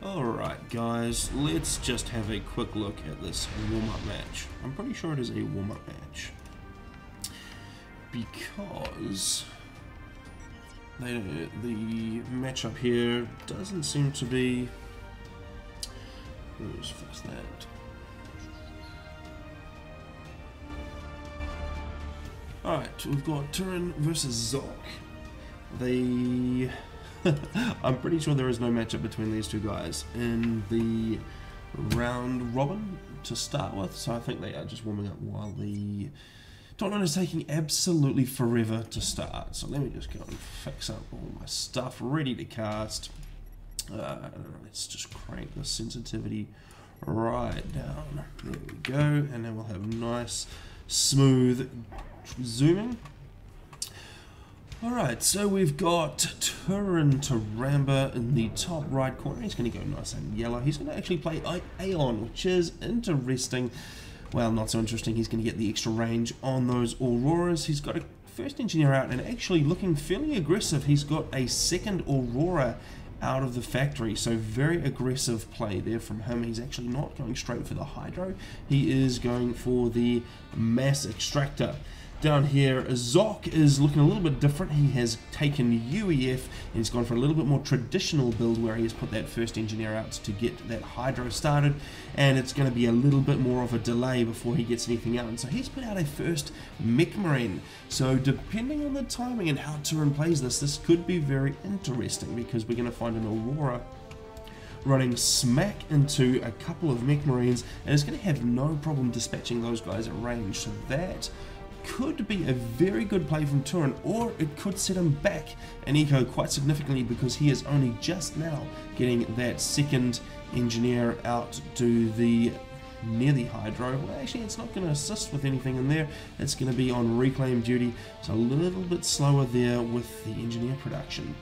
Alright guys, let's just have a quick look at this warm-up match. I'm pretty sure it is a warm-up match. Because the matchup here doesn't seem to be... Let's fix that. Alright, we've got Turin versus Jacques. I'm pretty sure there is no matchup between these two guys in the round robin to start with, so I think they are just warming up while the tournament is taking absolutely forever to start. So let me just go and fix up all my stuff ready to cast. Let's just crank the sensitivity right down. There we go, and then we'll have nice smooth zooming. Alright, so we've got Turin to Ramba in the top right corner. He's going to go nice and yellow. He's going to actually play Aeon, which is interesting. Well, not so interesting. He's going to get the extra range on those Auroras. He's got a first engineer out and actually looking fairly aggressive. He's got a second Aurora out of the factory, so very aggressive play there from him. He's actually not going straight for the Hydro. He is going for the Mass Extractor. Down here, Jacques is looking a little bit different. He has taken UEF and he's gone for a little bit more traditional build where he has put that first engineer out to get that Hydro started, and it's going to be a little bit more of a delay before he gets anything out. And so he's put out a first Mech Marine. So depending on the timing and how Turin plays this could be very interesting, because we're going to find an Aurora running smack into a couple of Mech Marines, and it's going to have no problem dispatching those guys at range. So that could be a very good play from Turin, or it could set him back an eco quite significantly, because he is only just now getting that second engineer out to the near the Hydro. Well, actually it's not going to assist with anything in there. It's going to be on reclaim duty, so a little bit slower there with the engineer production.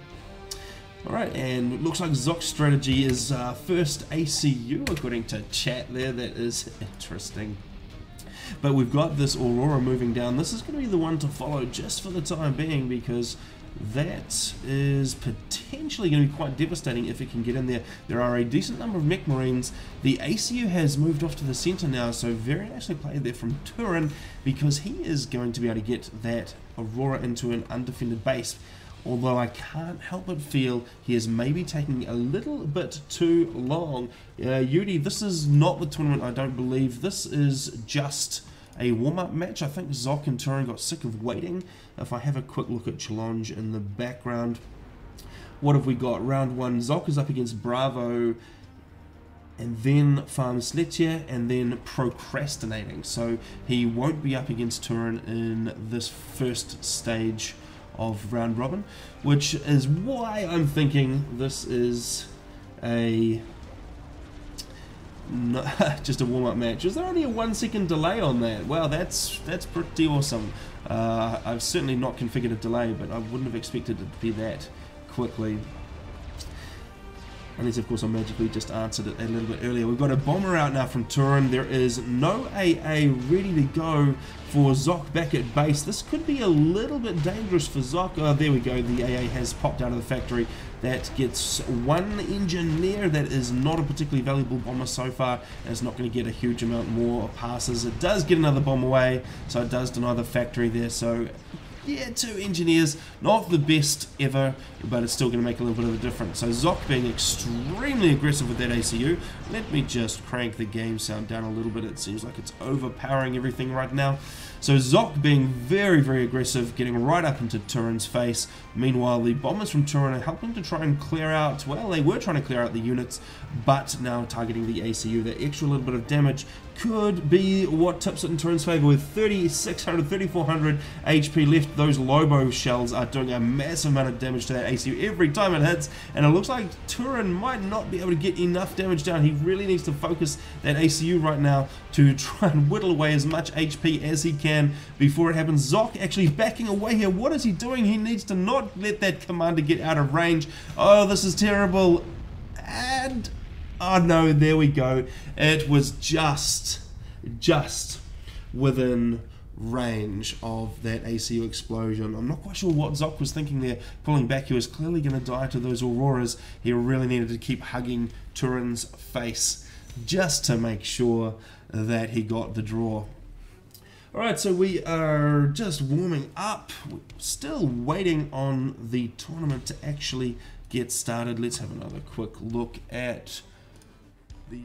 Alright, and it looks like Jacques' strategy is first ACU according to chat there. That is interesting. But we've got this Aurora moving down. This is going to be the one to follow just for the time being, because that is potentially going to be quite devastating if it can get in there. There are a decent number of Mech Marines. The ACU has moved off to the center now, so very nicely played there from Turin, because he is going to be able to get that Aurora into an undefended base. Although I can't help but feel he is maybe taking a little bit too long. Yudi, this is not the tournament, I don't believe. This is just a warm-up match. I think Jacques and Turin got sick of waiting. If I have a quick look at Challenge in the background, what have we got? Round 1, Jacques is up against Bravo, and then Farms Lettier, and then Procrastinating. So he won't be up against Turin in this first stage of round robin, which is why I'm thinking this is a just a warm-up match. Is there only a 1 second delay on that? Wow, that's pretty awesome. I've certainly not configured a delay, but I wouldn't have expected it to be that quickly. Unless, of course, I magically just answered it a little bit earlier. We've got a bomber out now from Turin. There is no AA ready to go for Jacques back at base. This could be a little bit dangerous for Jacques. Oh, there we go. The AA has popped out of the factory. That gets one engineer. That is not a particularly valuable bomber so far, and it's not going to get a huge amount more passes. It does get another bomb away, so it does deny the factory there. So yeah, 2 engineers, not the best ever, but it's still going to make a little bit of a difference. So Jacques being extremely aggressive with that ACU. Let me just crank the game sound down a little bit. It seems like it's overpowering everything right now. So Jacques being very, very aggressive, getting right up into Turin's face. Meanwhile, the bombers from Turin are helping to try and clear out, well, they were trying to clear out the units, but now targeting the ACU. That extra little bit of damage could be what tips it in Turin's favor. With 3,600, 3,400 HP left, those Lobo shells are doing a massive amount of damage to that ACU every time it hits, and it looks like Turin might not be able to get enough damage down. He really needs to focus that ACU right now to try and whittle away as much HP as he can before it happens. Jacques actually backing away here. What is he doing? He needs to not let that commander get out of range. Oh, this is terrible. And oh no, there we go. It was just within range of that ACU explosion. I'm not quite sure what Jacques was thinking there, pulling back. He was clearly going to die to those auroras. He really needed to keep hugging Turin's face just to make sure that he got the draw. Alright, so we are just warming up. We're still waiting on the tournament to actually get started. Let's have another quick look at the...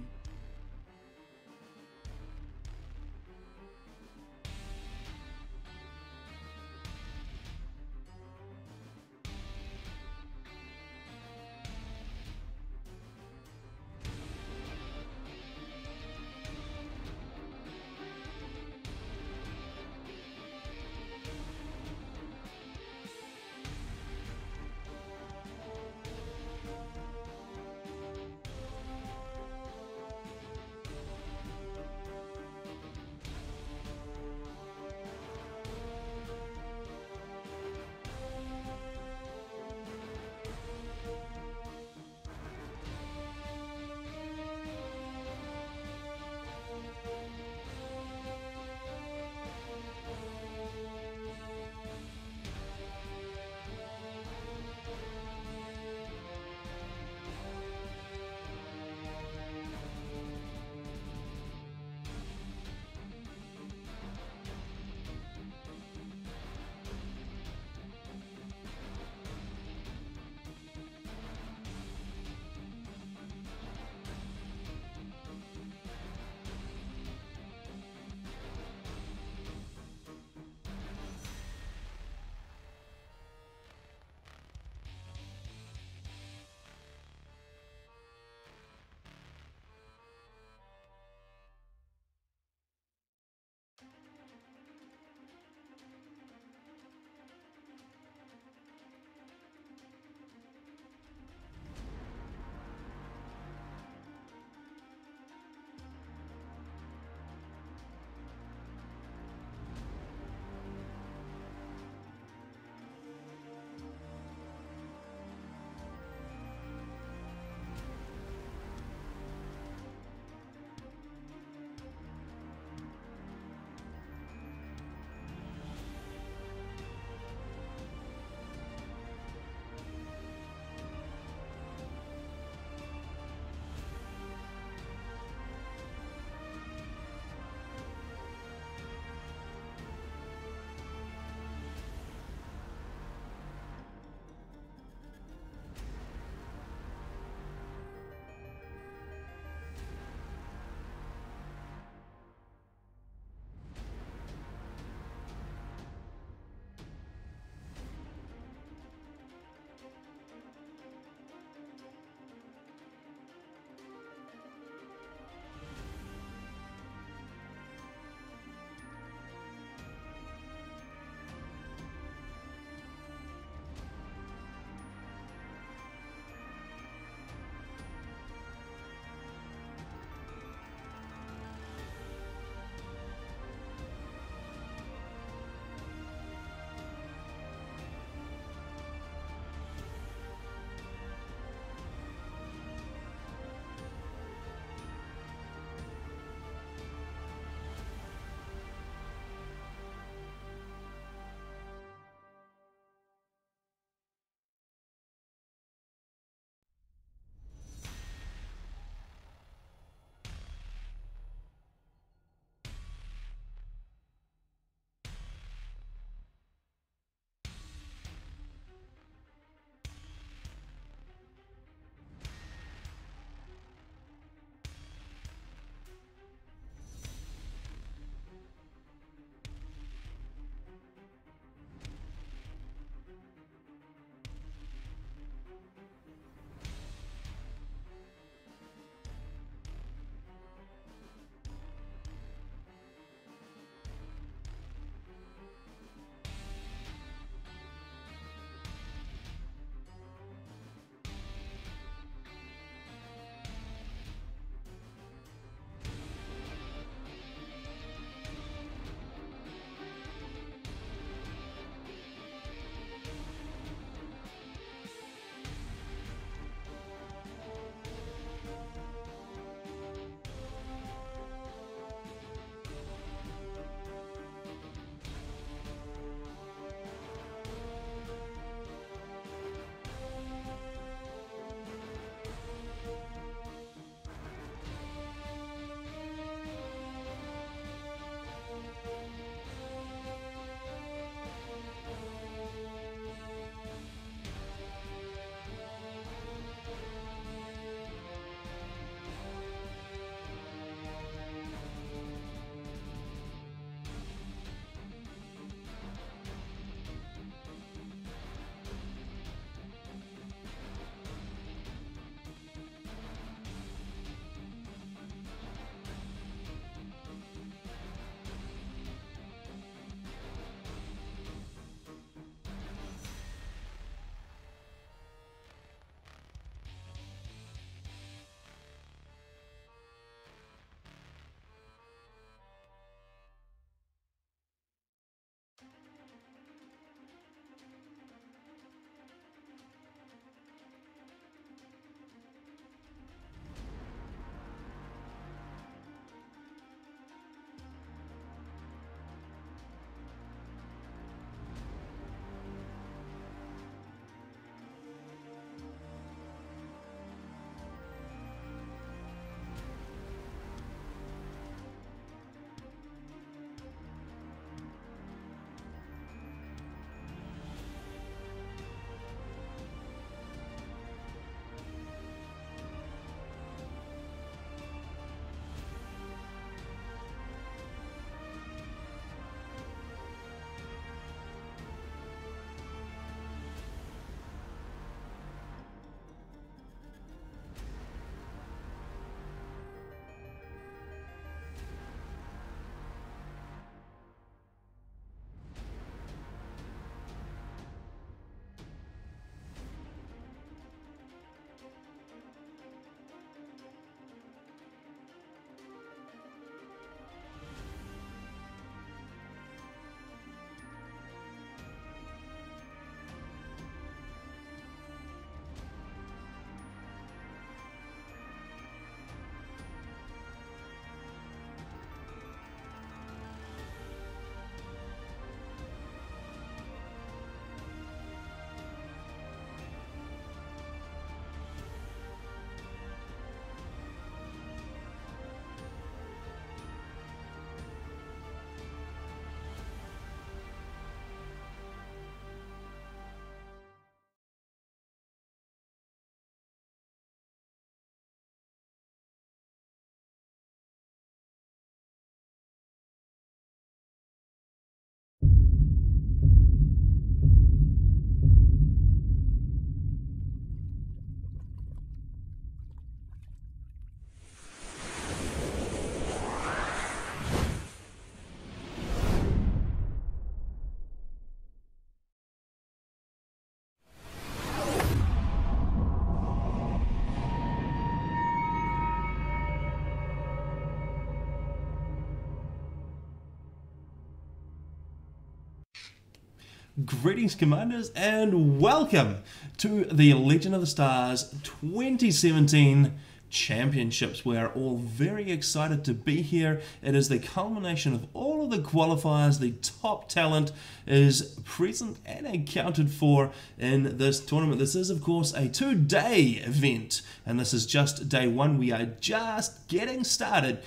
Greetings, Commanders, and welcome to the Legend of the Stars 2017 Championships. We are all very excited to be here. It is the culmination of all of the qualifiers. The top talent is present and accounted for in this tournament. This is, of course, a two-day event, and this is just day one. We are just getting started.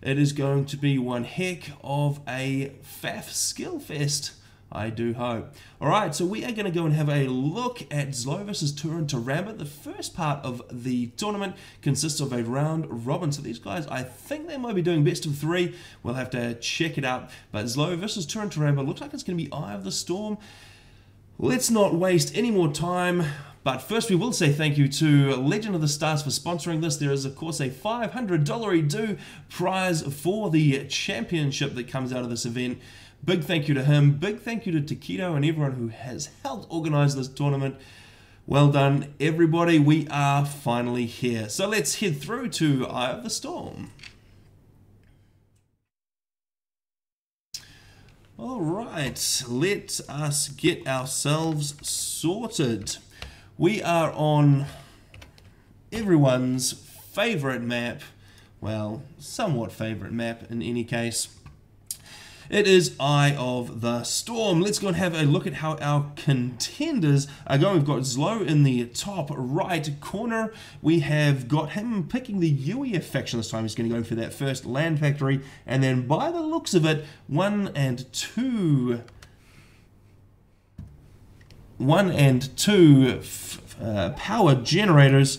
It is going to be one heck of a faff skill fest, I do hope. Alright, so we are going to go and have a look at Aslow versus Turin to Rambit. The first part of the tournament consists of a round robin. So these guys, I think they might be doing best of three. We'll have to check it out. But Aslow versus Turin to Rambit looks like it's going to be Eye of the Storm. Let's not waste any more time. But first we will say thank you to Legend of the Stars for sponsoring this. There is of course a $500 prize for the championship that comes out of this event. Big thank you to him, big thank you to Taquito and everyone who has helped organize this tournament. Well done everybody, we are finally here. So let's head through to Eye of the Storm. Alright, let us get ourselves sorted. We are on everyone's favorite map, well, somewhat favorite map in any case. It is Eye of the Storm. Let's go and have a look at how our contenders are going. We've got Aslow in the top right corner. We have got him picking the UEF faction this time. He's going to go for that first land factory. And then by the looks of it, 1 and 2 power generators,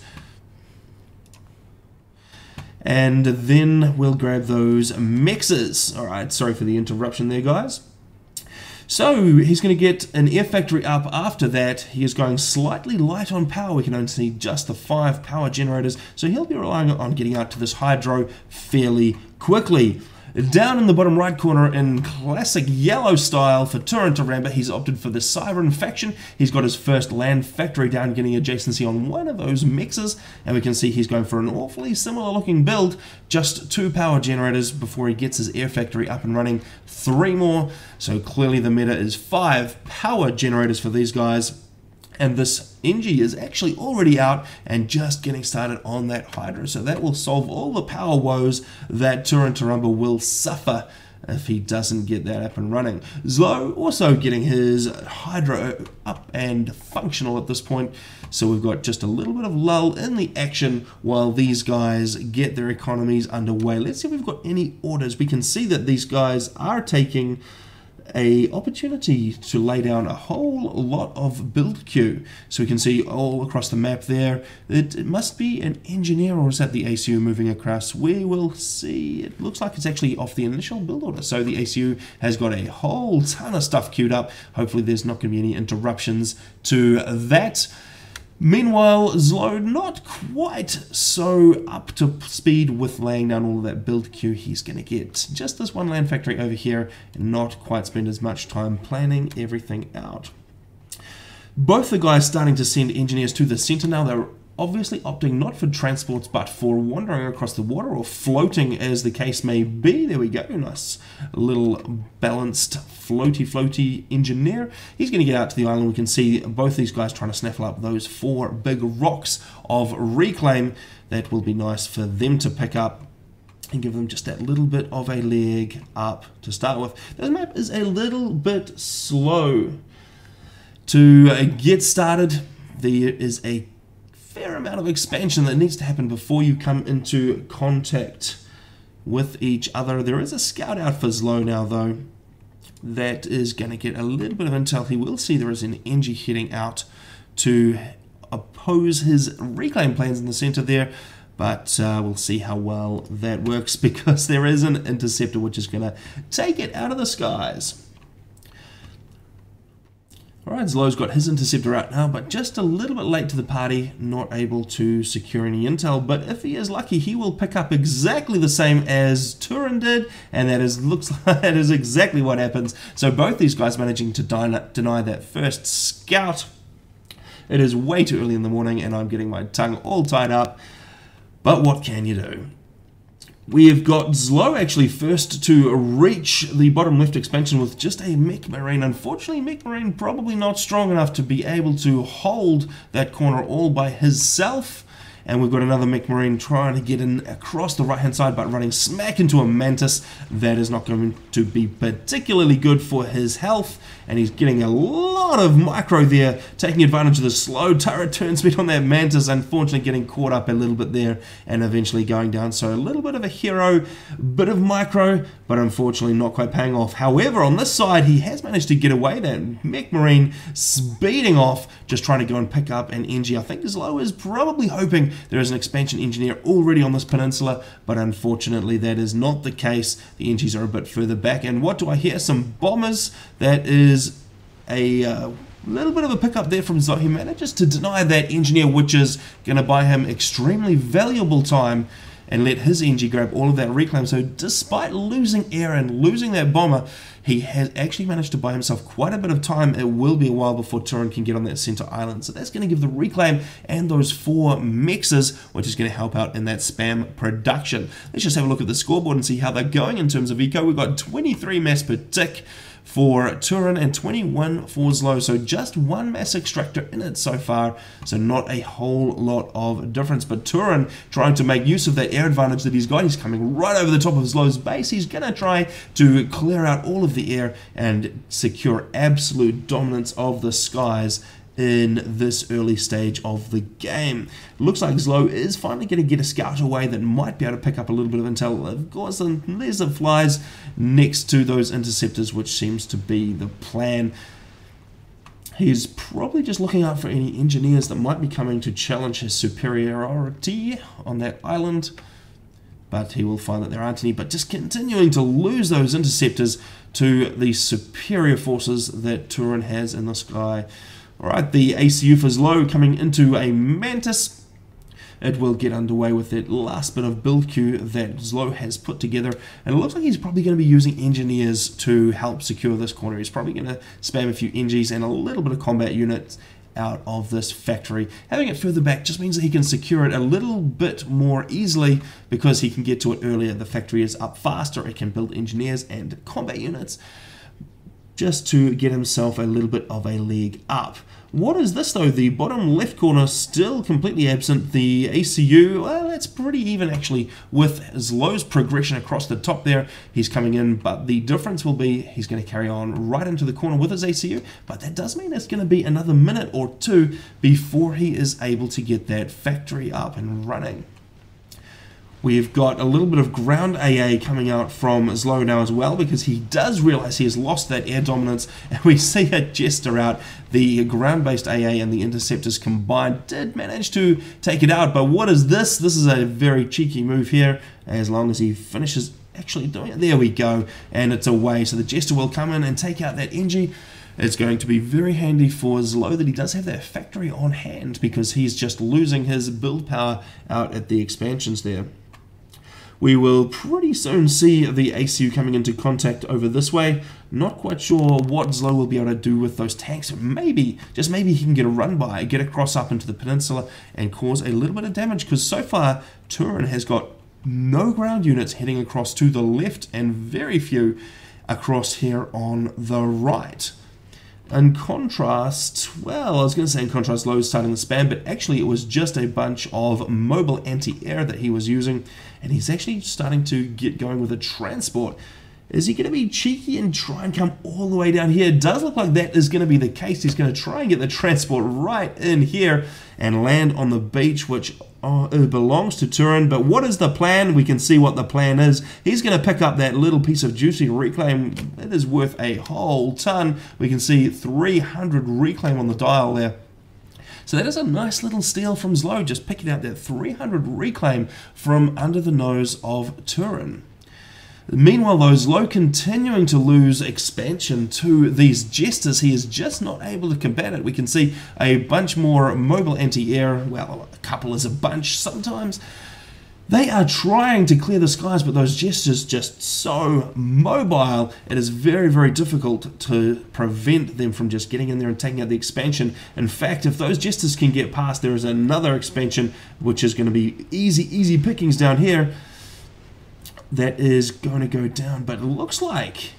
and then we'll grab those mexes. Alright, sorry for the interruption there, guys. So he's going to get an air factory up after that. He is going slightly light on power. We can only see just the 5 power generators, so he'll be relying on getting out to this hydro fairly quickly. Down in the bottom right corner in classic yellow style for Turin to Rambit, he's opted for the Siren faction. He's got his first land factory down, getting adjacency on one of those mixes, and we can see he's going for an awfully similar looking build, just 2 power generators before he gets his air factory up and running, 3 more, so clearly the meta is 5 power generators for these guys. And this Engie is actually already out and just getting started on that Hydra. So that will solve all the power woes that Turin to Rambit will suffer if he doesn't get that up and running. Aslow also getting his Hydra up and functional at this point. So we've got just a little bit of lull in the action while these guys get their economies underway. Let's see if we've got any orders. We can see that these guys are taking a opportunity to lay down a whole lot of build queue. So we can see all across the map there, it must be an engineer, or is that the ACU moving across? We will see. It looks like it's actually off the initial build order. So the ACU has got a whole ton of stuff queued up. Hopefully there's not going to be any interruptions to that. Meanwhile, Aslow not quite so up to speed with laying down all of that build queue. He's going to get just this one land factory over here and not quite spend as much time planning everything out. Both the guys starting to send engineers to the center now. They're obviously opting not for transports but for wandering across the water or floating, as the case may be. There we go, nice little balanced floaty engineer. He's going to get out to the island. We can see both these guys trying to snaffle up those 4 big rocks of reclaim. That will be nice for them to pick up and give them just that little bit of a leg up to start with. This map is a little bit slow to get started. There is a fair amount of expansion that needs to happen before you come into contact with each other. There is a scout out for Aslow now though that is going to get a little bit of intel. He will see there is an Engie heading out to oppose his reclaim plans in the center there, but we'll see how well that works because there is an interceptor which is going to take it out of the skies. Alright, Aslow's got his interceptor out now, but just a little bit late to the party, not able to secure any intel. But if he is lucky, he will pick up exactly the same as Turin did, and that looks like that is exactly what happens. So both these guys managing to deny that first scout. It is way too early in the morning, and I'm getting my tongue all tied up. But what can you do? We've got Aslow actually first to reach the bottom left expansion with just a Mech Marine. Unfortunately, Mech Marine probably not strong enough to be able to hold that corner all by himself. And we've got another Mech Marine trying to get in across the right-hand side, but running smack into a Mantis. That is not going to be particularly good for his health. And he's getting a lot of micro there, taking advantage of the slow turret turn speed on that Mantis. Unfortunately, getting caught up a little bit there and eventually going down. So a little bit of a hero, bit of micro, but unfortunately not quite paying off. However, on this side, he has managed to get away. That Mech Marine speeding off, just trying to go and pick up an NG. I think Aslow is probably hoping there is an expansion engineer already on this peninsula, but unfortunately that is not the case. The NGs are a bit further back. And what do I hear? Some bombers. That is a little bit of a pickup there from Aslow. He manages to deny that engineer, which is going to buy him extremely valuable time and let his NG grab all of that reclaim. So despite losing air and losing that bomber, he has actually managed to buy himself quite a bit of time. It will be a while before Turin can get on that center island. So that's going to give the reclaim and those 4 mexes, which is going to help out in that spam production. Let's just have a look at the scoreboard and see how they're going in terms of eco. We've got 23 mass per tick for Turin and 21 for Aslow, so just 1 mass extractor in it so far, so not a whole lot of difference. But Turin trying to make use of that air advantage that he's got. He's coming right over the top of Aslow's base. He's going to try to clear out all of the air and secure absolute dominance of the skies in this early stage of the game. Looks like Aslow is finally going to get a scout away that might be able to pick up a little bit of intel. Of course, and there's it flies next to those interceptors, which seems to be the plan. He's probably just looking out for any engineers that might be coming to challenge his superiority on that island, but he will find that there aren't any. But just continuing to lose those interceptors to the superior forces that Turin has in the sky. Alright, the ACU for Aslow coming into a Mantis. It will get underway with that last bit of build queue that Aslow has put together. And it looks like he's probably going to be using engineers to help secure this corner. He's probably going to spam a few NGs and a little bit of combat units out of this factory. Having it further back just means that he can secure it a little bit more easily because he can get to it earlier. The factory is up faster. It can build engineers and combat units just to get himself a little bit of a leg up. What is this though? The bottom left corner still completely absent. The ACU, well, that's pretty even actually with Aslow's progression across the top there. He's coming in, but the difference will be he's going to carry on right into the corner with his ACU, but that does mean it's going to be another minute or 2 before he is able to get that factory up and running. We've got a little bit of ground AA coming out from Aslow now as well, because he does realize he has lost that air dominance, and we see a Jester out. The ground-based AA and the interceptors combined did manage to take it out, but what is this? This is a very cheeky move here, as long as he finishes actually doing it. There we go, and it's away. So the Jester will come in and take out that NG. It's going to be very handy for Aslow that he does have that factory on hand, because he's just losing his build power out at the expansions there. We will pretty soon see the ACU coming into contact over this way. Not quite sure what Aslow will be able to do with those tanks. Maybe, just maybe he can get a run by, get across up into the peninsula and cause a little bit of damage, because so far Turin has got no ground units heading across to the left and very few across here on the right. In contrast, well, I was going to say in contrast, Aslow is starting the spam, but actually it was just a bunch of mobile anti-air that he was using, and he's actually starting to get going with a transport. Is he going to be cheeky and try and come all the way down here? It does look like that is going to be the case. He's going to try and get the transport right in here and land on the beach, which it belongs to Turin. But what is the plan? We can see what the plan is. He's going to pick up that little piece of juicy reclaim. It is worth a whole ton. We can see 300 reclaim on the dial there. So that is a nice little steal from Aslow, just picking out that 300 reclaim from under the nose of Turin. Meanwhile, though, Aslow continuing to lose expansion to these Jesters. He is just not able to combat it. We can see a bunch more mobile anti-air. Well, a couple is a bunch sometimes. They are trying to clear the skies, but those Jesters just so mobile. It is very, very difficult to prevent them from just getting in there and taking out the expansion. In fact, if those Jesters can get past, there is another expansion, which is going to be easy pickings down here. that is going to go down, but it looks like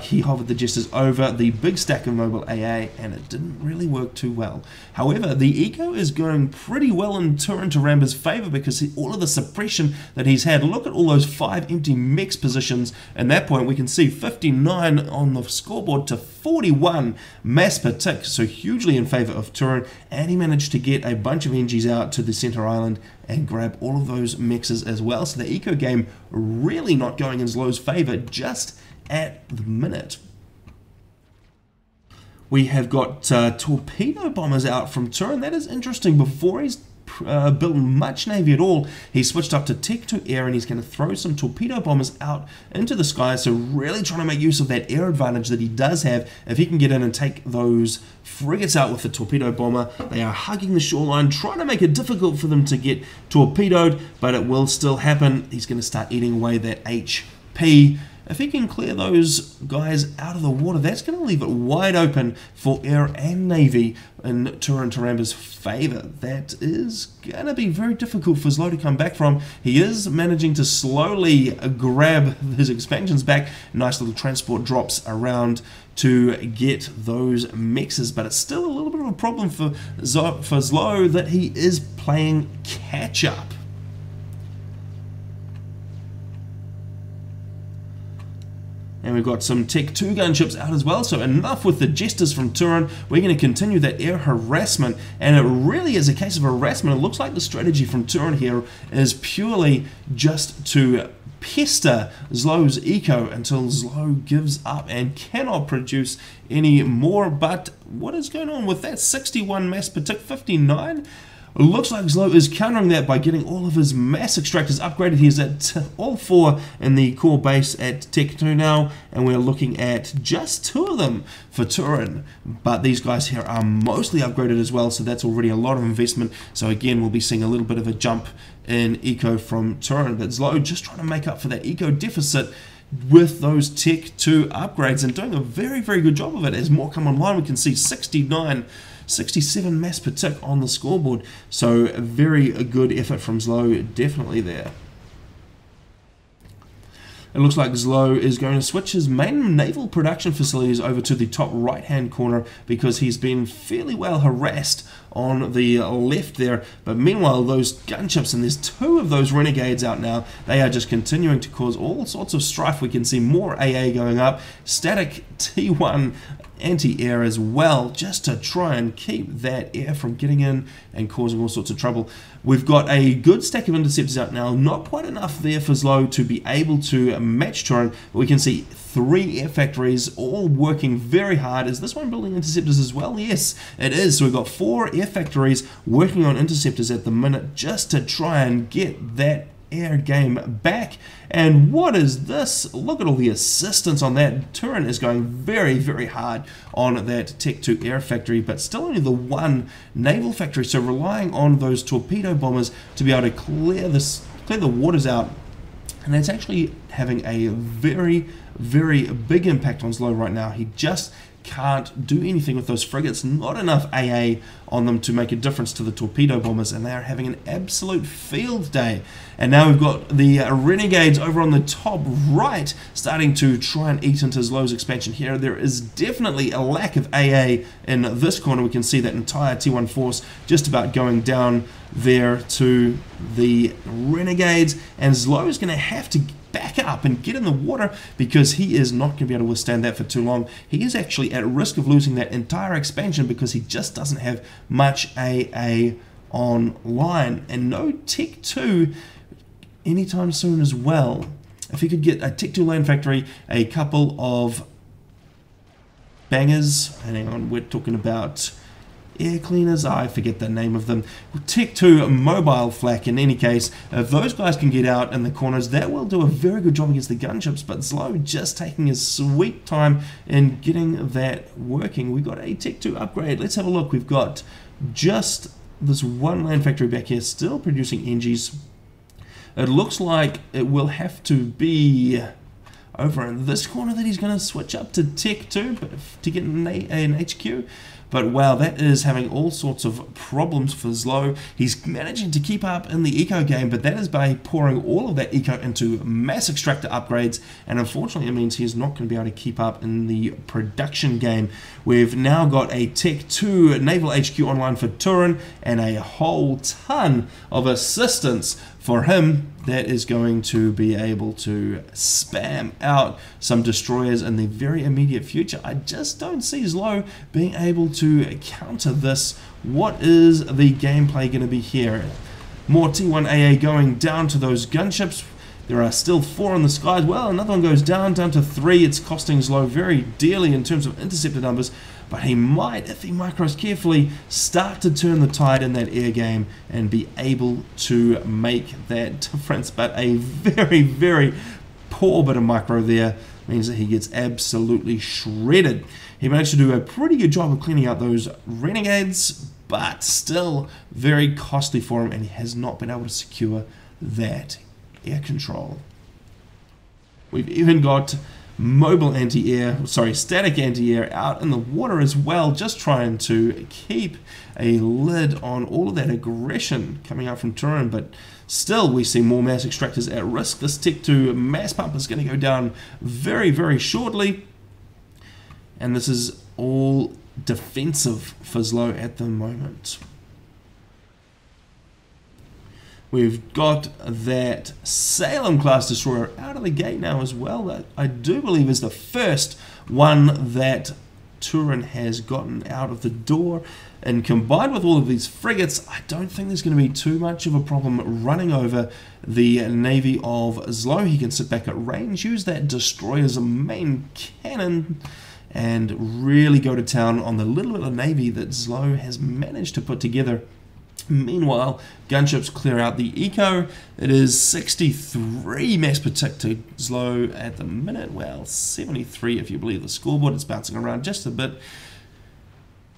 he hovered the Jesters over the big stack of mobile AA, and it didn't really work too well. However, the eco is going pretty well in Turin to Ramba's favour because all of the suppression that he's had. Look at all those 5 empty mechs positions. At that point, we can see 59 on the scoreboard to 41 mass per tick, so hugely in favour of Turin, and he managed to get a bunch of NGs out to the centre island and grab all of those mechs as well. So the eco game really not going in Zlow's favour just at the minute. We have got torpedo bombers out from Turin. That is interesting. Before he's built much navy at all, he switched up to Tech 2 air, and he's going to throw some torpedo bombers out into the sky. So really trying to make use of that air advantage that he does have. If he can get in and take those frigates out with the torpedo bomber, they are hugging the shoreline, trying to make it difficult for them to get torpedoed, but it will still happen. He's going to start eating away that HP. If he can clear those guys out of the water, that's going to leave it wide open for air and navy in Turin to Ramba's favour. That is going to be very difficult for Zlow to come back from. He is managing to slowly grab his expansions back. Nice little transport drops around to get those mexes, but it's still a little bit of a problem for Zlow that he is playing catch-up. And we've got some Tech 2 gunships out as well, so enough with the Jesters from Turin. We're going to continue that air harassment, and it really is a case of harassment. It looks like the strategy from Turin here is purely just to pester Zlow's eco until Zlow gives up and cannot produce any more. But what is going on with that? 61 mass per tick, 59? It looks like Zlow is countering that by getting all of his mass extractors upgraded. He's at all 4 in the core base at Tech 2 now, and we're looking at just 2 of them for Turin. But these guys here are mostly upgraded as well, so that's already a lot of investment. So again, we'll be seeing a little bit of a jump in eco from Turin. But Zlow just trying to make up for that eco deficit with those Tech 2 upgrades and doing a very, very good job of it. As more come online, we can see 67 mass per tick on the scoreboard. So a very good effort from Zlow, definitely there. It looks like Zlow is going to switch his main naval production facilities over to the top right hand corner because he's been fairly well harassed on the left there. But meanwhile, those gunships, and there's 2 of those renegades out now, they are just continuing to cause all sorts of strife. We can see more AA going up, static T1 anti-air as well, just to try and keep that air from getting in and causing all sorts of trouble. We've got a good stack of interceptors out now, not quite enough there for Zlow to be able to match Turin, but we can see 3 air factories all working very hard. Is this one building interceptors as well? Yes, it is. So we've got 4 air factories working on interceptors at the minute just to try and get that air game back. And what is this? Look at all the assistance on that. Turin is going very, very hard on that Tech 2 air factory, but still only the 1 naval factory, so relying on those torpedo bombers to be able to clear the waters out. And that's actually having a very, very big impact on Zlow right now. He just can't do anything with those frigates. Not enough AA on them to make a difference to the torpedo bombers, and they are having an absolute field day. And now we've got the renegades over on the top right starting to try and eat into Zlow's expansion here. There is definitely a lack of AA in this corner. We can see that entire T1 force just about going down there to the renegades, and Zlow is going to have to back up and get in the water because he is not going to be able to withstand that for too long. He is actually at risk of losing that entire expansion because he just doesn't have much AA online, and no Tech 2 anytime soon as well. If he could get a Tech 2 land factory, a couple of bangers, and hang on, we're talking about air cleaners, I forget the name of them, Tech 2 mobile flak. In any case, if those guys can get out in the corners, that will do a very good job against the gunships. But Zlow just taking his sweet time in getting that working. We got a Tech 2 upgrade. Let's have a look. We've got just this 1 land factory back here still producing NGs. It looks like it will have to be over in this corner that he's going to switch up to Tech 2 to get an HQ. But wow, that is having all sorts of problems for Aslow. He's managing to keep up in the eco game, but that is by pouring all of that eco into mass extractor upgrades, and unfortunately it means he's not going to be able to keep up in the production game. We've now got a Tech 2 Naval HQ online for Turin, and a whole ton of assistance for him that is going to be able to spam out some destroyers in the very immediate future. I just don't see Aslow being able to counter this. What is the gameplay going to be here? More T1AA going down to those gunships. There are still 4 in the skies. Well, another one goes down to 3. It's costing Aslow very dearly in terms of interceptor numbers, but he might, if he micros carefully, start to turn the tide in that air game and be able to make that difference. But a very, very poor bit of micro there means that he gets absolutely shredded. He managed to do a pretty good job of cleaning out those renegades, but still very costly for him, and he has not been able to secure that air control. We've even got mobile anti-air, sorry, static anti-air out in the water as well, just trying to keep a lid on all of that aggression coming out from Turin. But still, we see more mass extractors at risk. This Tech 2 mass pump is going to go down very, very shortly, and this is all defensive for Aslow at the moment. We've got that Salem class destroyer out of the gate now as well. That I do believe is the first one that Turin has gotten out of the door. And combined with all of these frigates, I don't think there's going to be too much of a problem running over the navy of Aslow. He can sit back at range, use that destroyer as a main cannon, and really go to town on the little bit of navy that Aslow has managed to put together. Meanwhile, gunships clear out the eco. It is 63 mass protect to Aslow at the minute. Well, 73 if you believe the scoreboard. It's bouncing around just a bit.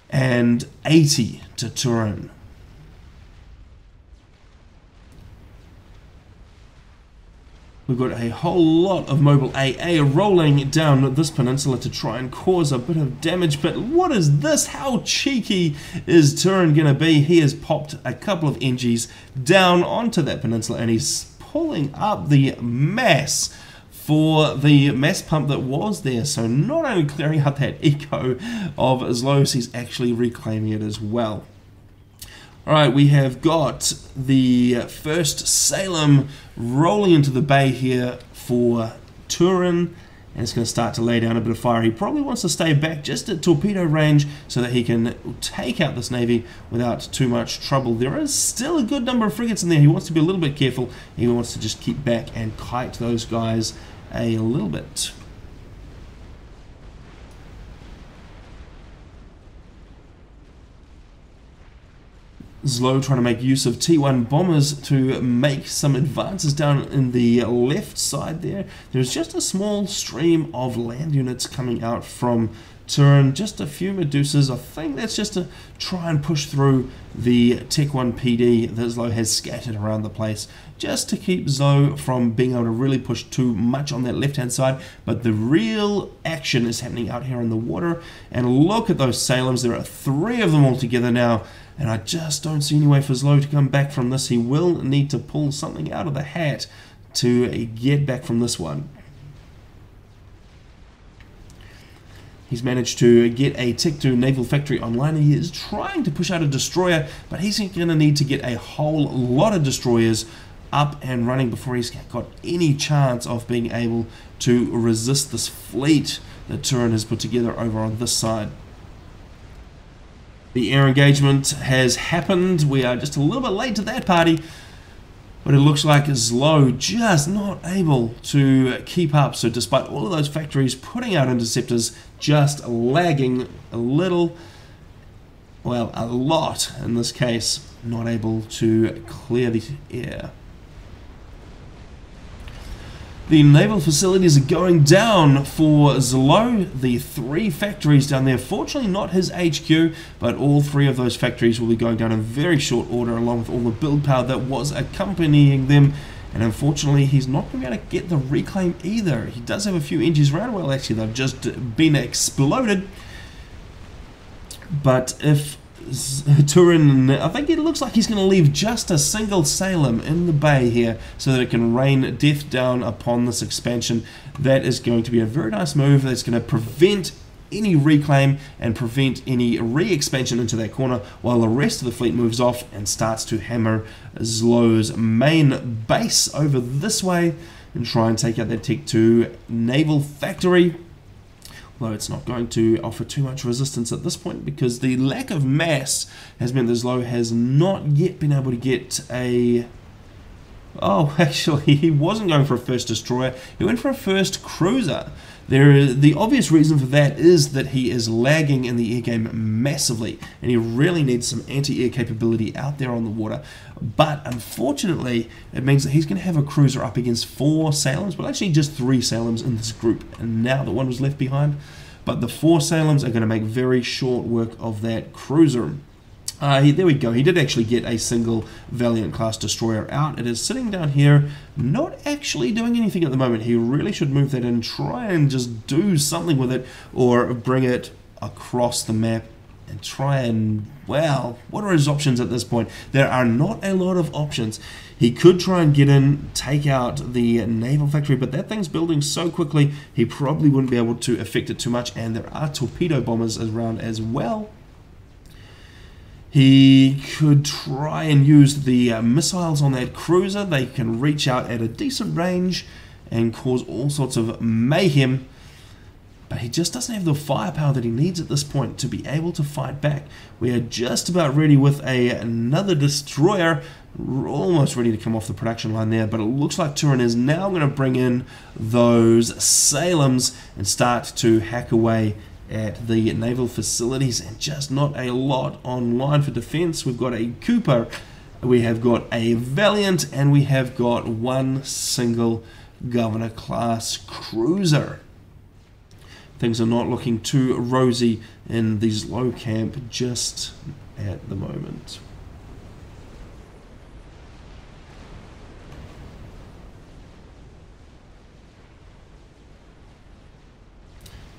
And 80 to Turin. We've got a whole lot of mobile AA rolling down this peninsula to try and cause a bit of damage. But what is this? How cheeky is Turin going to be? He has popped a couple of NGs down onto that peninsula, and he's pulling up the mass for the mass pump that was there. So not only clearing out that eco of Aslow, he's actually reclaiming it as well. Alright, we have got the first Salem rolling into the bay here for Turin, and it's going to start to lay down a bit of fire. He probably wants to stay back just at torpedo range so that he can take out this navy without too much trouble. There is still a good number of frigates in there. He wants to be a little bit careful. He wants to just keep back and kite those guys a little bit. Aslow trying to make use of T1 bombers to make some advances down in the left side there. There's just a small stream of land units coming out from Turin, just a few Medusas. I think that's just to try and push through the Tech 1 PD that Aslow has scattered around the place, just to keep Aslow from being able to really push too much on that left hand side. But the real action is happening out here in the water, and look at those Salems. There are 3 of them all together now, and I just don't see any way for Aslow to come back from this. He will need to pull something out of the hat to get back from this one. He's managed to get a Tech 2 naval factory online. He is trying to push out a destroyer, but he's going to need to get a whole lot of destroyers up and running before he's got any chance of being able to resist this fleet that Turin has put together over on this side. The air engagement has happened. We are just a little bit late to that party, but it looks like Aslow just not able to keep up. So despite all of those factories putting out interceptors, just lagging a little, well, a lot in this case, not able to clear the air. The naval facilities are going down for Aslow. The 3 factories down there, fortunately not his HQ, but all 3 of those factories will be going down in very short order, along with all the build power that was accompanying them. And unfortunately, he's not going to be able to get the reclaim either. He does have a few inches around. Well, actually, they've just been exploded. But if Turin, I think it looks like he's going to leave just a single Salem in the bay here so that it can rain death down upon this expansion. That is going to be a very nice move that's going to prevent any reclaim and prevent any re-expansion into that corner, while the rest of the fleet moves off and starts to hammer Aslow's main base over this way and try and take out that Tech 2 naval factory. Although it's not going to offer too much resistance at this point, because the lack of mass has meant that Aslow has not yet been able to get a... Oh, actually, he wasn't going for a first destroyer. He went for a first cruiser. The obvious reason for that is that he is lagging in the air game massively, and he really needs some anti-air capability out there on the water. But unfortunately, it means that he's going to have a cruiser up against 4 Salems, well, actually just 3 Salems in this group, and now that one was left behind. But the 4 Salems are going to make very short work of that cruiser. There we go. He did actually get a single Valiant class destroyer out. It is sitting down here, not actually doing anything at the moment. He really should move that in, try and just do something with it, or bring it across the map and try and, well, what are his options at this point? There are not a lot of options. He could try and get in, take out the naval factory, but that thing's building so quickly, he probably wouldn't be able to affect it too much, and there are torpedo bombers around as well. He could try and use the missiles on that cruiser. They can reach out at a decent range and cause all sorts of mayhem. But he just doesn't have the firepower that he needs at this point to be able to fight back. We are just about ready with another destroyer. We're almost ready to come off the production line there. But it looks like Turin is now going to bring in those Salems and start to hack away at the naval facilities, and just not a lot online for defense. We've got a Cooper, we have got a Valiant, and we have got one single Governor class cruiser. Things are not looking too rosy in the Aslow camp just at the moment.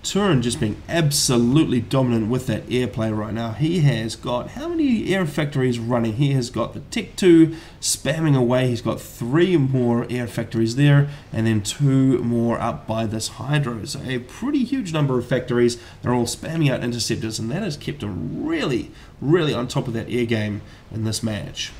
Turin just being absolutely dominant with that airplay right now. He has got, how many air factories running? He has got the Tech 2 spamming away. He's got 3 more air factories there, and then 2 more up by this Hydro. So a pretty huge number of factories. They're all spamming out interceptors, and that has kept him really, really on top of that air game in this match.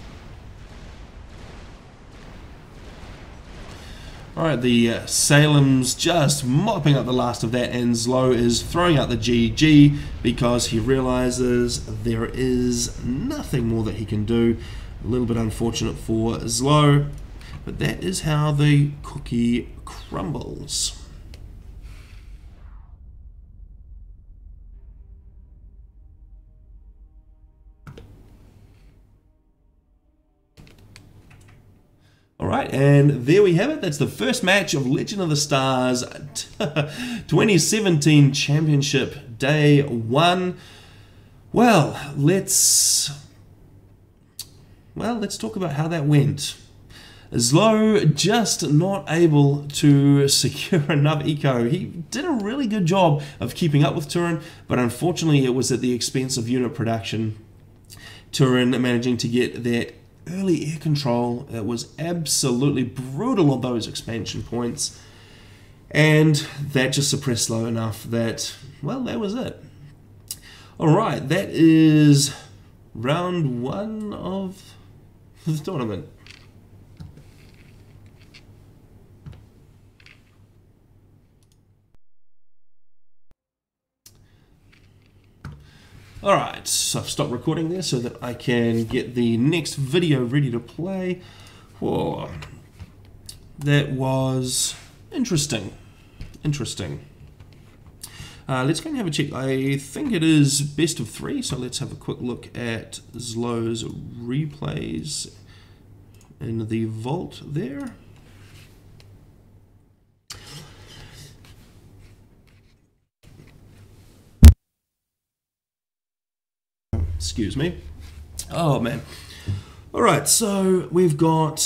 Alright, the Salem's just mopping up the last of that, and Aslow is throwing out the GG because he realizes there is nothing more that he can do. A little bit unfortunate for Aslow, but that is how the cookie crumbles. Alright, and there we have it. That's the first match of Legend of the Stars 2017 Championship Day 1. Well, let's talk about how that went. Aslow just not able to secure enough eco. He did a really good job of keeping up with Turin, but unfortunately it was at the expense of unit production. Turin managing to get that early air control. It was absolutely brutal on those expansion points, and that just suppressed Aslow enough that, well, that was it. Alright, that is round 1 of the tournament. Alright, so I've stopped recording there so that I can get the next video ready to play. Whoa. That was interesting. Interesting. Let's go and have a check. I think it is best of 3, so let's have a quick look at Aslow's replays in the vault there. Excuse me. Oh, man. All right, so we've got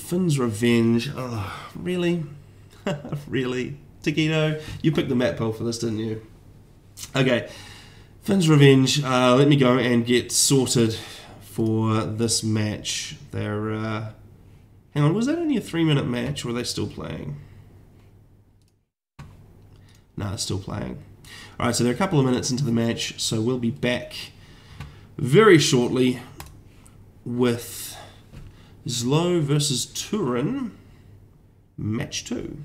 Finn's Revenge. Oh, really? Really? Taquito, you picked the map poll for this, didn't you? Okay, Finn's Revenge. Let me go and get sorted for this match. They're... hang on, was that only a 3-minute match, or are they still playing? No, it's still playing. Alright, so they're a couple of minutes into the match, so we'll be back very shortly with Aslow versus Turin, match 2.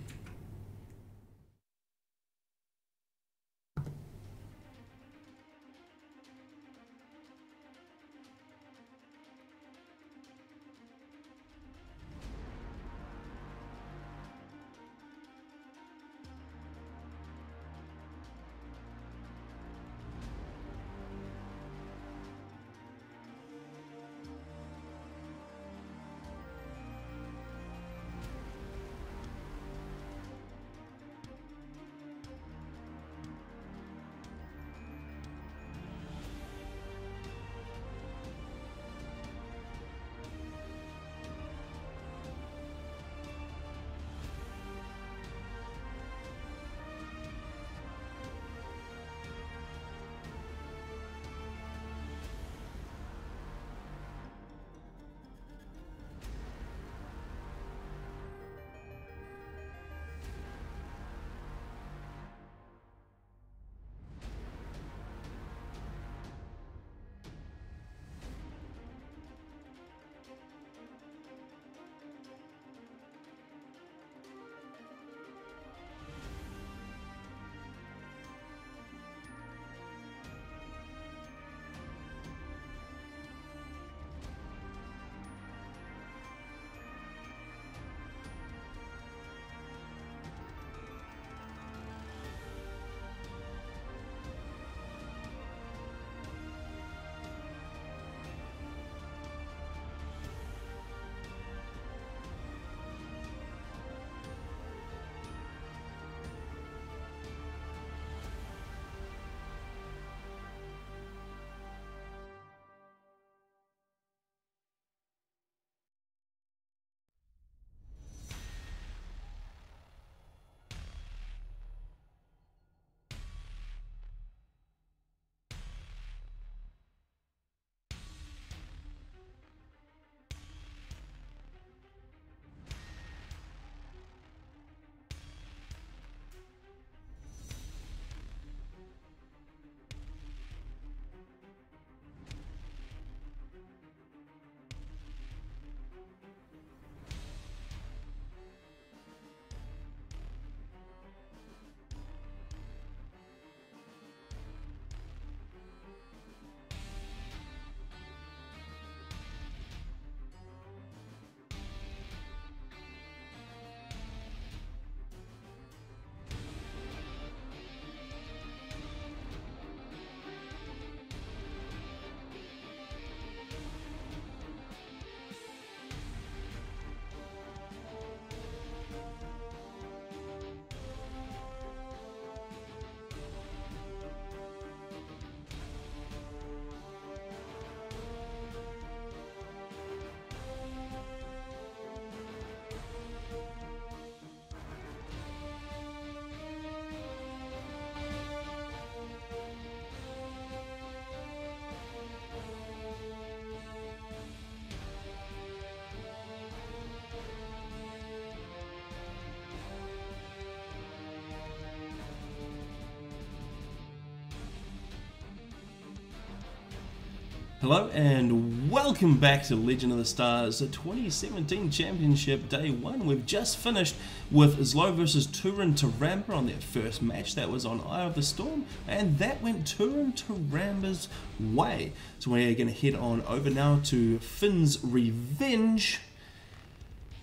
Hello and welcome back to Legend of the Stars, the 2017 Championship Day 1. We've just finished with Aslow versus Turin Taramba on their first match. That was on Eye of the Storm, and that went Turin Taramba's way. So we're going to head on over now to Finn's Revenge.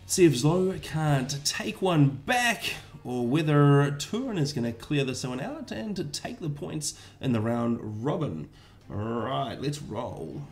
See if Aslow can't take one back, or whether Turin is going to clear this one out and take the points in the round robin. Alright, let's roll.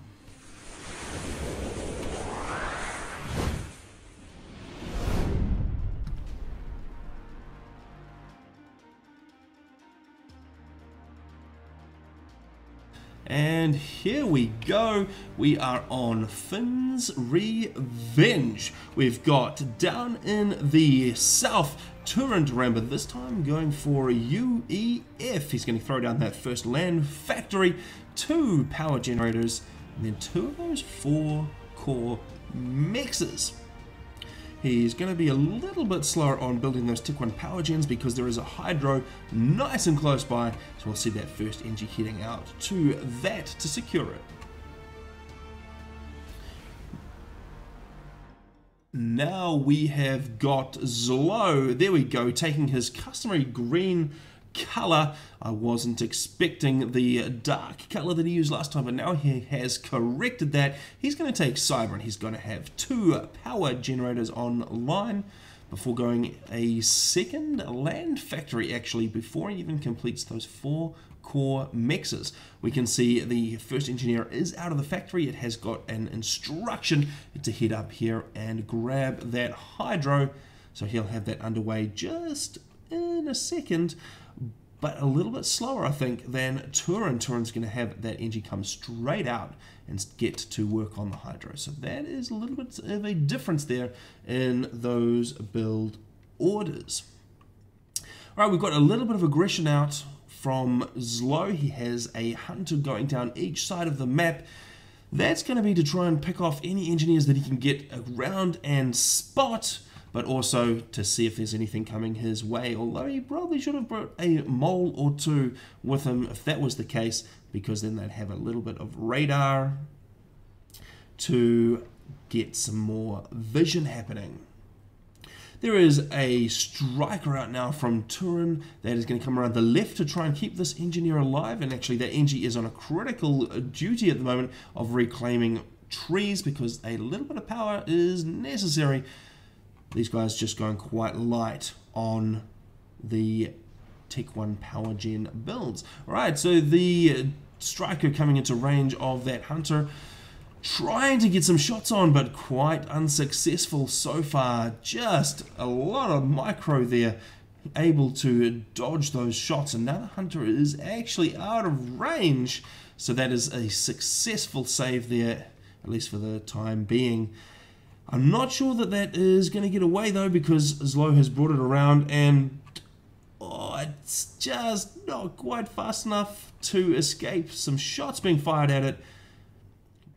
And here we go. We are on Finn's Revenge. We've got down in the south, Turin to Rambo, this time going for UEF. He's going to throw down that first land factory, 2 power generators, and then 2 of those 4 core mexes. He's going to be a little bit slower on building those Tick 1 power gens because there is a hydro nice and close by, so we'll see that first NG heading out to that to secure it. Now we have got Aslow, there we go, taking his customary green color. I wasn't expecting the dark color that he used last time, but now he has corrected that. He's going to take Cyber and he's going to have 2 power generators online before going a second land factory, actually, before he even completes those 4 core mexes. We can see the first engineer is out of the factory. It has got an instruction to head up here and grab that hydro, so he'll have that underway just in a second, but a little bit slower, I think, than Turin. Turin's going to have that engine come straight out and get to work on the hydro. So that is a little bit of a difference there in those build orders. All right, we've got a little bit of aggression out from Aslow. He has a hunter going down each side of the map. That's going to be to try and pick off any engineers that he can get around and spot, but also to see if there's anything coming his way, although he probably should have brought a mole or 2 with him if that was the case, because then they'd have a little bit of radar to get some more vision happening. There is a striker out now from Turin that is going to come around the left to try and keep this engineer alive, and actually that engineer is on a critical duty at the moment of reclaiming trees because a little bit of power is necessary. These guys just going quite light on the Tech 1 power gen builds. Alright, so the striker coming into range of that hunter, trying to get some shots on, but quite unsuccessful so far. Just a lot of micro there, able to dodge those shots, and now the hunter is actually out of range, so that is a successful save there, at least for the time being. I'm not sure that that is going to get away though, because Aslow has brought it around and it's just not quite fast enough to escape some shots being fired at it.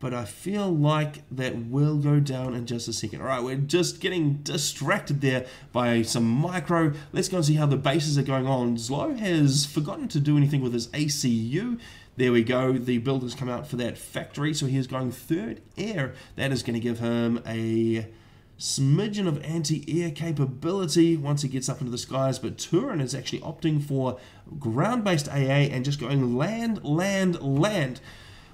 But I feel like that will go down in just a second. Alright, we're just getting distracted there by some micro. Let's go and see how the bases are going on. Aslow has forgotten to do anything with his ACU. There we go, the build has come out for that factory, so he's going 3rd air. That is going to give him a smidgen of anti-air capability once he gets up into the skies, but Turin is actually opting for ground-based AA and just going land, land, land.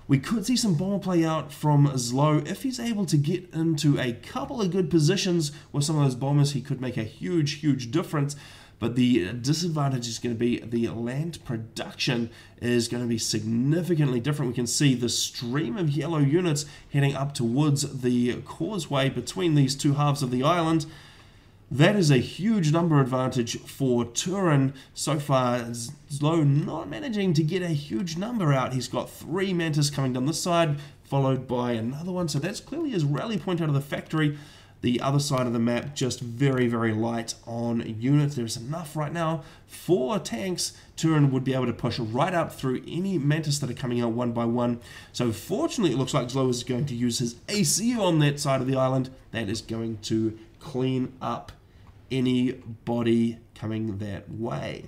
We could see some bomber play out from Aslow. If he's able to get into a couple of good positions with some of those bombers, he could make a huge, huge difference. But the disadvantage is going to be the land production is going to be significantly different. We can see the stream of yellow units heading up towards the causeway between these 2 halves of the island. That is a huge number advantage for Turin. So far, Aslow not managing to get a huge number out. He's got 3 Mantis coming down this side, followed by another one. So that's clearly his rally point out of the factory. The other side of the map, just very, very light on units. There's enough right now for tanks. Turin would be able to push right up through any Mantis that are coming out one by one. So fortunately, it looks like Aslow is going to use his ACU on that side of the island. That is going to clean up anybody coming that way.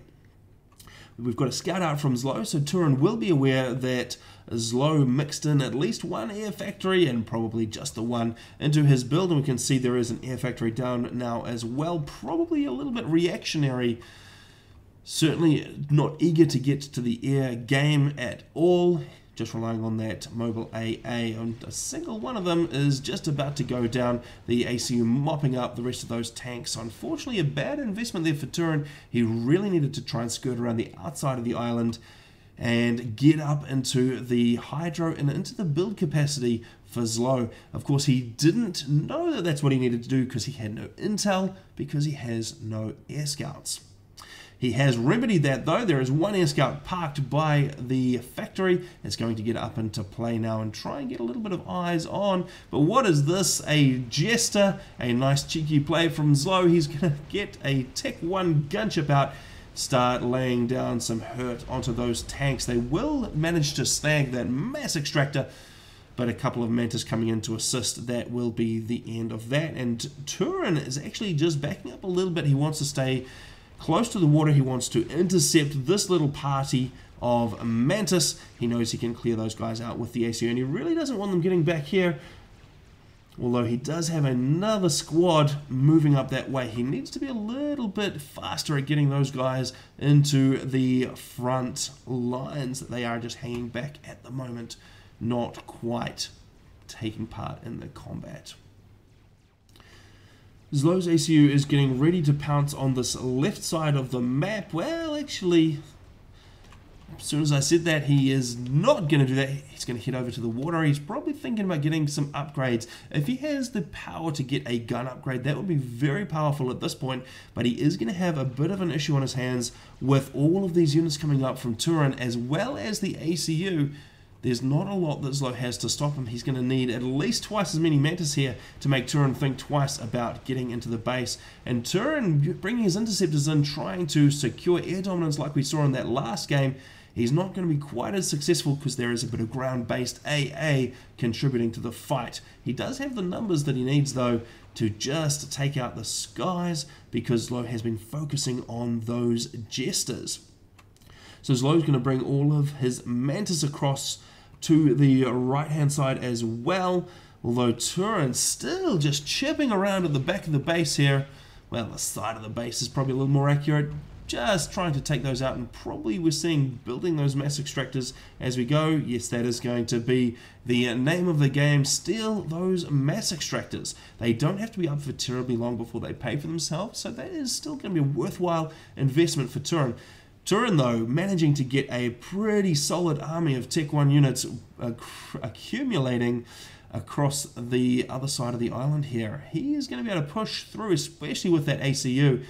We've got a scout out from Aslow, so Turin will be aware that Aslow mixed in at least 1 air factory, and probably just the one, into his build, and we can see there is an air factory down now as well, probably a little bit reactionary, certainly not eager to get to the air game at all, just relying on that mobile AA, and a single one of them is just about to go down, the ACU mopping up the rest of those tanks. So unfortunately a bad investment there for Turin. He really needed to try and skirt around the outside of the island and get up into the hydro and into the build capacity for Aslow. Of course, he didn't know that that's what he needed to do because he had no intel, because he has no air scouts. He has remedied that though. There is one air scout parked by the factory. It's going to get up into play now and try and get a little bit of eyes on. But what is this? A Jester. A nice cheeky play from Aslow. He's going to get a Tech 1 gunship out. Start laying down some hurt onto those tanks. They will manage to snag that mass extractor, but a couple of Mantis coming in to assist. That will be the end of that. And Turin is actually just backing up a little bit. He wants to stay close to the water. He wants to intercept this little party of Mantis. He knows he can clear those guys out with the ACU, and he really doesn't want them getting back here. Although he does have another squad moving up that way. He needs to be a little bit faster at getting those guys into the front lines. They are just hanging back at the moment, not quite taking part in the combat. Aslow's ACU is getting ready to pounce on this left side of the map. Well, actually, as soon as I said that, he is not going to do that. He's going to head over to the water. He's probably thinking about getting some upgrades. If he has the power to get a gun upgrade, that would be very powerful at this point, but he is going to have a bit of an issue on his hands with all of these units coming up from Turin, as well as the ACU. There's not a lot that Aslow has to stop him. He's going to need at least twice as many Mantis here to make Turin think twice about getting into the base. And Turin bringing his interceptors in, trying to secure air dominance like we saw in that last game. He's not going to be quite as successful because there is a bit of ground-based AA contributing to the fight. He does have the numbers that he needs, though, to just take out the skies, because Aslow has been focusing on those Jesters. So Aslow's going to bring all of his Mantis across to the right-hand side as well, although Turin's still just chipping around at the back of the base here. Well, the side of the base is probably a little more accurate. Just trying to take those out, and probably we're seeing building those mass extractors as we go. Yes, that is going to be the name of the game. Steal those mass extractors. They don't have to be up for terribly long before they pay for themselves, so that is still going to be a worthwhile investment for Turin. Turin, though, managing to get a pretty solid army of Tech 1 units accumulating across the other side of the island here. He is going to be able to push through, especially with that ACU.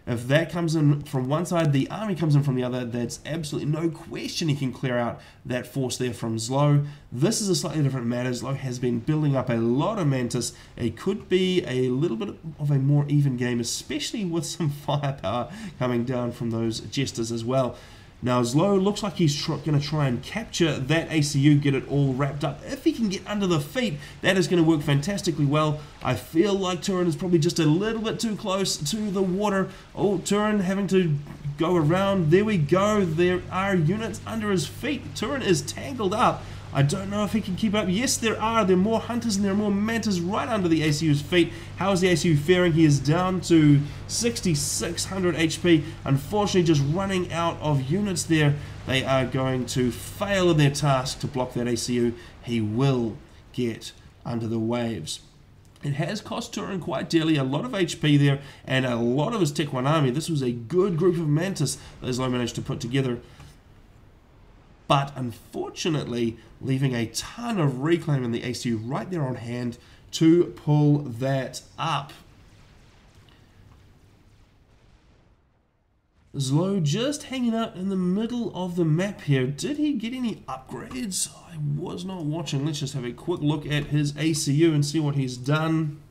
If that comes in from one side, the army comes in from the other, that's absolutely no question he can clear out that force there from Aslow. This is a slightly different matter. Aslow has been building up a lot of Mantis. It could be a little bit of a more even game, especially with some firepower coming down from those Jesters as well. Now Aslow looks like he's going to try and capture that ACU, get it all wrapped up. If he can get under the feet, that is going to work fantastically well. I feel like Turin is probably just a little bit too close to the water. Oh, Turin having to go around. There we go. There are units under his feet. Turin is tangled up. I don't know if he can keep up. Yes, there are. There are more Hunters and there are more Mantas right under the ACU's feet. How is the ACU faring? He is down to 6,600 HP. Unfortunately, just running out of units there. They are going to fail in their task to block that ACU. He will get under the waves. It has cost Turin quite dearly, a lot of HP there, and a lot of his Tech 1 army. This was a good group of Mantis that Aslow managed to put together. But unfortunately, leaving a ton of reclaim in the ACU right there on hand to pull that up. Aslow just hanging out in the middle of the map here. Did he get any upgrades? I was not watching. Let's just have a quick look at his ACU and see what he's done.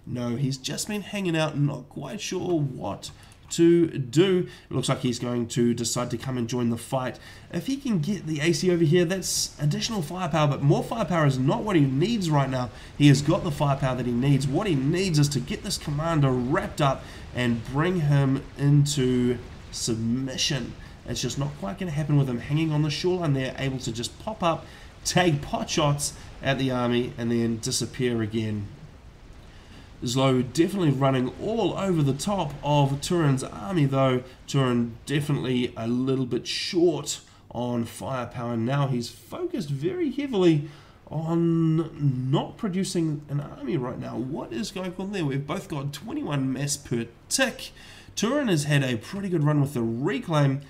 No, he's just been hanging out, not quite sure what to do. It looks like he's going to decide to come and join the fight. If he can get the AC over here, that's additional firepower, but more firepower is not what he needs right now. He has got the firepower that he needs. What he needs is to get this commander wrapped up and bring him into submission. It's just not quite going to happen with him hanging on the shoreline there, able to just pop up, take pot shots at the army, and then disappear again. Aslow definitely running all over the top of Turin's army, though. Turin definitely a little bit short on firepower. Now he's focused very heavily on not producing an army right now. What is going on there? We've both got 21 mass per tick. Turin has had a pretty good run with the reclaim,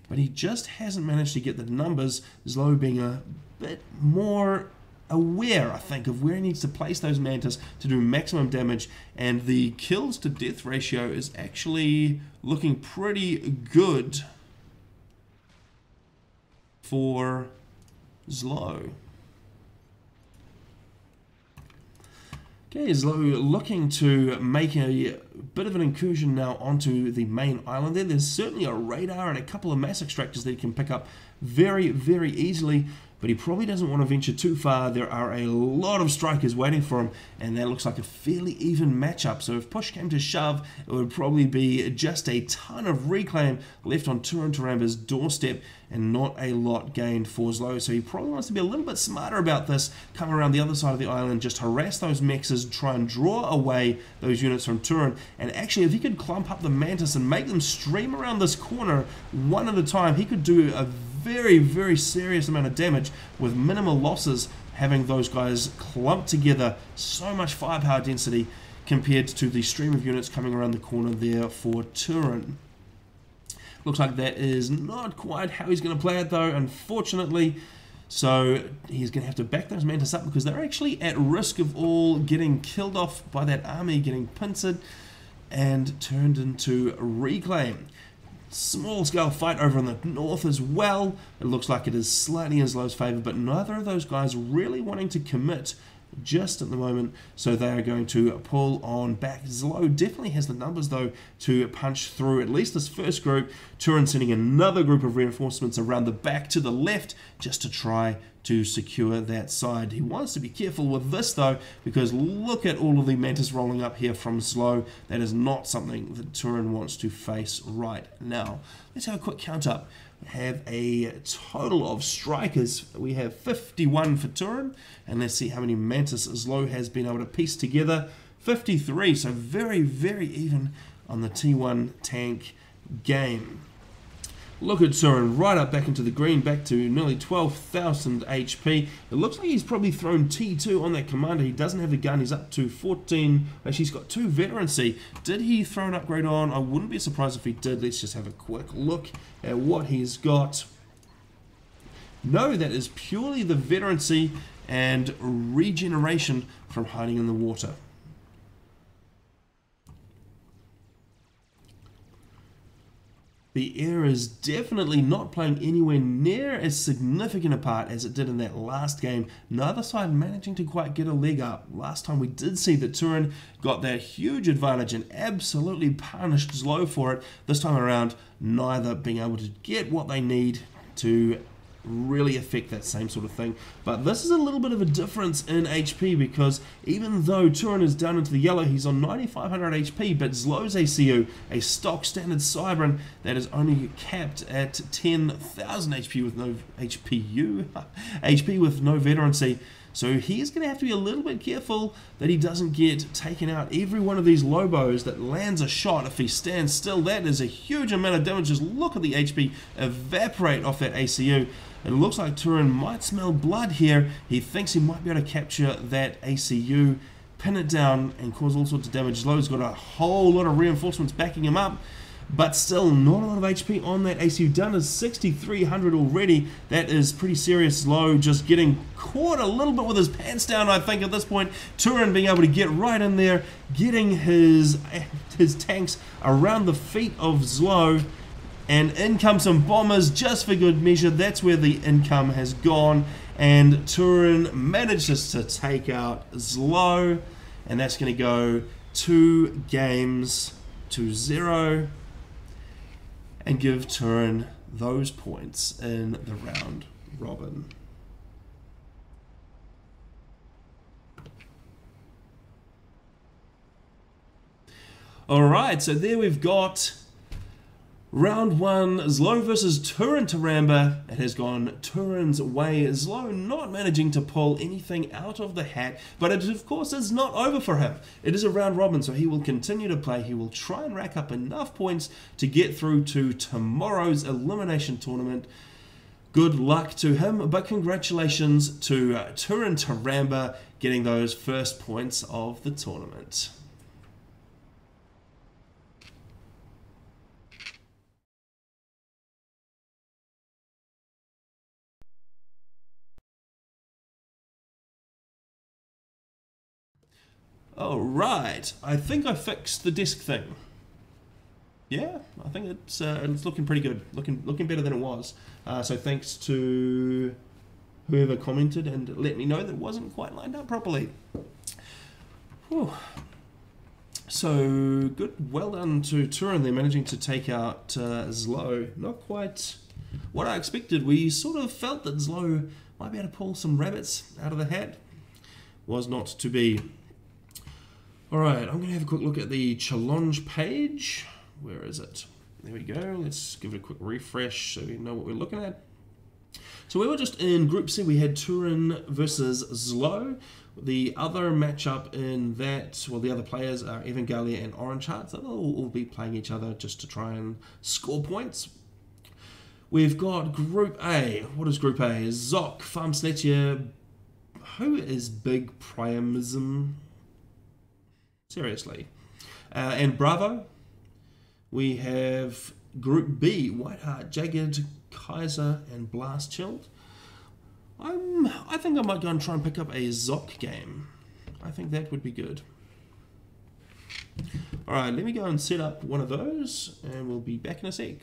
but he just hasn't managed to get the numbers. Aslow being a bit more aware, I think, of where he needs to place those Mantis to do maximum damage, and the kills to death ratio is actually looking pretty good for Aslow. Okay, Aslow looking to make a bit of an incursion now onto the main island there. There's certainly a radar and a couple of mass extractors that he can pick up very, very easily, but he probably doesn't want to venture too far. There are a lot of strikers waiting for him, and that looks like a fairly even matchup. So if push came to shove, it would probably be just a ton of reclaim left on Turin Taramba's doorstep, and not a lot gained for Aslow. So he probably wants to be a little bit smarter about this, come around the other side of the island, just harass those mexes, try and draw away those units from Turin, and actually if he could clump up the Mantis and make them stream around this corner one at a time, he could do a very, very serious amount of damage with minimal losses, having those guys clumped together. So much firepower density compared to the stream of units coming around the corner there for Turin. Looks like that is not quite how he's going to play it though, unfortunately. So he's going to have to back those Mantis up because they're actually at risk of all getting killed off by that army, getting pincered and turned into reclaim. Small scale fight over in the north as well. It looks like it is slightly in Aslow's favour, but neither of those guys really wanting to commit just at the moment, so they are going to pull on back. Aslow definitely has the numbers though to punch through at least this first group. Turin sending another group of reinforcements around the back to the left just to try to secure that side. He wants to be careful with this though, because look at all of the Mantis rolling up here from Aslow. That is not something that Turin wants to face right now. Let's have a quick count up. We have a total of strikers. We have 51 for Turin, and let's see how many Mantis Aslow has been able to piece together. 53, so very, very even on the T1 tank game. Look at Turin, right up back into the green, back to nearly 12,000 HP. It looks like he's probably thrown T2 on that commander. He doesn't have the gun, he's up to 14. Actually, he's got 2 veterancy. Did he throw an upgrade on? I wouldn't be surprised if he did. Let's just have a quick look at what he's got. No, that is purely the veterancy and regeneration from hiding in the water. The air is definitely not playing anywhere near as significant a part as it did in that last game. Neither side managing to quite get a leg up. Last time we did see that Turin got that huge advantage and absolutely punished Aslow for it. This time around, neither being able to get what they need to really affect that same sort of thing. But this is a little bit of a difference in HP, because even though Turin is down into the yellow, he's on 9,500 HP, but Aslow's ACU, a stock standard Cybran, that is only capped at 10,000 HP with no HP with no veterancy. So he's going to have to be a little bit careful that he doesn't get taken out. Every one of these Lobos that lands a shot, if he stands still, that is a huge amount of damage. Just look at the HP evaporate off that ACU. It looks like Turin might smell blood here. He thinks he might be able to capture that ACU, pin it down, and cause all sorts of damage. Aslow's got a whole lot of reinforcements backing him up, but still not a lot of HP on that ACU. Done is 6,300 already. That is pretty serious. Aslow just getting caught a little bit with his pants down, I think, at this point. Turin being able to get right in there, getting his tanks around the feet of Aslow, and in come some bombers just for good measure. That's where the income has gone, and Turin manages to take out Aslow, and that's going to go 2 games to 0. And give Turin those points in the round robin. Alright, so there we've got round 1, Aslow versus Turin Taramba. It has gone Turin's way. Aslow not managing to pull anything out of the hat, but it of course is not over for him. It is a round robin, so he will continue to play. He will try and rack up enough points to get through to tomorrow's elimination tournament. Good luck to him, but congratulations to Turin Taramba getting those first points of the tournament. Oh, right. I think I fixed the desk thing. Yeah, I think it's looking pretty good. Looking better than it was. So thanks to whoever commented and let me know that it wasn't quite lined up properly. Whew. So good, well done to Turin. They're managing to take out Aslow. Not quite what I expected. We sort of felt that Aslow might be able to pull some rabbits out of the hat. Was not to be. Alright, I'm going to have a quick look at the challenge page. Where is it? There we go. Let's give it a quick refresh so we know what we're looking at. So we were just in Group C. We had Turin versus Aslow. The other matchup in that, well, the other players are Evangalia and Orange Hearts. They'll all be playing each other just to try and score points. We've got Group A. What is Group A? Jacques, Farmslettier. Who is Big Priamism? Seriously. And Bravo. We have Group B. Whiteheart, Jagged, Kaiser, and Blast Chilled. I think I might go and try and pick up a Jacques game. I think that would be good. Alright, let me go and set up one of those, and we'll be back in a sec.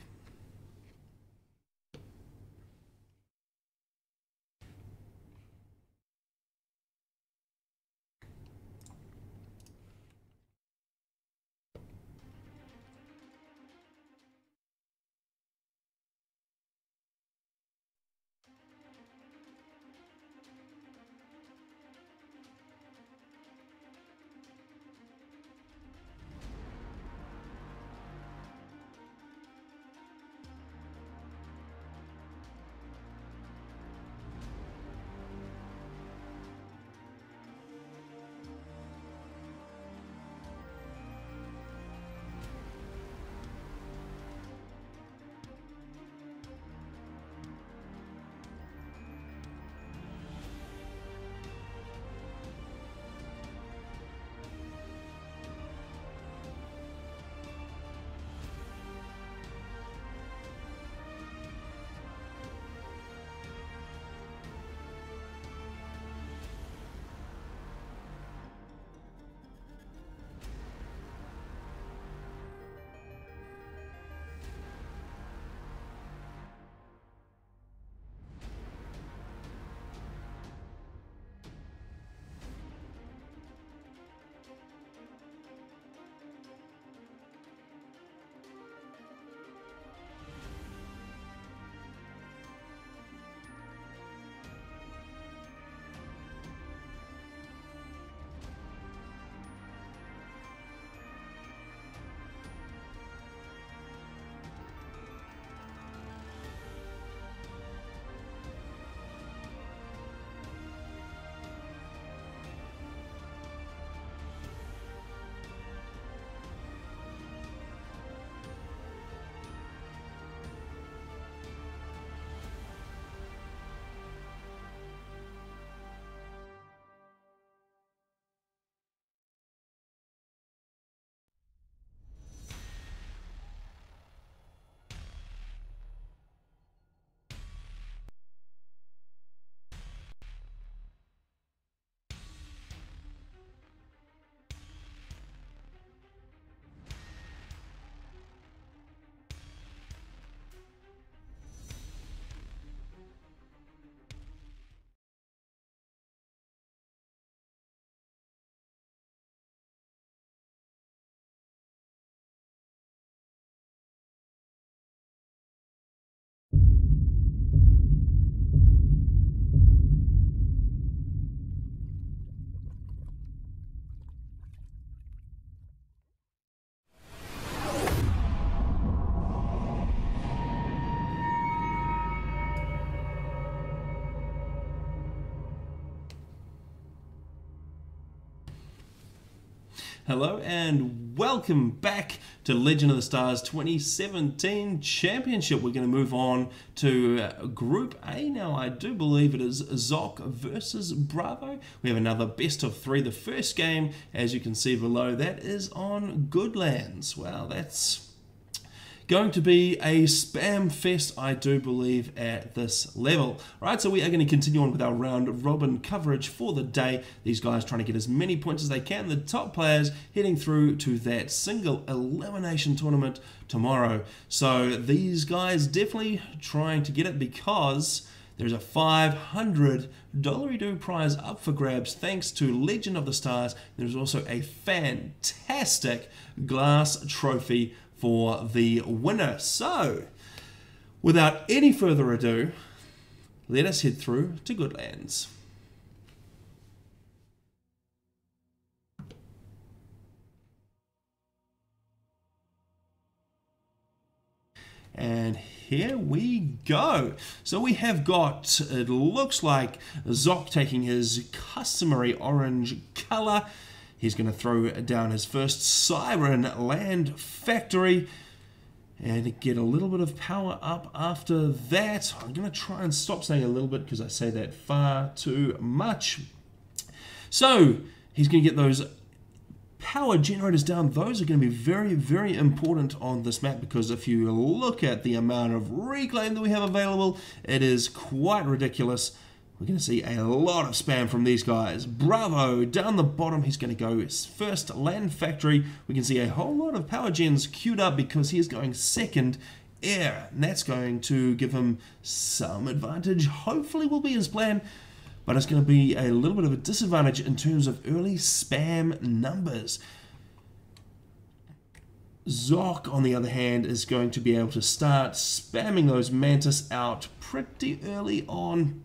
Hello and welcome back to Legend of the Stars 2017 Championship. We're going to move on to Group A now. I do believe it is Jacques versus Bravo. We have another best of three. The first game, as you can see below, that is on Goodlands. Wow, that's going to be a spam fest, I do believe, at this level. Right, so we are going to continue on with our round robin coverage for the day. These guys trying to get as many points as they can. The top players heading through to that single elimination tournament tomorrow. So these guys definitely trying to get it, because there's a $500 prize up for grabs thanks to Legend of the Stars. There's also a fantastic glass trophy for the winner. So, without any further ado, let us head through to Goodlands. And here we go. So we have got, it looks like, Jacques taking his customary orange color. He's going to throw down his first Siren Land Factory and get a little bit of power up after that. I'm going to try and stop saying a little bit because I say that far too much. So he's going to get those power generators down. Those are going to be very, very important on this map, because if you look at the amount of reclaim that we have available, it is quite ridiculous. We're going to see a lot of spam from these guys. Bravo, down the bottom, he's going to go his first land factory. We can see a whole lot of power gens queued up because he is going second air, and that's going to give him some advantage. Hopefully will be his plan, but it's going to be a little bit of a disadvantage in terms of early spam numbers. Jacques, on the other hand, is going to be able to start spamming those Mantis out pretty early on.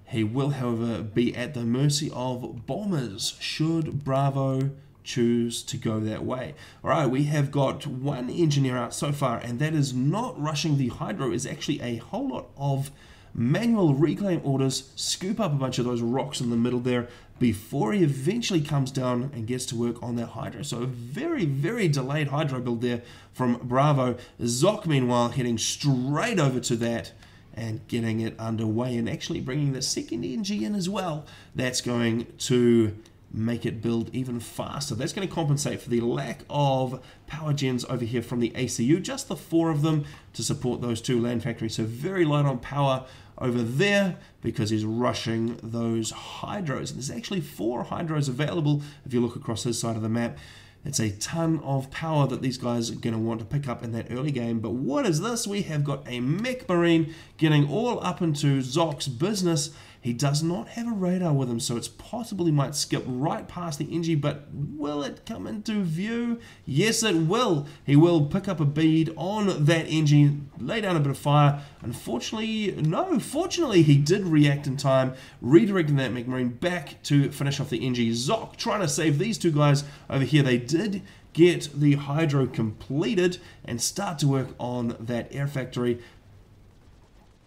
He will, however, be at the mercy of bombers should Bravo choose to go that way. Alright, we have got one engineer out so far, and that is not rushing the hydro. Is actually a whole lot of manual reclaim orders, scoop up a bunch of those rocks in the middle there before he eventually comes down and gets to work on that hydro. So a very, very delayed hydro build there from Bravo. Jacques, meanwhile, heading straight over to that and getting it underway, and actually bringing the second engine in as well. That's going to make it build even faster. That's going to compensate for the lack of power gens over here from the ACU, just the 4 of them to support those 2 land factories. So very light on power over there because he's rushing those hydros. And there's actually 4 hydros available if you look across his side of the map. It's a ton of power that these guys are going to want to pick up in that early game. But what is this? We have got a mech marine getting all up into Jacques' business. He does not have a radar with him, so it's possible he might skip right past the NG, but will it come into view? Yes, it will. He will pick up a bead on that NG, lay down a bit of fire. Unfortunately, no, fortunately, he did react in time, redirecting that mech marine back to finish off the NG. Jacques trying to save these 2 guys over here. They did get the hydro completed and start to work on that air factory,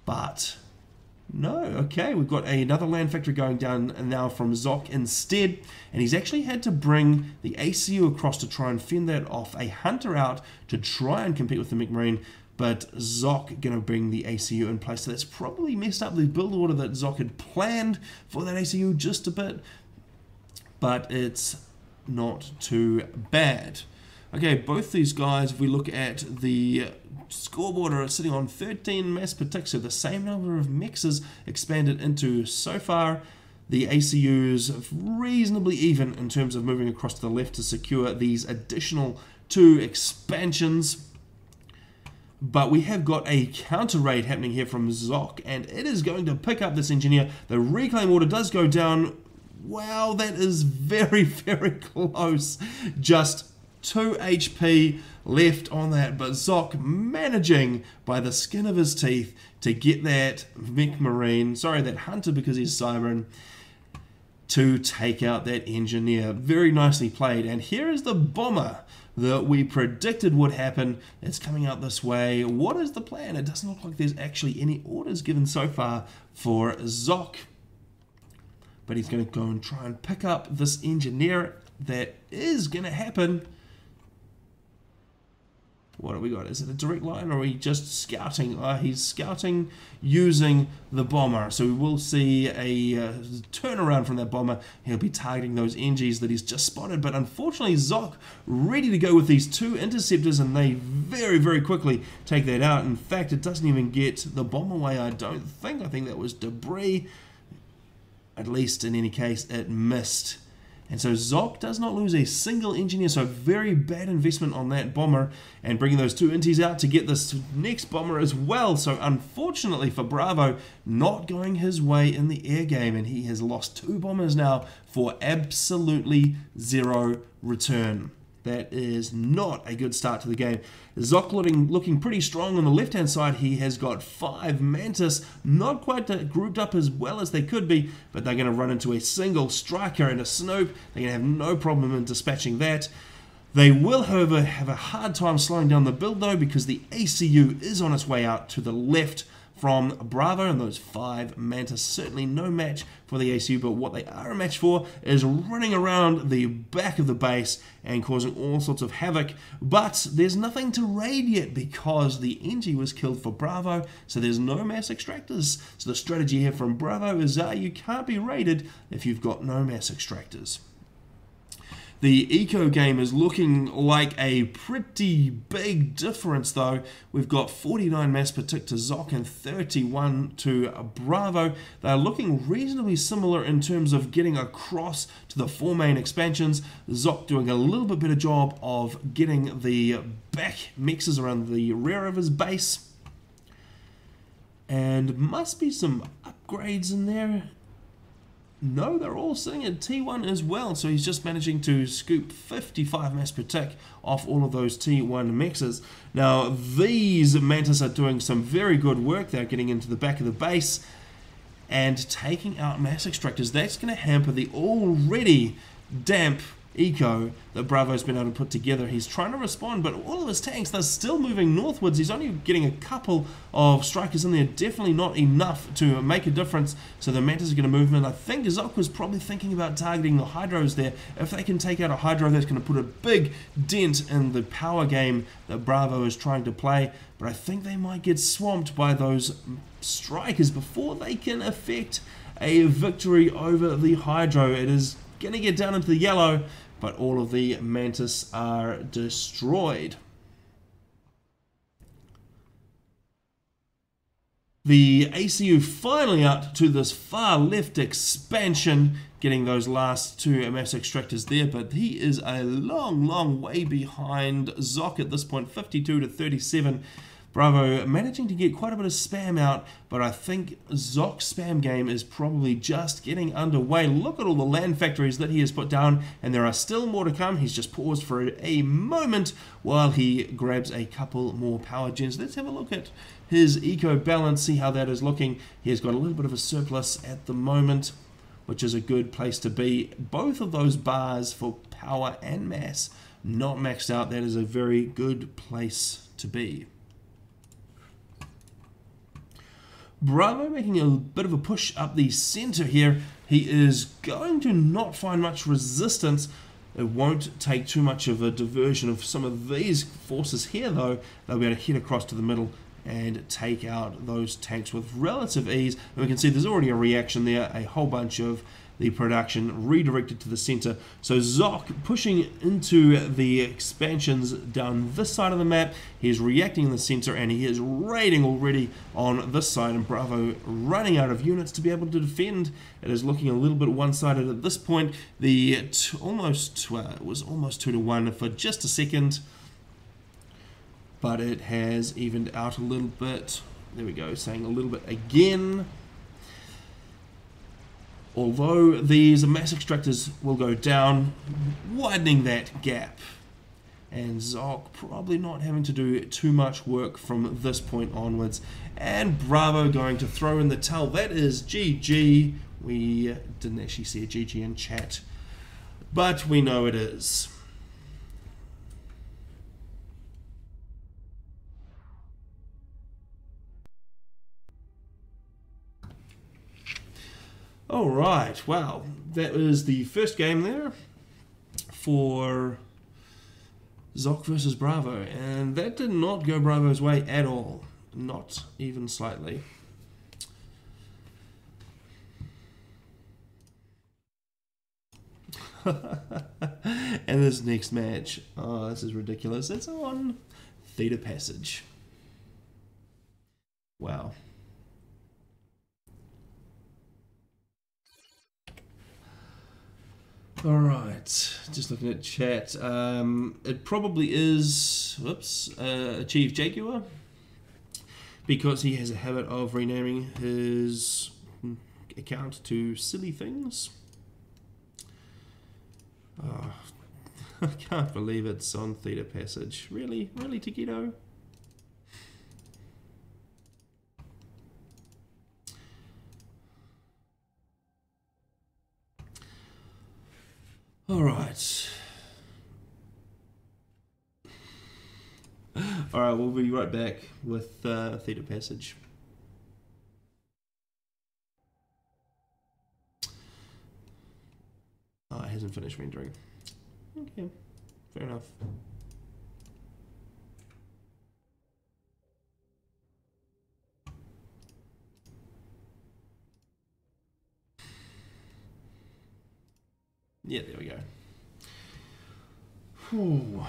but no. Okay, we've got another land factory going down now from Jacques instead, and he's actually had to bring the ACU across to try and fend that off. A hunter out to try and compete with the mech marine, but Jacques going to bring the ACU in place. So that's probably messed up the build order that Jacques had planned for that ACU just a bit, but it's not too bad. Okay, both these guys, if we look at the scoreboard, are sitting on 13 mass per tick, so the same number of mechs expanded into so far. The ACUs reasonably even in terms of moving across to the left to secure these additional 2 expansions. But we have got a counter raid happening here from Jacques, and it is going to pick up this engineer. The reclaim order does go down. Wow, that is very, very close. Just 2 HP left on that, but Jacques managing by the skin of his teeth to get that mech marine, sorry, that hunter because he's Siren, to take out that engineer. Very nicely played. And here is the bomber that we predicted would happen. It's coming out this way. What is the plan? It doesn't look like there's actually any orders given so far for Jacques, but he's going to go and try and pick up this engineer. That is going to happen. What have we got? Is it a direct line or are we just scouting? He's scouting using the bomber. So we will see a turnaround from that bomber. He'll be targeting those NGs that he's just spotted. But unfortunately, Jacques ready to go with these 2 interceptors, and they very, very quickly take that out. In fact, it doesn't even get the bomb away, I don't think. I think that was debris. At least in any case, it missed. And so Jacques does not lose a single engineer, so very bad investment on that bomber, and bringing those 2 inties out to get this next bomber as well. So unfortunately for Bravo, not going his way in the air game, and he has lost 2 bombers now for absolutely 0 return. That is not a good start to the game. Jacques looking pretty strong on the left-hand side. He has got 5 Mantis, not quite grouped up as well as they could be, but they're going to run into a single striker and a Snoop. They're going to have no problem in dispatching that. They will, however, have a hard time slowing down the build, though, because the ACU is on its way out to the left from Bravo, and those 5 Mantis certainly no match for the ACU, but what they are a match for is running around the back of the base and causing all sorts of havoc. But there's nothing to raid yet because the NG was killed for Bravo, so there's no mass extractors. So the strategy here from Bravo is you can't be raided if you've got no mass extractors. The eco game is looking like a pretty big difference, though. We've got 49 mass per tick to Jacques and 31 to Bravo. They're looking reasonably similar in terms of getting across to the 4 main expansions. Jacques doing a little bit better job of getting the back mixes around the rear of his base. And must be some upgrades in there. No, they're all sitting at T1 as well, so he's just managing to scoop 55 mass per tick off all of those T1 mixes. Now, these Mantis are doing some very good work. They're getting into the back of the base and taking out mass extractors. That's going to hamper the already damp eco that Bravo's been able to put together. He's trying to respond, but all of his tanks, they're still moving northwards. He's only getting a couple of strikers in there, definitely not enough to make a difference, so the Mantis are going to move in. I think Jacques was probably thinking about targeting the Hydros there. If they can take out a Hydro, that's going to put a big dent in the power game that Bravo is trying to play, but I think they might get swamped by those strikers before they can effect a victory over the Hydro. It is going to get down into the yellow, but all of the Mantis are destroyed. The ACU finally out to this far left expansion, getting those last 2 mass extractors there, but he is a long way behind Jacques at this point, 52 to 37. Bravo managing to get quite a bit of spam out, but I think Jacques' spam game is probably just getting underway. Look at all the land factories that he has put down, and there are still more to come. He's just paused for a moment while he grabs a couple more power gens. Let's have a look at his eco balance, see how that is looking. He has got a little bit of a surplus at the moment, which is a good place to be. Both of those bars for power and mass not maxed out. That is a very good place to be. Bravo making a bit of a push up the center here. He is going to not find much resistance. It won't take too much of a diversion of some of these forces here, though. They'll be able to head across to the middle and take out those tanks with relative ease. And we can see there's already a reaction there, a whole bunch of the production redirected to the center. So Jacques pushing into the expansions down this side of the map. He's reacting in the center and he is raiding already on this side, and Bravo running out of units to be able to defend. It is looking a little bit one-sided at this point. The it was almost 2 to 1 for just a second, but it has evened out a little bit. There we go, saying a little bit again. Although these mass extractors will go down, widening that gap. And Jacques probably not having to do too much work from this point onwards. And Bravo going to throw in the towel. That is GG. We didn't actually see a GG in chat, but we know it is. Alright, well, that was the first game there for Jacques versus Bravo, and that did not go Bravo's way at all. Not even slightly. And this next match, oh, this is ridiculous. It's on Theta Passage. Wow. Alright, just looking at chat. It probably is, Achieve Jaguar, because he has a habit of renaming his account to silly things. Oh, I can't believe it's on Theta Passage. Really? Really, Taquito? Alright. Alright, we'll be right back with Theta Passage. Oh, it hasn't finished rendering. Okay, fair enough. Yeah, there we go. Whew.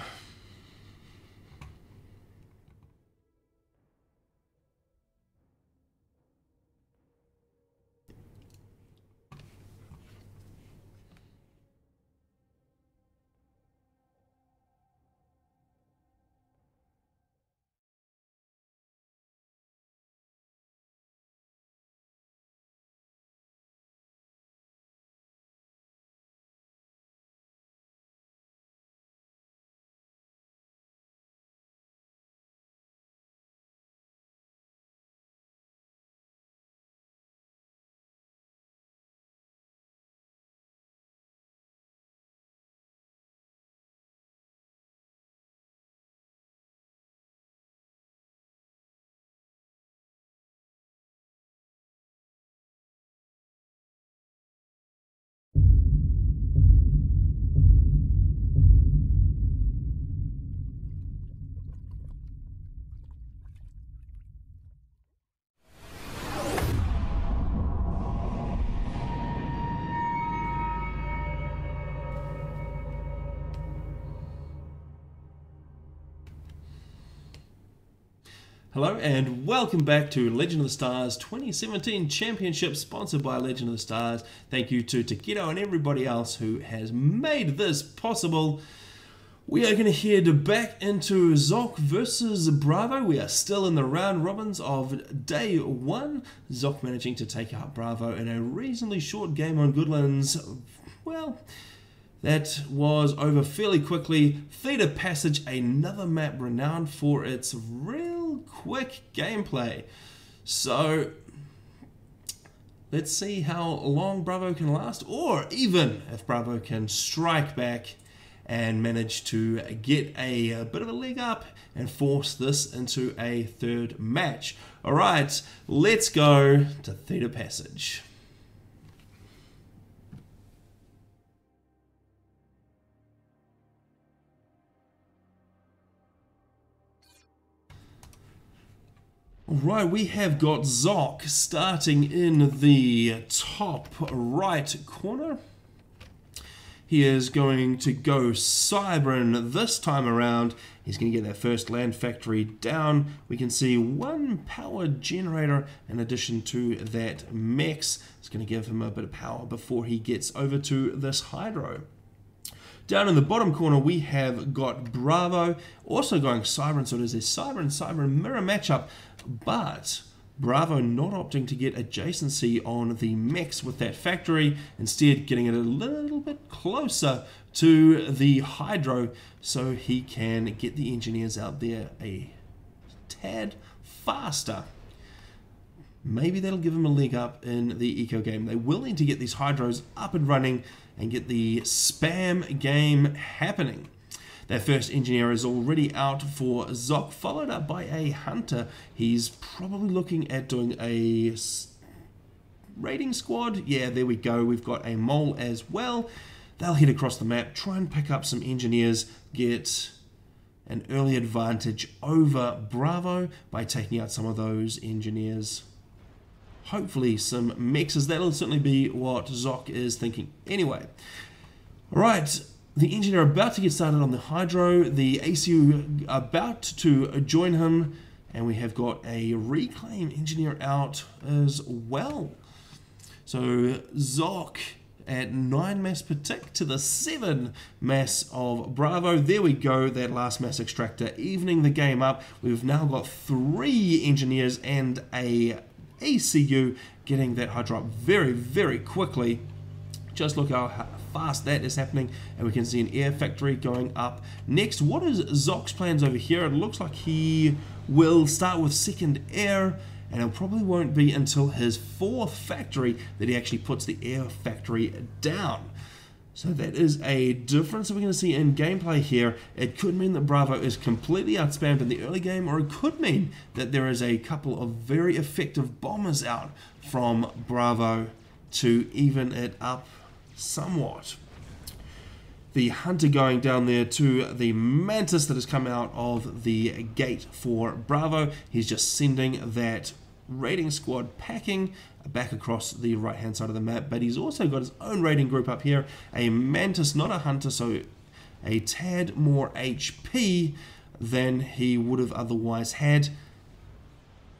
Hello and welcome back to Legend of the Stars 2017 Championship, sponsored by Legend of the Stars. Thank you to Taquito and everybody else who has made this possible. We are going to head back into Jacques versus Bravo. We are still in the round robins of day one. Jacques managing to take out Bravo in a reasonably short game on Goodlands. Well, that was over fairly quickly. Theta Passage, another map renowned for its real quick gameplay. So let's see how long Bravo can last, or even if Bravo can strike back and manage to get a bit of a leg up and force this into a third match. Alright, let's go to Theta Passage. Right, we have got Jacques starting in the top right corner. He is going to go Cybran this time around. He's going to get that first land factory down. We can see one power generator in addition to that mechs. It's going to give him a bit of power before he gets over to this hydro. Down in the bottom corner, we have got Bravo, also going Cybran, so it is a Cybran mirror matchup, but Bravo not opting to get adjacency on the mechs with that factory, instead getting it a little bit closer to the hydro so he can get the engineers out there a tad faster. Maybe that'll give him a leg up in the eco game. They will need to get these hydros up and running and get the spam game happening. That first engineer is already out for Jacques, followed up by a hunter. He's probably looking at doing a raiding squad. Yeah, there we go. We've got a mole as well. They'll head across the map, try and pick up some engineers, get an early advantage over Bravo by taking out some of those engineers. Hopefully some mexes. That'll certainly be what Jacques is thinking anyway. Alright, the engineer about to get started on the Hydro, the ACU about to join him, and we have got a reclaim engineer out as well. So Jacques at 9 mass per tick to the 7 mass of Bravo. There we go, that last mass extractor evening the game up. We've now got 3 engineers and a ACU getting that Hydro up very, very quickly. Just look how fast that is happening, and we can see an air factory going up. Next, what is Jacques' plans over here? It looks like he will start with second air, and it probably won't be until his 4th factory that he actually puts the air factory down. So that is a difference that we're going to see in gameplay here. It could mean that Bravo is completely outspammed in the early game, or it could mean that there is a couple of very effective bombers out from Bravo to even it up somewhat. The Hunter going down there to the Mantis that has come out of the gate for Bravo. He's just sending that raiding squad packing back across the right hand side of the map, but he's also got his own raiding group up here, a Mantis, not a Hunter, so a tad more HP than he would have otherwise had.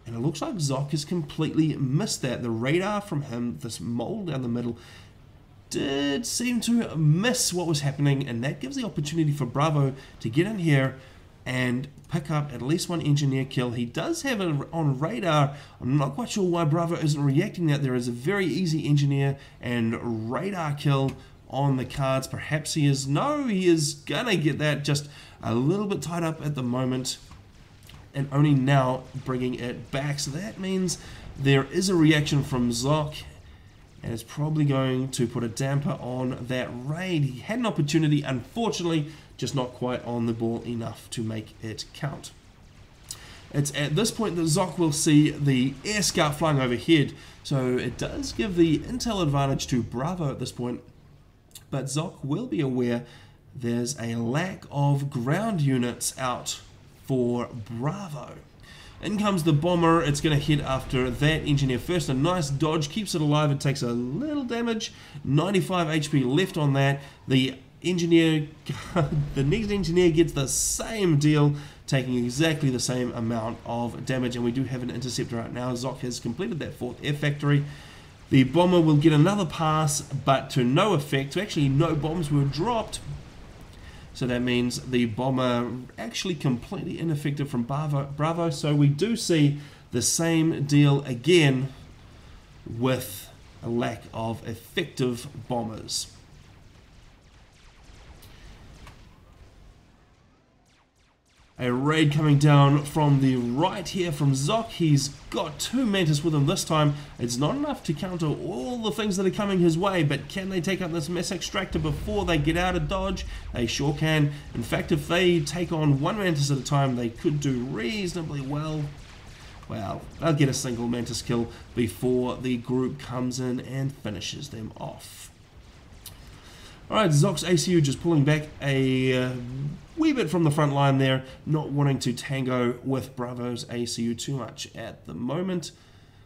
And it looks like Jacques has completely missed that. The radar from him, this mole down the middle, did seem to miss what was happening, and that gives the opportunity for Bravo to get in here and pick up at least 1 engineer kill. He does have it on radar. I'm not quite sure why Bravo isn't reacting that. There is a very easy engineer and radar kill on the cards. Perhaps he is. No, he is gonna get that, just a little bit tied up at the moment, and only now bringing it back. So that means there is a reaction from Jacques, and it's probably going to put a damper on that raid. He had an opportunity, unfortunately, just not quite on the ball enough to make it count. It's at this point that Jacques will see the air scout flying overhead, so it does give the intel advantage to Bravo at this point, but Jacques will be aware there's a lack of ground units out for Bravo. In comes the bomber. It's going to hit after that engineer first. A nice dodge, keeps it alive. It takes a little damage. 95 HP left on that. The engineer, the next engineer gets the same deal, taking exactly the same amount of damage. And we do have an interceptor right now. Jacques has completed that 4th air factory. The bomber will get another pass, but to no effect. So actually no bombs were dropped. So that means the bomber actually completely ineffective from Bravo. So we do see the same deal again with a lack of effective bombers. A raid coming down from the right here from Jacques. He's got 2 Mantis with him this time. It's not enough to counter all the things that are coming his way, but can they take out this mass extractor before they get out of dodge? They sure can. In fact, if they take on 1 Mantis at a time, they could do reasonably well. Well, they'll get a single Mantis kill before the group comes in and finishes them off. Alright, Jacques' ACU just pulling back a wee bit from the front line there, not wanting to tango with Bravo's ACU too much at the moment,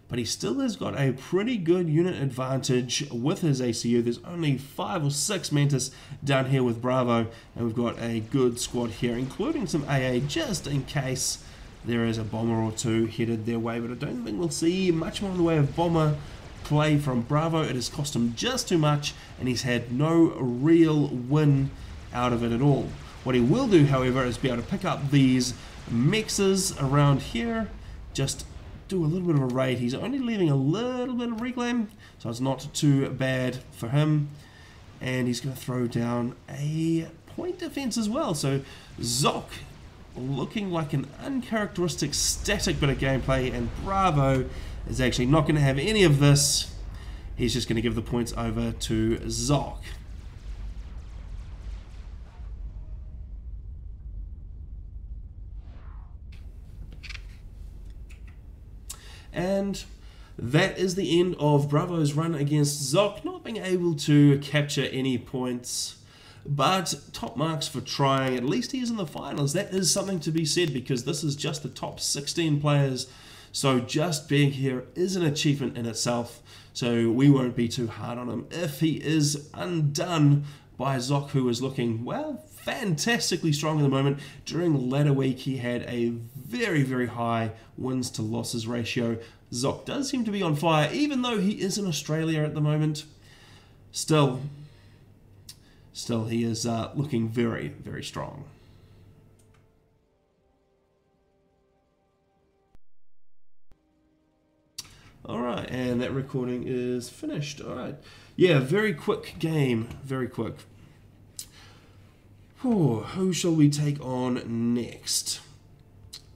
but he still has got a pretty good unit advantage with his ACU. There's only 5 or 6 Mantis down here with Bravo, and we've got a good squad here, including some AA just in case there is a bomber or 2 headed their way, but I don't think we'll see much more in the way of bomber play from Bravo. It has cost him just too much, and he's had no real win out of it at all. What he will do, however, is be able to pick up these mexes around here, just do a little bit of a raid. He's only leaving a little bit of reclaim, so it's not too bad for him. And he's going to throw down a point defense as well. So Jacques looking like an uncharacteristic static bit of gameplay, and Bravo is actually not going to have any of this. He's just going to give the points over to Jacques. And that is the end of Bravo's run against Jacques, not being able to capture any points. But top marks for trying. At least he is in the finals. That is something to be said, because this is just the top 16 players. So just being here is an achievement in itself. So we won't be too hard on him. If he is undone by Jacques, who is looking, well, fantastically strong at the moment. During ladder week, he had a very, very high wins to losses ratio. Jacques does seem to be on fire, even though he is in Australia at the moment. Still he is looking very, very strong. Alright, and that recording is finished. Alright. Yeah, very quick game. Very quick. Who shall we take on next?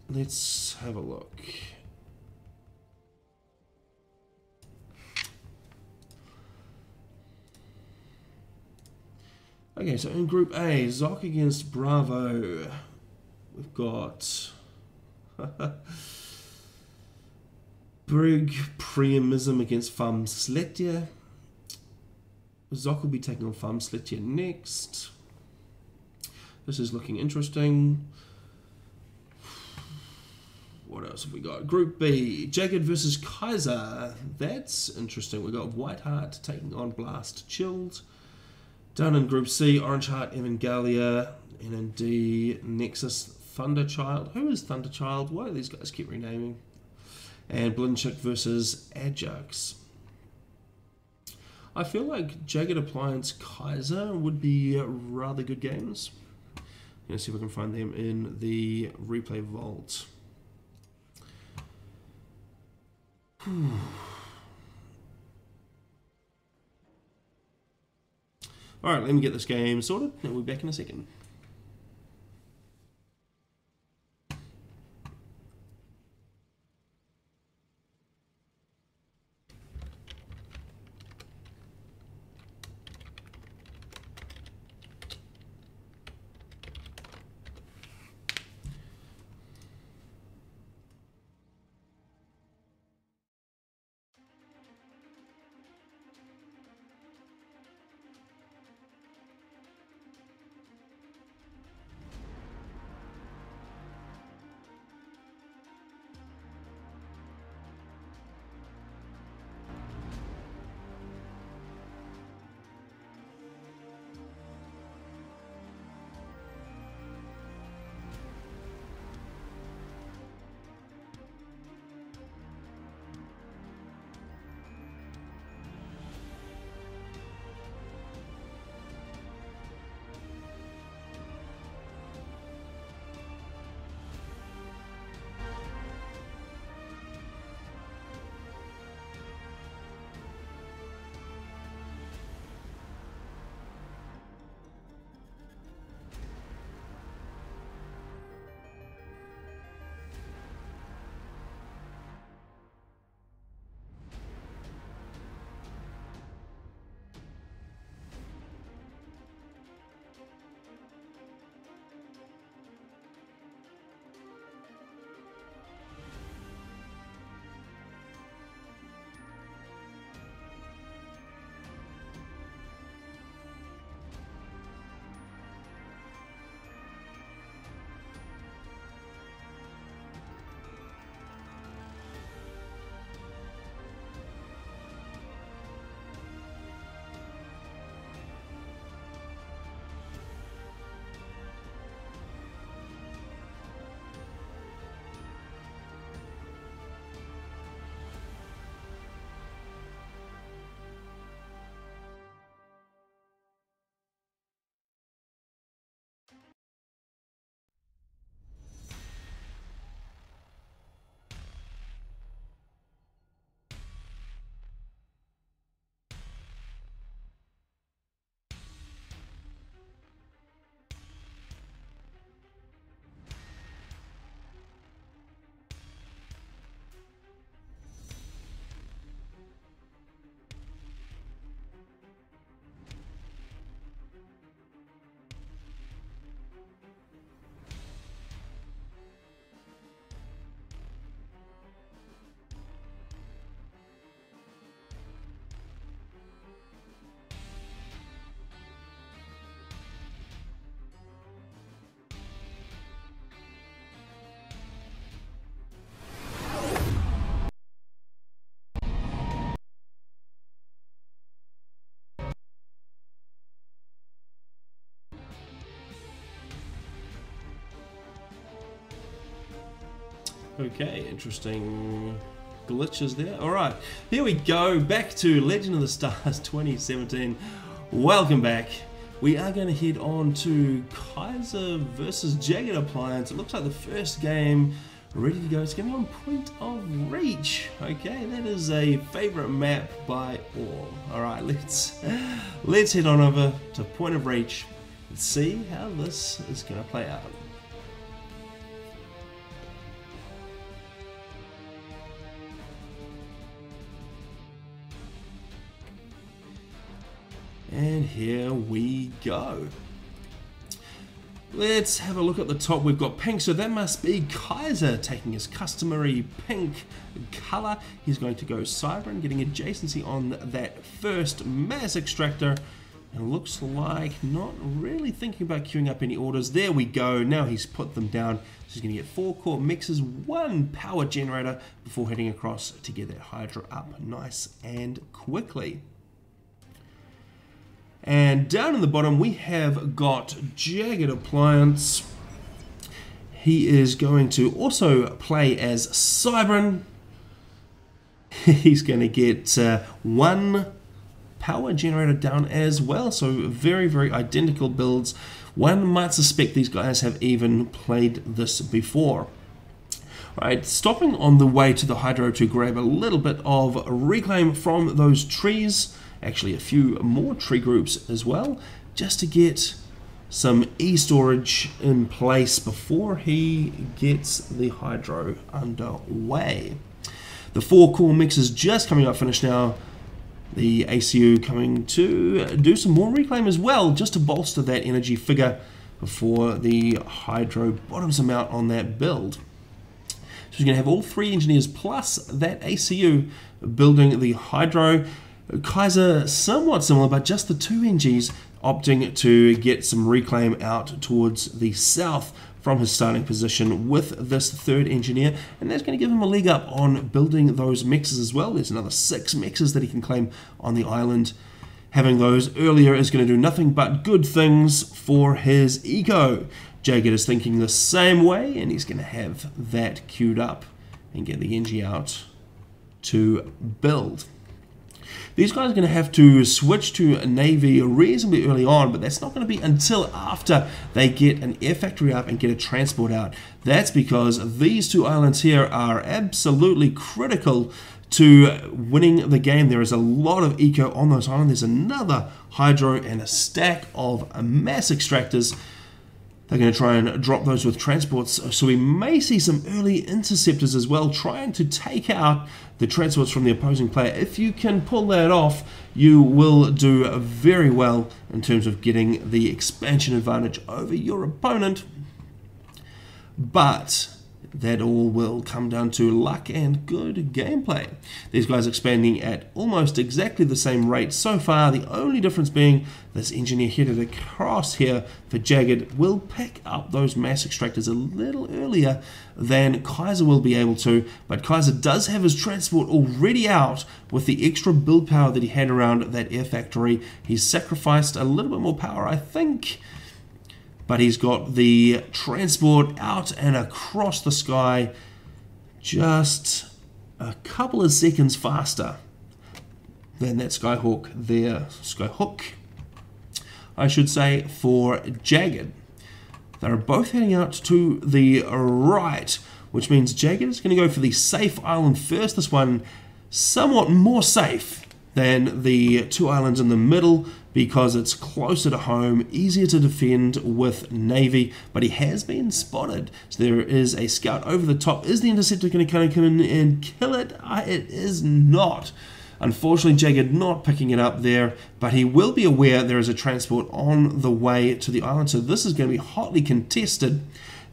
Let's have a look. Okay, so in Group A, Jacques against Bravo. We've got Brig Premism against Farm Sletje. Jacques will be taking on Farm Sletje next. This is looking interesting. What else have we got? Group B, Jagged versus Kaiser. That's interesting. We've got Whiteheart taking on Blast Chilled. Down in Group C, Orange Heart Evangelia. And in D, Nexus Thunderchild. Who is Thunderchild? Why do these guys keep renaming? And Blinchik versus Ajax. I feel like Jagged Appliance Kaiser would be rather good games. Let's see if we can find them in the replay vault. Alright, let me get this game sorted, and we'll be back in a second. Okay, interesting glitches there. Alright, here we go, back to Legend of the Stars 2017. Welcome back. We are going to head on to Kaiser versus Jagged Appliance. It looks like the first game ready to go. It's going to be on Point of Reach. Okay, that is a favorite map by all. Alright, let's head on over to Point of Reach and see how this is going to play out. And here we go. Let's have a look at the top. We've got pink, so that must be Kaiser taking his customary pink color. He's going to go Cyber, getting adjacency on that first mass extractor. And it looks like not really thinking about queuing up any orders. There we go. Now he's put them down. So he's going to get 4 core mixes, 1 power generator before heading across to get that Hydra up nice and quickly. And down in the bottom we have got Jagged Appliance. He is going to also play as Cybran. He's going to get 1 power generator down as well. So very, very identical builds. One might suspect these guys have even played this before. Right, stopping on the way to the Hydro to grab a little bit of reclaim from those trees. Actually a few more tree groups as well, just to get some e-storage in place before he gets the Hydro underway. The 4 core mix is just coming up finished now. The ACU coming to do some more reclaim as well, just to bolster that energy figure before the Hydro bottoms him out on that build. So he's going to have all 3 engineers plus that ACU building the Hydro. Kaiser somewhat similar, but just the 2 NGs opting to get some reclaim out towards the south from his starting position with this 3rd engineer, and that's going to give him a leg up on building those mixes as well. There's another 6 mixes that he can claim on the island. Having those earlier is going to do nothing but good things for his eco. Jagged is thinking the same way, and he's going to have that queued up and get the NG out to build. These guys are going to have to switch to Navy reasonably early on, but that's not going to be until after they get an air factory up and get a transport out. That's because these 2 islands here are absolutely critical to winning the game. There is a lot of eco on those islands. There's another Hydro and a stack of mass extractors. They're going to try and drop those with transports, so we may see some early interceptors as well, trying to take out the transports from the opposing player. If you can pull that off, you will do very well in terms of getting the expansion advantage over your opponent. But that all will come down to luck and good gameplay. These guys expanding at almost exactly the same rate so far. The only difference being this engineer headed across here for Jagged will pick up those mass extractors a little earlier than Kaiser will be able to, but Kaiser does have his transport already out with the extra build power that he had around that air factory. He's sacrificed a little bit more power, I think, but he's got the transport out and across the sky just a couple of seconds faster than that Skyhook there. Skyhook, I should say, for Jagged. They're both heading out to the right, which means Jagged is going to go for the safe island first. This one somewhat more safe than the 2 islands in the middle, because it's closer to home, easier to defend with Navy, but he has been spotted. So there is a scout over the top. Is the interceptor going to kind of come in and kill it? It is not. Unfortunately, Jagged not picking it up there, but he will be aware there is a transport on the way to the island, so this is going to be hotly contested.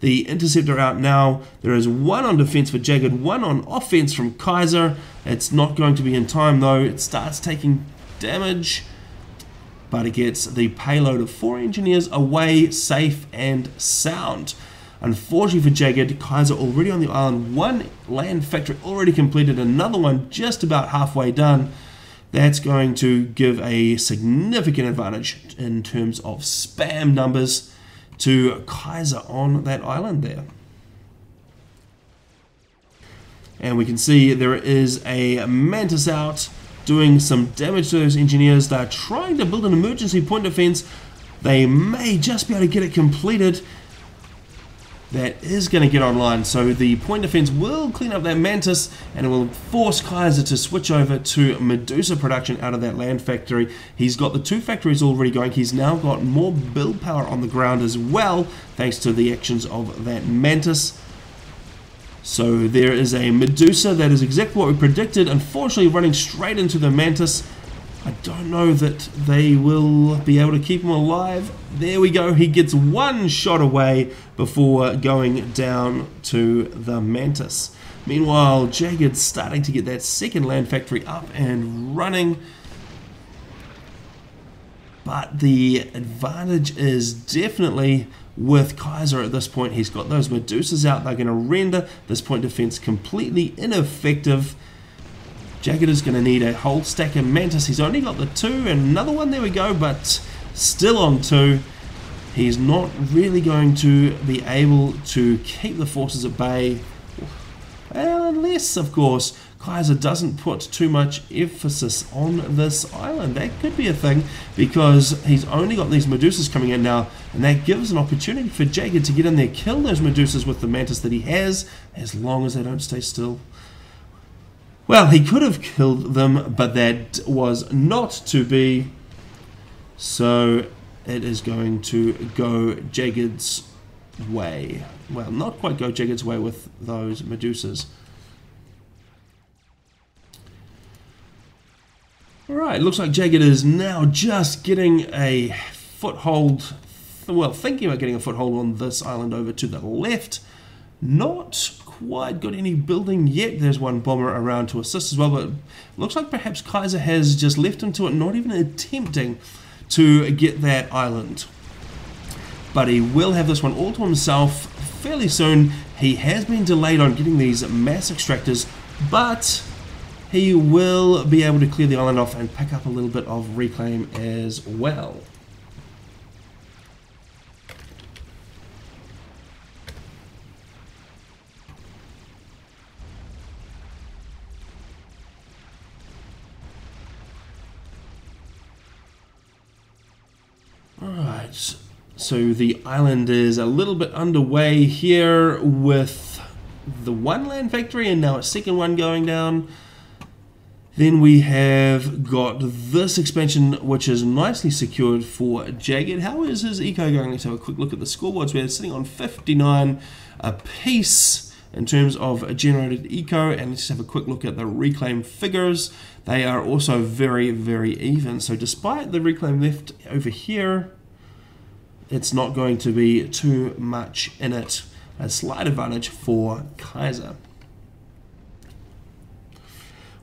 The interceptor out now. There is 1 on defense for Jagged, 1 on offense from Kaiser. It's not going to be in time though. It starts taking damage, but it gets the payload of 4 engineers away safe and sound. Unfortunately for Jagged, Kaiser already on the island, 1 land factory already completed, another one just about halfway done. That's going to give a significant advantage in terms of spam numbers to Kaiser on that island there. And we can see there is a Mantis out doing some damage to those engineers. They're trying to build an emergency point defense. They may just be able to get it completed. That is going to get online, so the point defense will clean up that Mantis, and it will force Kaiser to switch over to Medusa production out of that land factory. He's got the 2 factories already going. He's now got more build power on the ground as well, thanks to the actions of that Mantis. So there is a Medusa. That is exactly what we predicted. Unfortunately, running straight into the Mantis. I don't know that they will be able to keep him alive. There we go. He gets 1 shot away before going down to the Mantis. Meanwhile, Jagged's starting to get that second land factory up and running. But the advantage is definitely with Kaiser at this point. He's got those Medusas out. They're going to render this point defense completely ineffective. Jagged is going to need a whole stack of Mantis. He's only got the 2 and another one. There we go, but still on 2. He's not really going to be able to keep the forces at bay. Well, unless, of course, Kaiser doesn't put too much emphasis on this island. That could be a thing, because he's only got these Medusas coming in now, and that gives an opportunity for Jagged to get in there, kill those Medusas with the Mantis that he has, as long as they don't stay still. Well, he could have killed them, but that was not to be. So it is going to go Jagged's way. Well, not quite go Jagged's way with those Medusas. Alright, looks like Jagged is now just getting a foothold. Well, thinking about getting a foothold on this island over to the left. Not quite got any building yet. There's one bomber around to assist as well, but looks like perhaps Kaiser has just left him to it, not even attempting to get that island. But he will have this one all to himself fairly soon. He has been delayed on getting these mass extractors, but he will be able to clear the island off and pick up a little bit of reclaim as well. Alright, so the island is a little bit underway here with the 1 land factory and now a second one going down. Then we have got this expansion, which is nicely secured for Jagged. How is his eco going? Let's have a quick look at the scoreboards. We're sitting on 59 apiece in terms of generated eco, and let's just have a quick look at the reclaim figures. They are also very, very even. So despite the reclaim left over here, it's not going to be too much in it. A slight advantage for Kaiser.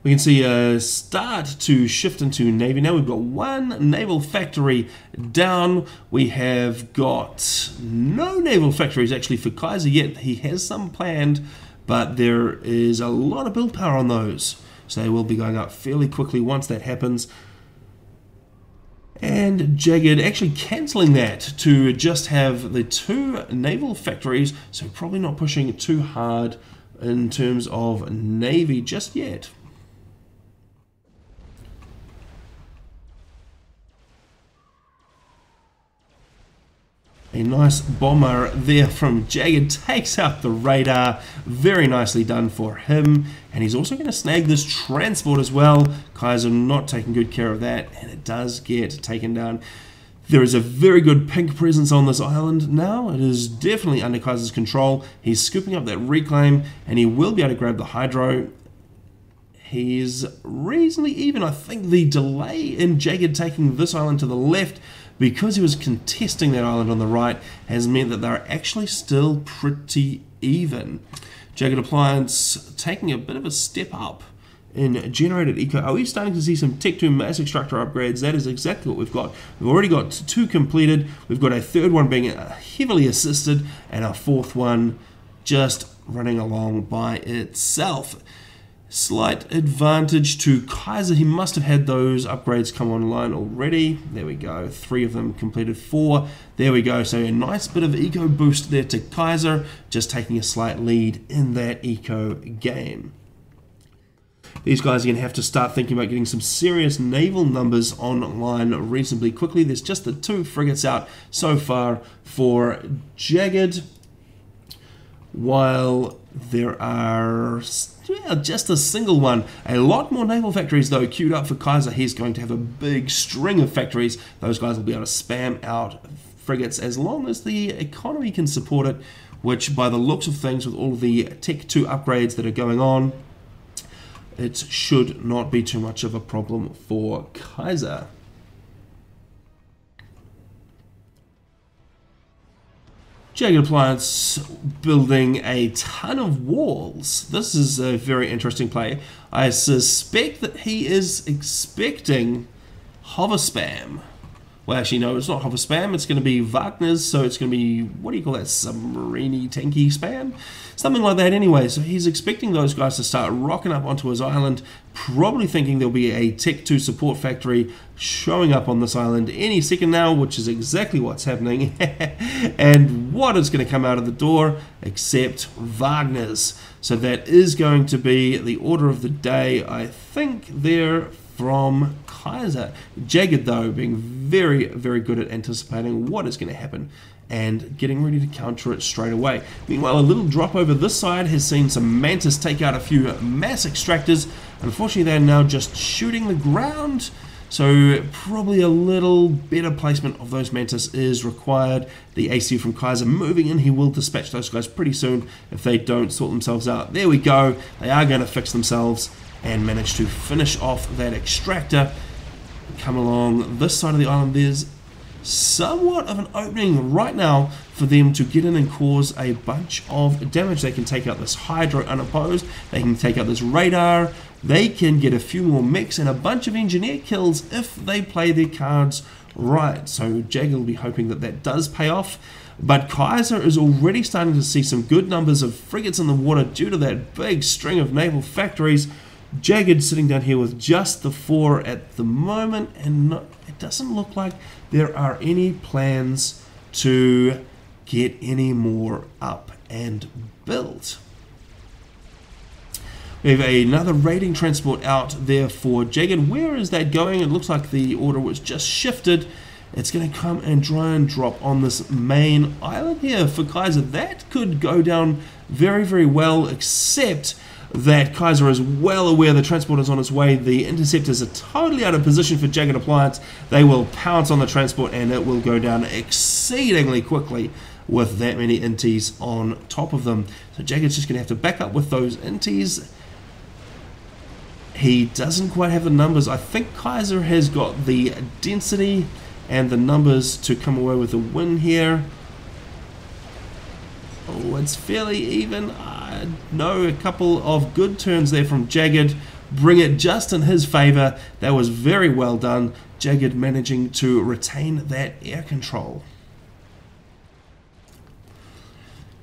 We can see a start to shift into Navy. Now we've got 1 naval factory down. We have got no naval factories actually for Kaiser yet. He has some planned, but there is a lot of build power on those. So they will be going up fairly quickly once that happens. And Jagged actually cancelling that to just have the 2 naval factories, so probably not pushing it too hard in terms of Navy just yet. A nice bomber there from Jagged, takes out the radar. Very nicely done for him. And he's also going to snag this transport as well. Kaiser not taking good care of that, and it does get taken down. There is a very good pink presence on this island now. It is definitely under Kaiser's control. He's scooping up that reclaim, and he will be able to grab the hydro. He's reasonably even. I think the delay in Jagged taking this island to the left, because he was contesting that island on the right, has meant that they're actually still pretty even. Jagged Appliance taking a bit of a step up in generated eco. Are we starting to see some Tech 2 mass extractor upgrades? That is exactly what we've got. We've already got 2 completed. We've got a 3rd one being heavily assisted, and our 4th one just running along by itself. Slight advantage to Kaiser. He must have had those upgrades come online already. There we go. 3 of them completed. 4. There we go. So a nice bit of eco boost there to Kaiser. Just taking a slight lead in that eco game. These guys are going to have to start thinking about getting some serious naval numbers online reasonably quickly. There's just the 2 frigates out so far for Jagged, while there are just a single one. A lot more naval factories though queued up for Kaiser. He's going to have a big string of factories. Those guys will be able to spam out frigates as long as the economy can support it, which by the looks of things with all the Tech 2 upgrades that are going on, it should not be too much of a problem for Kaiser. Jagged Appliance building a ton of walls. This is a very interesting play. I suspect that he is expecting hover spam. Well, actually, no, it's not hover spam. It's going to be Wagner's, so it's going to be, what do you call that, submarine tanky spam? Something like that anyway. So he's expecting those guys to start rocking up onto his island, probably thinking there'll be a Tech 2 support factory showing up on this island any second now, which is exactly what's happening. And what is going to come out of the door except Wagner's. So that is going to be the order of the day, I think, there from Kaiser. Jagged, though, being very, very good at anticipating what is going to happen and getting ready to counter it straight away. Meanwhile, a little drop over this side has seen some Mantis take out a few mass extractors. Unfortunately, they're now just shooting the ground, so probably a little better placement of those Mantis is required. The ACU from Kaiser moving in. He will dispatch those guys pretty soon if they don't sort themselves out. There we go. They are going to fix themselves and manage to finish off that extractor. Come along this side of the island. There's somewhat of an opening right now for them to get in and cause a bunch of damage. They can take out this Hydro unopposed. They can take out this radar. They can get a few more mechs and a bunch of engineer kills if they play their cards right. So Jagged will be hoping that that does pay off. But Kaiser is already starting to see some good numbers of frigates in the water due to that big string of naval factories. Jagged sitting down here with just the 4 at the moment, and it doesn't look like there are any plans to get any more up and built. We have another raiding transport out there for Jagged. Where is that going? It looks like the order was just shifted. It's going to come and try and drop on this main island here for Kaiser. That could go down very, very well, except that Kaiser is well aware the transport is on its way. The interceptors are totally out of position for Jagged Appliance. They will pounce on the transport and it will go down exceedingly quickly with that many inties on top of them. So Jagged's just going to have to back up with those inties. He doesn't quite have the numbers. I think Kaiser has got the density and the numbers to come away with a win here. Oh, it's fairly even. No, a couple of good turns there from Jagged. Bring it just in his favor. That was very well done. Jagged managing to retain that air control.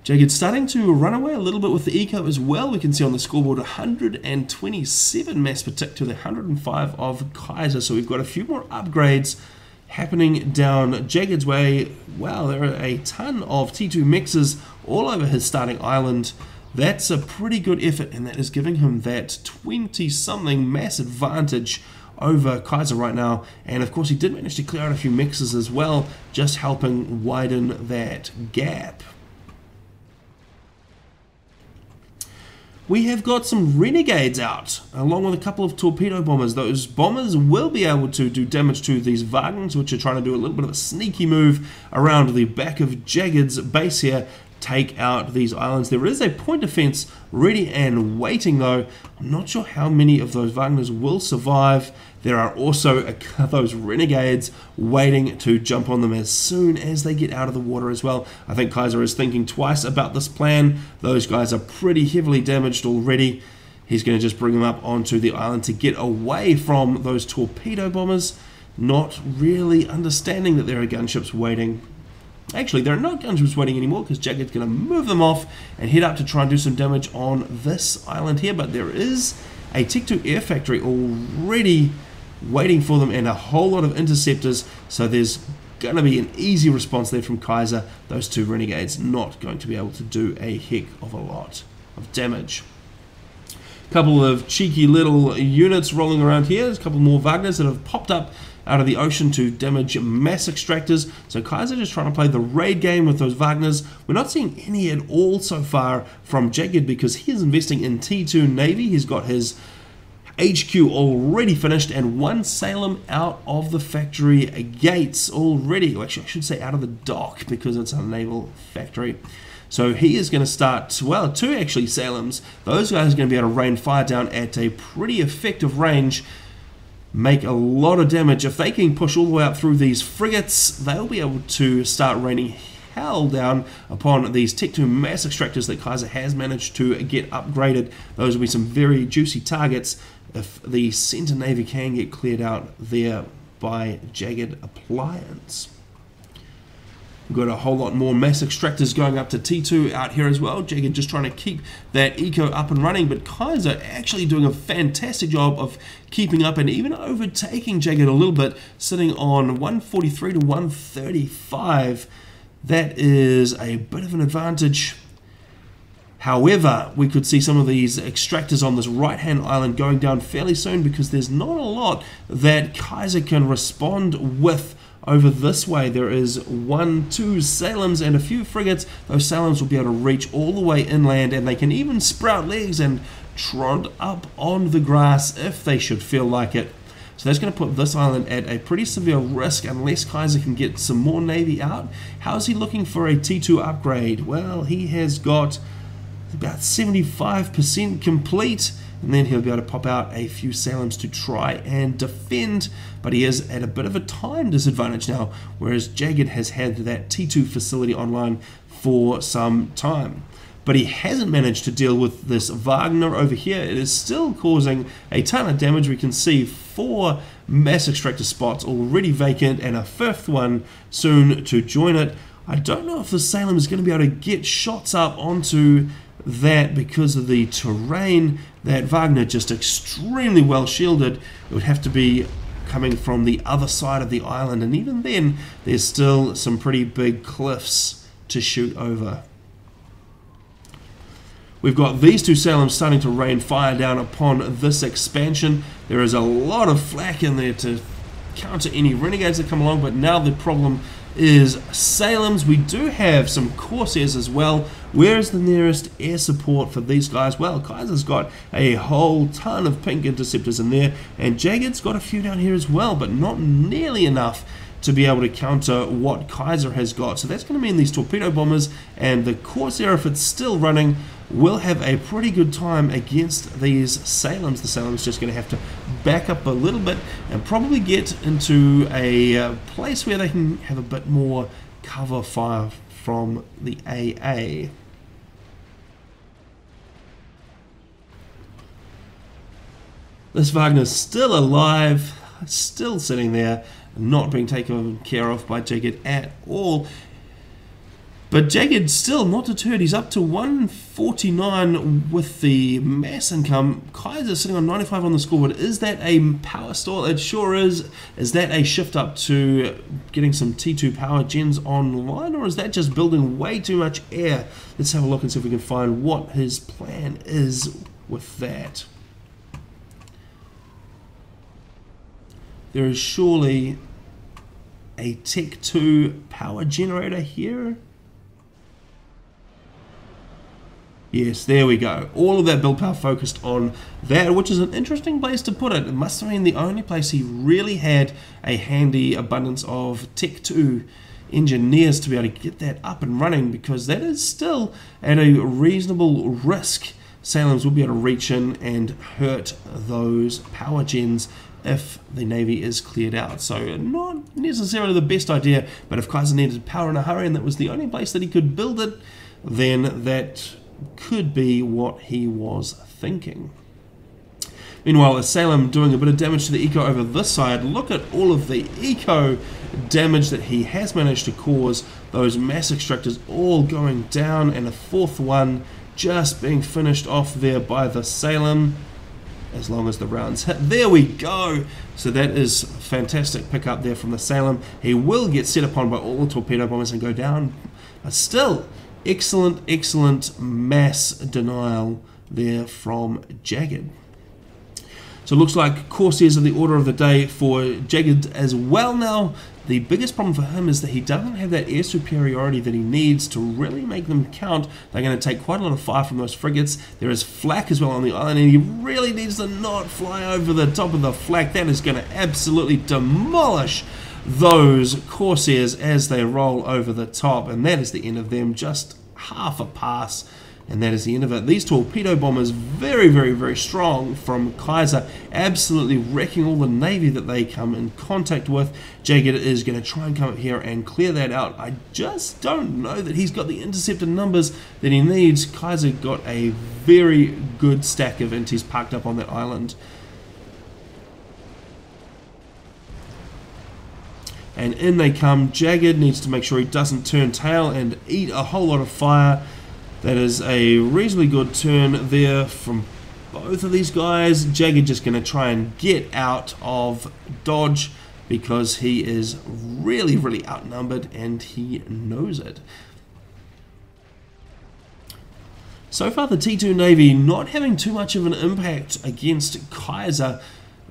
Jagged starting to run away a little bit with the eco as well. We can see on the scoreboard 127 mass per tick to the 105 of Kaiser. So we've got a few more upgrades happening down Jagged's way. Wow, there are a ton of T2 mixes all over his starting island. That's a pretty good effort, and that is giving him that 20-something mass advantage over Kaiser right now. And of course he did manage to clear out a few mixes as well, just helping widen that gap. We have got some Renegades out, along with a couple of torpedo bombers. Those bombers will be able to do damage to these Wagens, which are trying to do a little bit of a sneaky move around the back of Jagged's base here, take out these islands. There is a point defense ready and waiting though. I'm not sure how many of those Wagners will survive. There are also those Renegades waiting to jump on them as soon as they get out of the water as well. I think Kaiser is thinking twice about this plan. Those guys are pretty heavily damaged already. He's going to just bring them up onto the island to get away from those torpedo bombers, not really understanding that there are gunships waiting. Actually, there are no gunships waiting anymore because Jagged's going to move them off and head up to try and do some damage on this island here. But there is a Tech 2 air factory already waiting for them and a whole lot of interceptors. So there's going to be an easy response there from Kaiser. Those two Renegades not going to be able to do a heck of a lot of damage. Couple of cheeky little units rolling around here. There's a couple more Wagners that have popped up out of the ocean to damage mass extractors. So Kaiser just trying to play the raid game with those Wagners. We're not seeing any at all so far from Jagged because he is investing in T2 Navy. He's got his HQ already finished and one Salem out of the factory gates already. Well, actually, I should say out of the dock because it's a naval factory. So he is going to start, well, two actually Salems. Those guys are going to be able to rain fire down at a pretty effective range, make a lot of damage. If they can push all the way up through these frigates, they'll be able to start raining hell down upon these Tech 2 mass extractors that Kaiser has managed to get upgraded. Those will be some very juicy targets if the center navy can get cleared out there by Jagged Appliance. We've got a whole lot more mass extractors going up to T2 out here as well. Jagged just trying to keep that eco up and running, but Kaiser actually doing a fantastic job of keeping up and even overtaking Jagged a little bit, sitting on 143 to 135. That is a bit of an advantage. However, we could see some of these extractors on this right-hand island going down fairly soon because there's not a lot that Kaiser can respond with over this way. There is 1, 2 Salems and a few frigates. Those Salems will be able to reach all the way inland and they can even sprout legs and trot up on the grass if they should feel like it. So that's going to put this island at a pretty severe risk unless Kaiser can get some more navy out. How is he looking for a T2 upgrade? Well, he has got about 75% complete, and then he'll be able to pop out a few Salems to try and defend, but he is at a bit of a time disadvantage now, whereas Jagged has had that T2 facility online for some time. But he hasn't managed to deal with this Wagner over here. It is still causing a ton of damage. We can see 4 mass extractor spots already vacant and a 5th one soon to join it. I don't know if the Salem is going to be able to get shots up onto that because of the terrain. That Wagner just extremely well shielded. It would have to be coming from the other side of the island, and even then there's still some pretty big cliffs to shoot over. We've got these two Salems starting to rain fire down upon this expansion. There is a lot of flak in there to counter any renegades that come along, but now the problem is Salems. We do have some Corsairs as well. Where is the nearest air support for these guys? Well, Kaiser's got a whole ton of pink interceptors in there, and Jagged's got a few down here as well, but not nearly enough to be able to counter what Kaiser has got. So that's going to mean these torpedo bombers and the Corsair, if it's still running, will have a pretty good time against these Salems. The Salems just going to have to back up a little bit and probably get into a place where they can have a bit more cover fire from the AA. This Wagner's still alive, still sitting there, not being taken care of by Jagged at all. But Jagged still not deterred. He's up to 149 with the mass income. Kaiser sitting on 95 on the scoreboard. Is that a power stall? It sure is. Is that a shift up to getting some T2 power gens online, or is that just building way too much air? Let's have a look and see if we can find what his plan is with that. There is surely a Tech 2 power generator here. Yes, there we go. All of that build power focused on that, which is an interesting place to put it. It must have been the only place he really had a handy abundance of Tech 2 engineers to be able to get that up and running, because that is still at a reasonable risk. Salems will be able to reach in and hurt those power gens if the Navy is cleared out. So not necessarily the best idea, but if Kaiser needed power in a hurry and that was the only place that he could build it, then that could be what he was thinking. Meanwhile, Salem doing a bit of damage to the eco over this side. Look at all of the eco damage that he has managed to cause. Those mass extractors all going down, and a 4th one just being finished off there by the Salem. As long as the rounds hit. There we go. So that is a fantastic pickup there from the Salem. He will get set upon by all the torpedo bombers and go down. But still, excellent mass denial there from Jagged. So it looks like Corsairs are the order of the day for Jagged as well now. The biggest problem for him is that he doesn't have that air superiority that he needs to really make them count. They're going to take quite a lot of fire from those frigates. There is flak as well on the island, and he really needs to not fly over the top of the flak. That is going to absolutely demolish those Corsairs as they roll over the top, and that is the end of them. Just half a pass, and that is the end of it. These torpedo bombers, very, very, very strong from Kaiser, absolutely wrecking all the navy that they come in contact with. Jagged is going to try and come up here and clear that out. I just don't know that he's got the intercepted numbers that he needs. Kaiser got a very good stack of inties parked up on that island. And in they come. Jagged needs to make sure he doesn't turn tail and eat a whole lot of fire. That is a reasonably good turn there from both of these guys. Jagged just going to try and get out of dodge because he is really, really outnumbered and he knows it. So far the T2 Navy not having too much of an impact against Kaiser.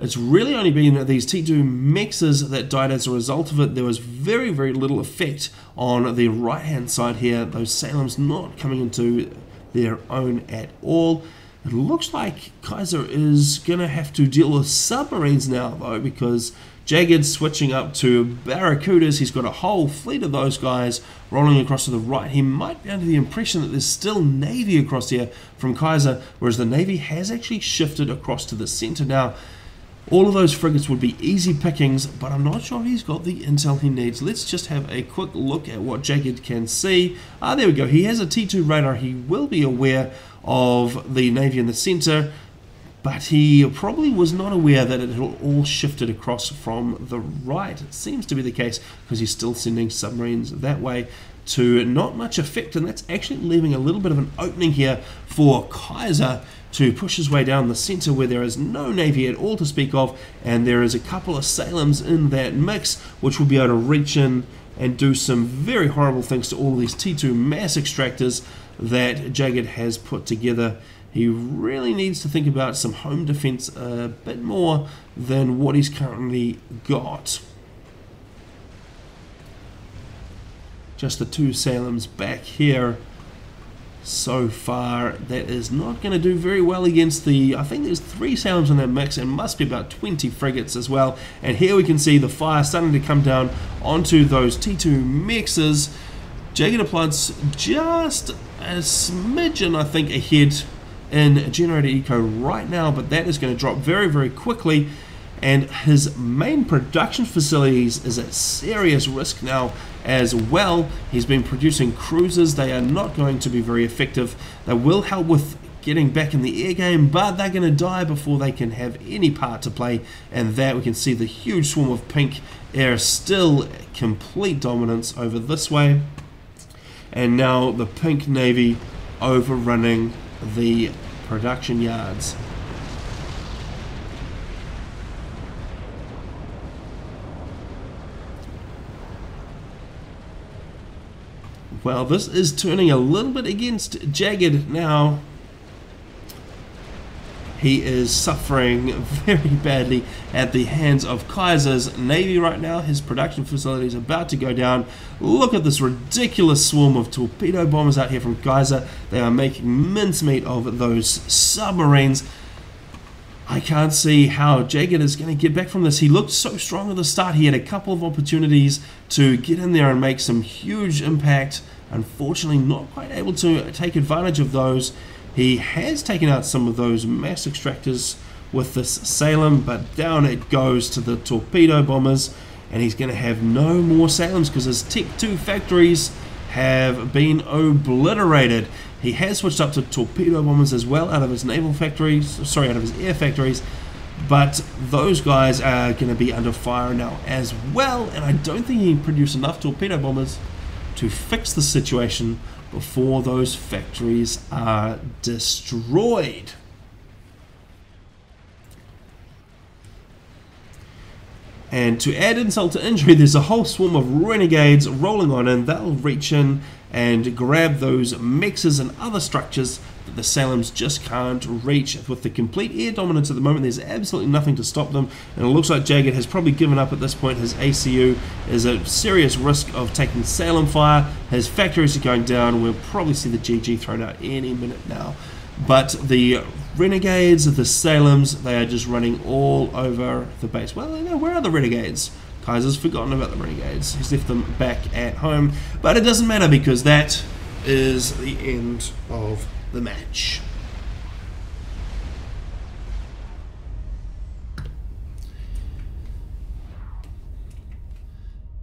It's really only been these T2 mexes that died as a result of it. There was very, very little effect on the right-hand side here. Those Salems not coming into their own at all. It looks like Kaiser is going to have to deal with submarines now, though, because Jagged's switching up to Barracudas. He's got a whole fleet of those guys rolling across to the right. He might be under the impression that there's still Navy across here from Kaiser, whereas the Navy has actually shifted across to the center now. All of those frigates would be easy pickings, but I'm not sure if he's got the intel he needs. Let's just have a quick look at what Jagged can see. There we go. He has a T2 radar. He will be aware of the Navy in the center, but he probably was not aware that it had all shifted across from the right. It seems to be the case because he's still sending submarines that way to not much effect, and that's actually leaving a little bit of an opening here for Kaiser to push his way down the center where there is no Navy at all to speak of, and there is a couple of Salems in that mix which will be able to reach in and do some very horrible things to all of these T2 mass extractors that Jagged has put together. He really needs to think about some home defense a bit more than what he's currently got. Just the two Salems back here. So far, that is not going to do very well against the, I think there's 3 Salems in that mix and must be about 20 frigates as well. And here we can see the fire starting to come down onto those T2 mixes. Jagged applies just a smidgen, I think, ahead in generator eco right now, but that is going to drop very, very quickly. And his main production facilities is at serious risk now as well. He's been producing cruisers. They are not going to be very effective. They will help with getting back in the air game, but they're going to die before they can have any part to play. And that we can see the huge swarm of pink air, still complete dominance over this way. And now the pink Navy overrunning the production yards. Well, this is turning a little bit against Jagged now. He is suffering very badly at the hands of Kaiser's Navy right now. His production facility is about to go down. Look at this ridiculous swarm of torpedo bombers out here from Kaiser. They are making mincemeat of those submarines. I can't see how Jagged is going to get back from this. He looked so strong at the start. He had a couple of opportunities to get in there and make some huge impact. Unfortunately, not quite able to take advantage of those. He has taken out some of those mass extractors with this Salem, but down it goes to the torpedo bombers, and he's going to have no more Salems because his Tech 2 factories have been obliterated. He has switched up to torpedo bombers as well out of his naval factories, sorry, out of his air factories, but those guys are going to be under fire now as well, and I don't think he can produce enough torpedo bombers to fix the situation before those factories are destroyed. And to add insult to injury, there's a whole swarm of renegades rolling on in. They'll reach in and grab those mexes and other structures that the Salems just can't reach. With the complete air dominance at the moment, there's absolutely nothing to stop them, and it looks like Jagged has probably given up at this point. His ACU is at serious risk of taking Salem fire. His factories are going down. We'll probably see the GG thrown out any minute now. But the Renegades, the Salems, they are just running all over the base. Well, you know, where are the Renegades? Kaiser's forgotten about the Renegades. He's left them back at home. But it doesn't matter because that is the end of the match.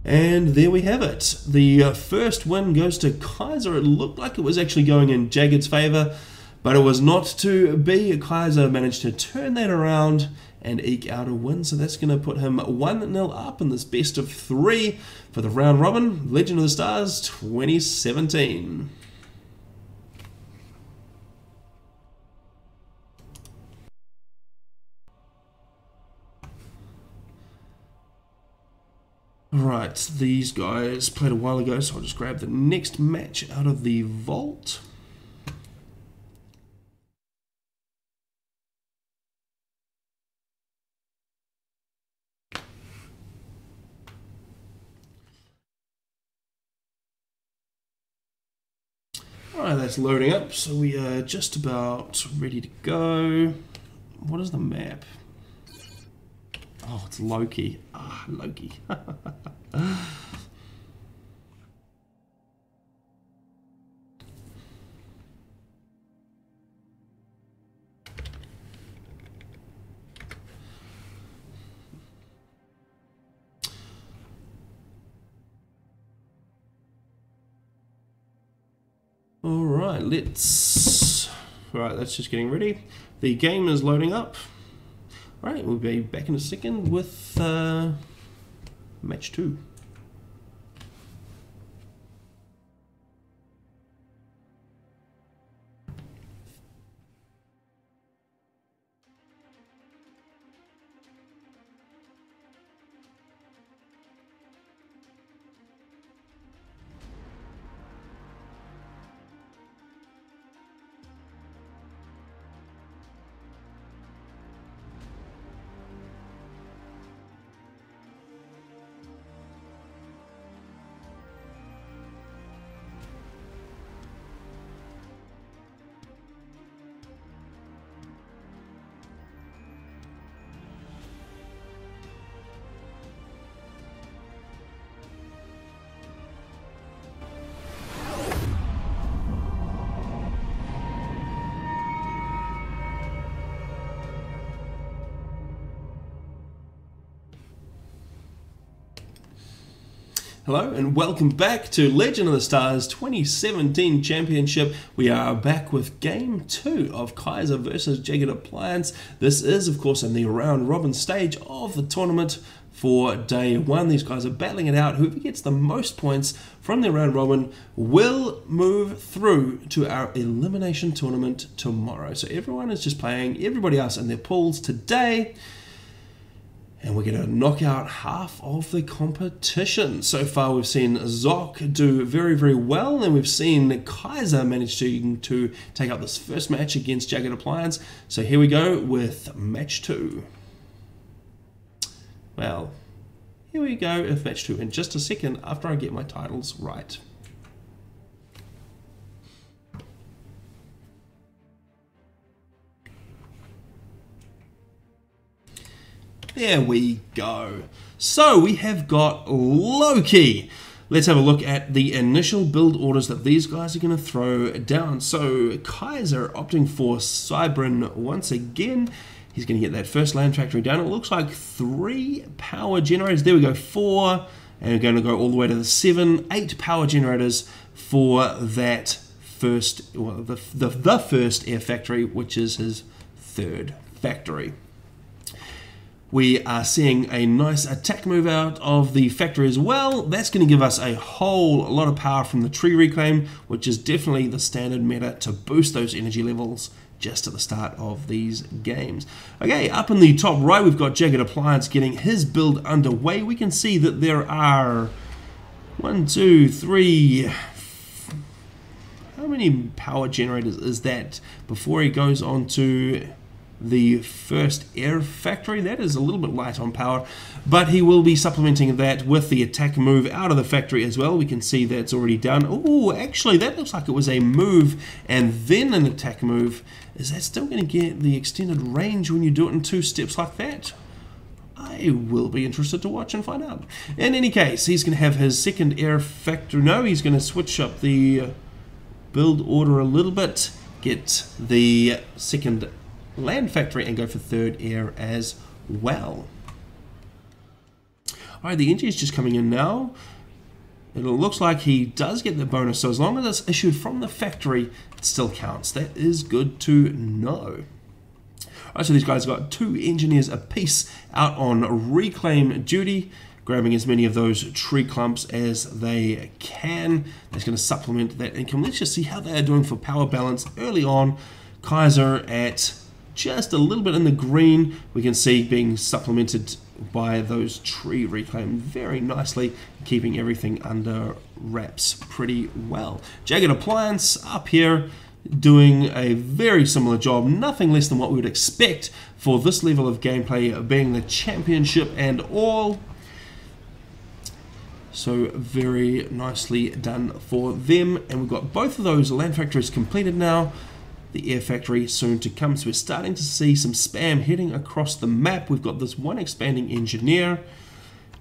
And there we have it. The first win goes to Kaiser. It looked like it was actually going in Jagged's favor, but it was not to be. Kaiser managed to turn that around and eke out a win, so that's going to put him 1-0 up in this best of 3 for the round robin Legend of the Stars 2017. Right, these guys played a while ago, so I'll just grab the next match out of the vault. Alright, that's loading up, so we are just about ready to go. What is the map? Oh, it's Loki. Ah, Loki. Alright, Alright, that's just getting ready. The game is loading up. Alright, we'll be back in a second with match 2. Hello and welcome back to Legend of the Stars 2017 Championship. We are back with Game 2 of Kaiser versus Jagged Appliance. This is, of course, in the round robin stage of the tournament for day 1. These guys are battling it out. Whoever gets the most points from their round robin will move through to our elimination tournament tomorrow. So everyone is just playing everybody else in their pools today. And we're going to knock out half of the competition. So far we've seen Jacques do very, very well, and we've seen Kaiser manage to take out this first match against Jagged Appliance. So here we go with match 2. Well, here we go with match 2 in just a second after I get my titles right. There we go. So we have got Loki. Let's have a look at the initial build orders that these guys are going to throw down. So Kaiser opting for Cybrin once again. He's going to get that first land factory down. It looks like 3 power generators. There we go, 4. And we're going to go all the way to the 7, 8 power generators for that first, well, the first air factory, which is his 3rd factory. We are seeing a nice attack move out of the factory as well. That's going to give us a whole lot of power from the tree reclaim, which is definitely the standard meta to boost those energy levels just at the start of these games. Okay, up in the top right, we've got Jagged Appliance getting his build underway. We can see that there are 1, 2, 3... how many power generators is that before he goes on to the first air factory? That is a little bit light on power, but he will be supplementing that with the attack move out of the factory as well. We can see that's already done. Oh, actually, that looks like it was a move and then an attack move. Is that still going to get the extended range when you do it in 2 steps like that? I will be interested to watch and find out. In any case, he's going to have his second air factory. No, he's going to switch up the build order a little bit, get the second land factory and go for third air as well. Alright, the NG is just coming in now. It looks like he does get the bonus, so as long as it's issued from the factory, it still counts. That is good to know. Alright, so these guys got 2 engineers apiece out on reclaim duty, grabbing as many of those tree clumps as they can. That's going to supplement that income. Let's just see how they are doing for power balance early on. Kaiser at just a little bit in the green. We can see being supplemented by those tree reclaim very nicely, keeping everything under wraps pretty well. Jagged Appliance up here doing a very similar job, nothing less than what we would expect for this level of gameplay, being the championship and all. So very nicely done for them, and we've got both of those land factories completed now. The air factory soon to come, so we're starting to see some spam heading across the map. We've got this one expanding engineer,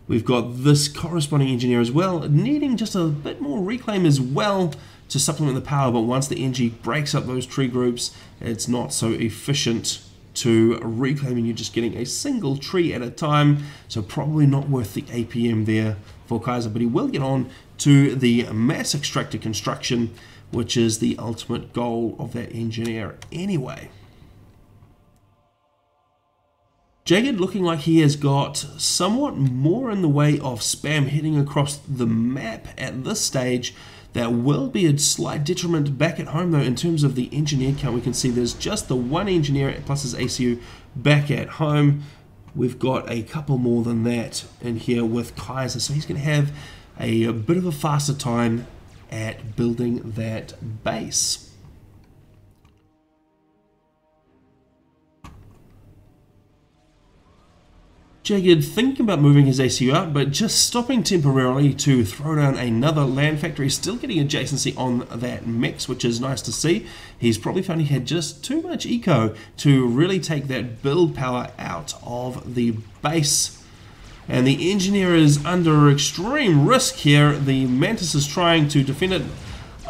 we've got this corresponding engineer as well, needing just a bit more reclaim as well to supplement the power, but once the NG breaks up those tree groups, it's not so efficient to reclaim, and you're just getting a single tree at a time, so probably not worth the APM there for Kaiser, but he will get on to the mass extractor construction, which is the ultimate goal of that engineer anyway. Jagged looking like he has got somewhat more in the way of spam heading across the map at this stage. That will be a slight detriment back at home though in terms of the engineer count. We can see there's just the one engineer plus his ACU back at home. We've got a couple more than that in here with Kaiser, so he's going to have a bit of a faster time at building that base. Jagged thinking about moving his ACU up, but just stopping temporarily to throw down another land factory, still getting adjacency on that mix, which is nice to see. He's probably found he had just too much eco to really take that build power out of the base. And the engineer is under extreme risk here. The Mantis is trying to defend it.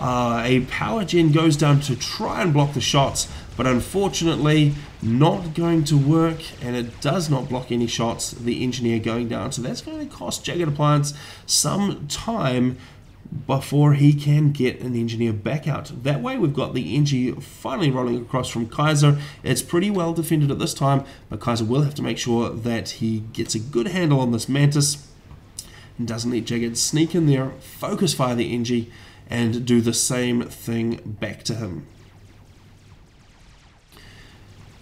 A power gen goes down to try and block the shots, but unfortunately not going to work, and it does not block any shots, the engineer going down. So that's going to cost Jagged Appliance some time before he can get an engineer back out. That way we've got the NG finally rolling across from Kaiser. It's pretty well defended at this time, but Kaiser will have to make sure that he gets a good handle on this Mantis and doesn't let Jagged sneak in there, focus fire the NG, and do the same thing back to him.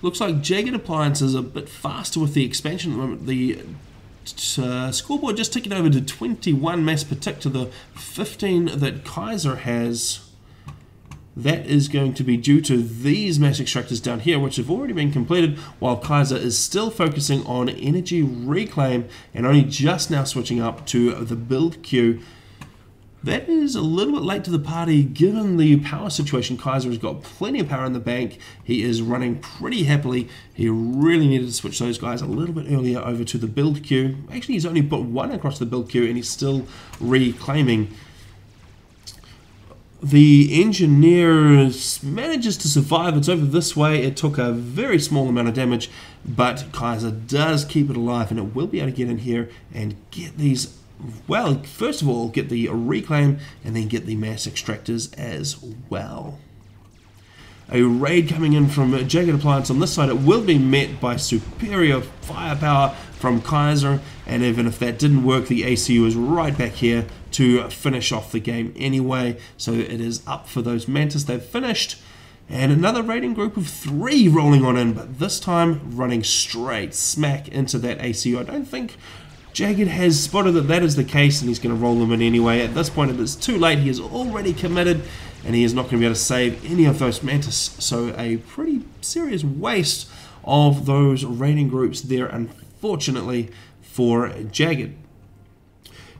Looks like Jagged Appliance is a bit faster with the expansion at the moment. The scoreboard just ticking over to 21 mass per tick to the 15 that Kaiser has. That is going to be due to these mass extractors down here, which have already been completed, while Kaiser is still focusing on energy reclaim and only just now switching up to the build queue. That is a little bit late to the party given the power situation. Kaiser has got plenty of power in the bank. He is running pretty happily. He really needed to switch those guys a little bit earlier over to the build queue. Actually, he's only put one across the build queue and he's still reclaiming. The engineer manages to survive. It's over this way. It took a very small amount of damage, but Kaiser does keep it alive, and it will be able to get in here and get these. Well, first of all, get the reclaim and then get the mass extractors as well. A raid coming in from Jagged Appliance on this side. It will be met by superior firepower from Kaiser, and even if that didn't work, the ACU is right back here to finish off the game anyway. So it is up for those Mantis. They've finished, and another raiding group of 3 rolling on in, but this time running straight smack into that ACU. I don't think Jagged has spotted that that is the case, and he's going to roll them in anyway. At this point, it is too late. He is already committed, and he is not going to be able to save any of those Mantis. So a pretty serious waste of those raiding groups there, unfortunately, for Jagged.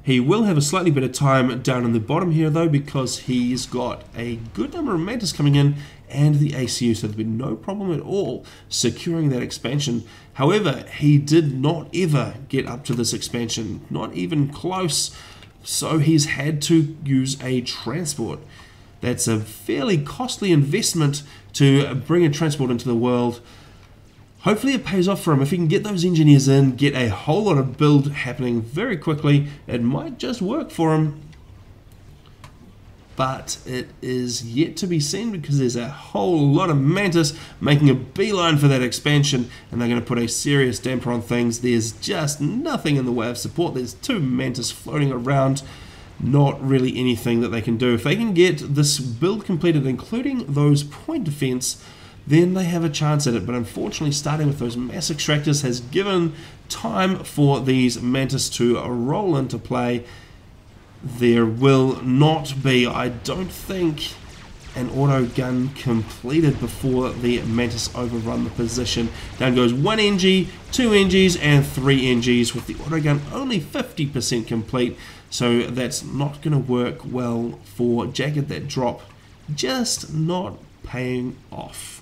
He will have a slightly better time down in the bottom here, though, because he's got a good number of Mantis coming in and the ACU, so there's been no problem at all securing that expansion. However, he did not ever get up to this expansion, not even close, so he's had to use a transport. That's a fairly costly investment to bring a transport into the world. Hopefully it pays off for him. If he can get those engineers in, get a whole lot of build happening very quickly, it might just work for him. But it is yet to be seen, because there's a whole lot of Mantis making a beeline for that expansion, and they're going to put a serious damper on things. There's just nothing in the way of support. There's 2 Mantis floating around. Not really anything that they can do. If they can get this build completed, including those point defense, then they have a chance at it. But unfortunately, starting with those mass extractors has given time for these Mantis to roll into play. There will not be, I don't think, an auto gun completed before the Mantis overrun the position. Down goes 1 NG, 2 NGs, and 3 NGs, with the auto gun only 50% complete. So that's not going to work well for Jagged. That drop just not paying off.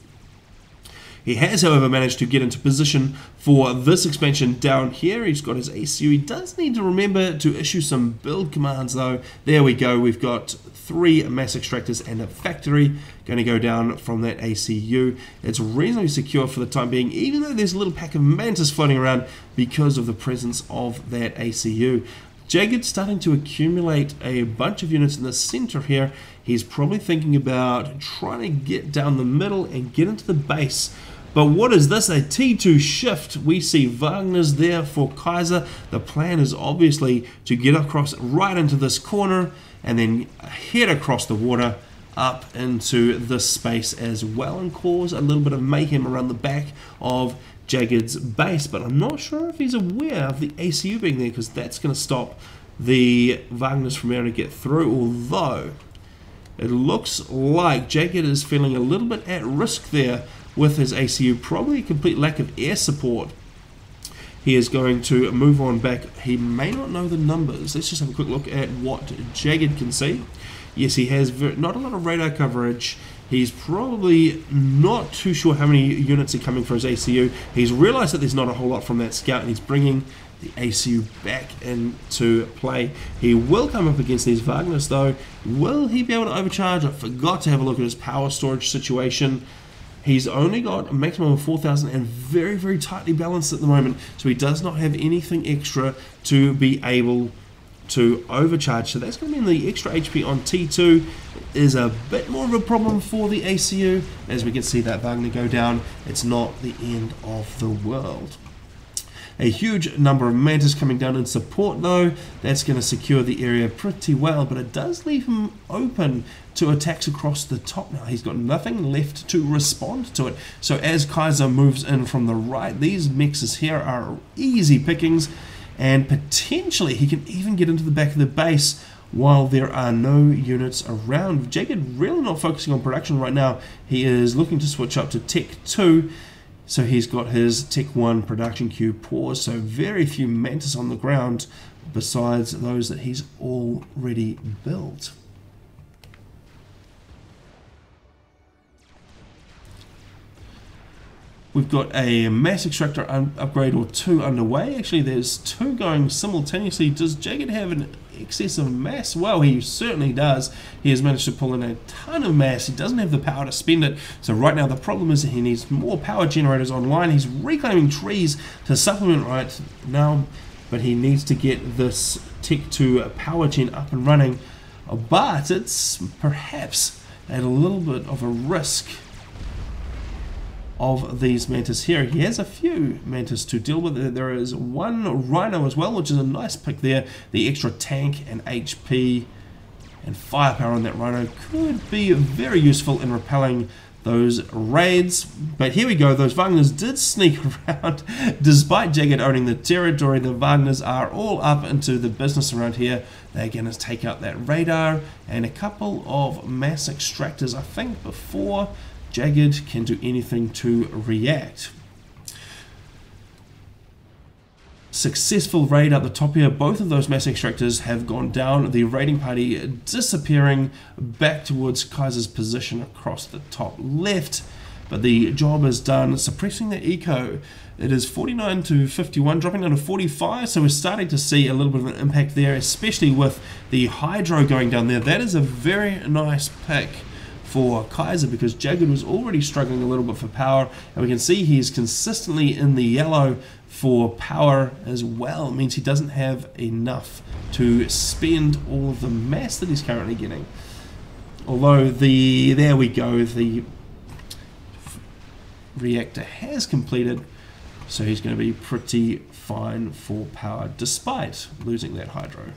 He has, however, managed to get into position for this expansion down here. He's got his ACU. He does need to remember to issue some build commands, though. There we go. We've got 3 mass extractors and a factory going to go down from that ACU. It's reasonably secure for the time being, even though there's a little pack of Mantis floating around because of the presence of that ACU. Jagged starting to accumulate a bunch of units in the center here. He's probably thinking about trying to get down the middle and get into the base. But what is this? A T2 shift. We see Wagner's there for Kaiser. The plan is obviously to get across right into this corner and then head across the water up into this space as well, and cause a little bit of mayhem around the back of Jagged's base. But I'm not sure if he's aware of the ACU being there, because that's going to stop the Wagner's from being able to get through. Although it looks like Jagged is feeling a little bit at risk there with his ACU, probably a complete lack of air support. He is going to move on back. He may not know the numbers. Let's just have a quick look at what Jagged can see. Yes, he has not a lot of radar coverage. He's probably not too sure how many units are coming for his ACU. He's realized that there's not a whole lot from that scout, and he's bringing the ACU back into play. He will come up against these Wagners, though. Will he be able to overcharge? I forgot to have a look at his power storage situation. He's only got a maximum of 4,000 and very, very tightly balanced at the moment, so he does not have anything extra to be able to overcharge. So that's going to mean the extra HP on T2 is a bit more of a problem for the ACU. As we can see that Wagner go down, it's not the end of the world. A huge number of Mantis coming down in support, though. That's going to secure the area pretty well, but it does leave him open to attacks across the top now. He's got nothing left to respond to it. So as Kaiser moves in from the right, these mixes here are easy pickings, and potentially he can even get into the back of the base while there are no units around. Jagged really not focusing on production right now. He is looking to switch up to Tech 2. So he's got his Tech 1 production queue paused, so very few Mantis on the ground besides those that he's already built. We've got a mass extractor upgrade or 2 underway. Actually, there's 2 going simultaneously. Does Jagged have an excess of mass? Well, he certainly does. He has managed to pull in a ton of mass. He doesn't have the power to spend it. So right now the problem is that he needs more power generators online. He's reclaiming trees to supplement right now, but he needs to get this Tech 2 power gen up and running. But it's perhaps at a little bit of a risk of these Mantis here. He has a few Mantis to deal with. There is 1 Rhino as well, which is a nice pick there. The extra tank and HP and firepower on that Rhino could be very useful in repelling those raids. But here we go, those Wagners did sneak around. Despite Jagged owning the territory, the Wagners are all up into the business around here. They're going to take out that radar and a couple of mass extractors, I think, before Jagged can do anything to react. Successful raid up the top here. Both of those mass extractors have gone down. The raiding party disappearing back towards Kaiser's position across the top left. But the job is done, suppressing the eco. It is 49 to 51, dropping down to 45. So we're starting to see a little bit of an impact there, especially with the hydro going down there. That is a very nice pick for Kaiser, because Jagged was already struggling a little bit for power, and we can see he's consistently in the yellow for power as well. It means he doesn't have enough to spend all of the mass that he's currently getting. Although there we go, the reactor has completed, so he's going to be pretty fine for power despite losing that hydro.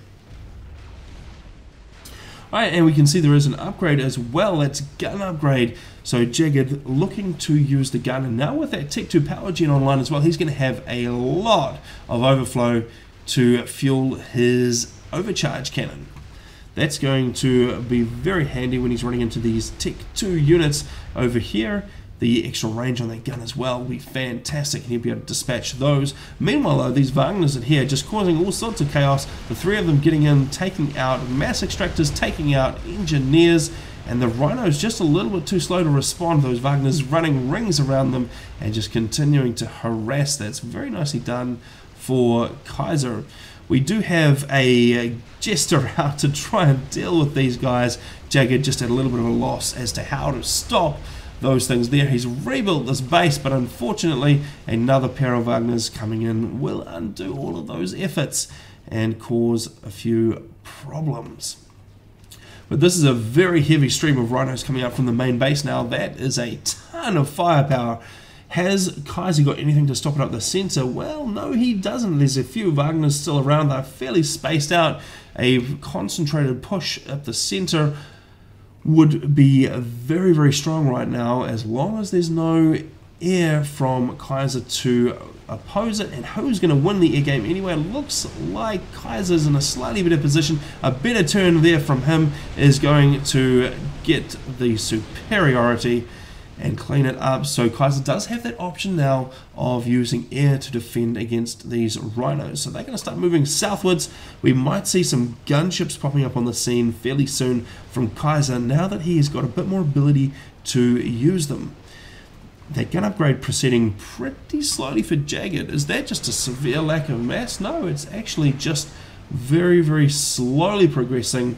Alright, and we can see there is an upgrade as well. That's gun upgrade. So Jagged looking to use the gun, and now with that Tech 2 power gen online as well, he's going to have a lot of overflow to fuel his overcharge cannon. That's going to be very handy when he's running into these Tech 2 units over here. The extra range on that gun as well will be fantastic, and he'll be able to dispatch those. Meanwhile, though, these Wagners in here just causing all sorts of chaos. The three of them getting in, taking out mass extractors, taking out engineers, and the Rhinos just a little bit too slow to respond. Those Wagners running rings around them and just continuing to harass. That's very nicely done for Kaiser. We do have a jester out to try and deal with these guys. Jagged just had a little bit of a loss as to how to stop those things there. He's rebuilt this base, but unfortunately another pair of Wagners coming in will undo all of those efforts and cause a few problems. But this is a very heavy stream of Rhinos coming up from the main base now. That is a ton of firepower. Has Kaiser got anything to stop it up the center? Well, no, he doesn't. There's a few Wagners still around. They're fairly spaced out. A concentrated push up the center would be very, very strong right now, as long as there's no air from Kaiser to oppose it. And who's going to win the air game anyway? It looks like Kaiser's in a slightly better position. A better turn there from him is going to get the superiority and clean it up. So Kaiser does have that option now of using air to defend against these Rhinos. So they're going to start moving southwards. We might see some gunships popping up on the scene fairly soon from Kaiser, now that he has got a bit more ability to use them. That gun upgrade proceeding pretty slowly for Jagged. Is that just a severe lack of mass? No, it's actually just very, very slowly progressing.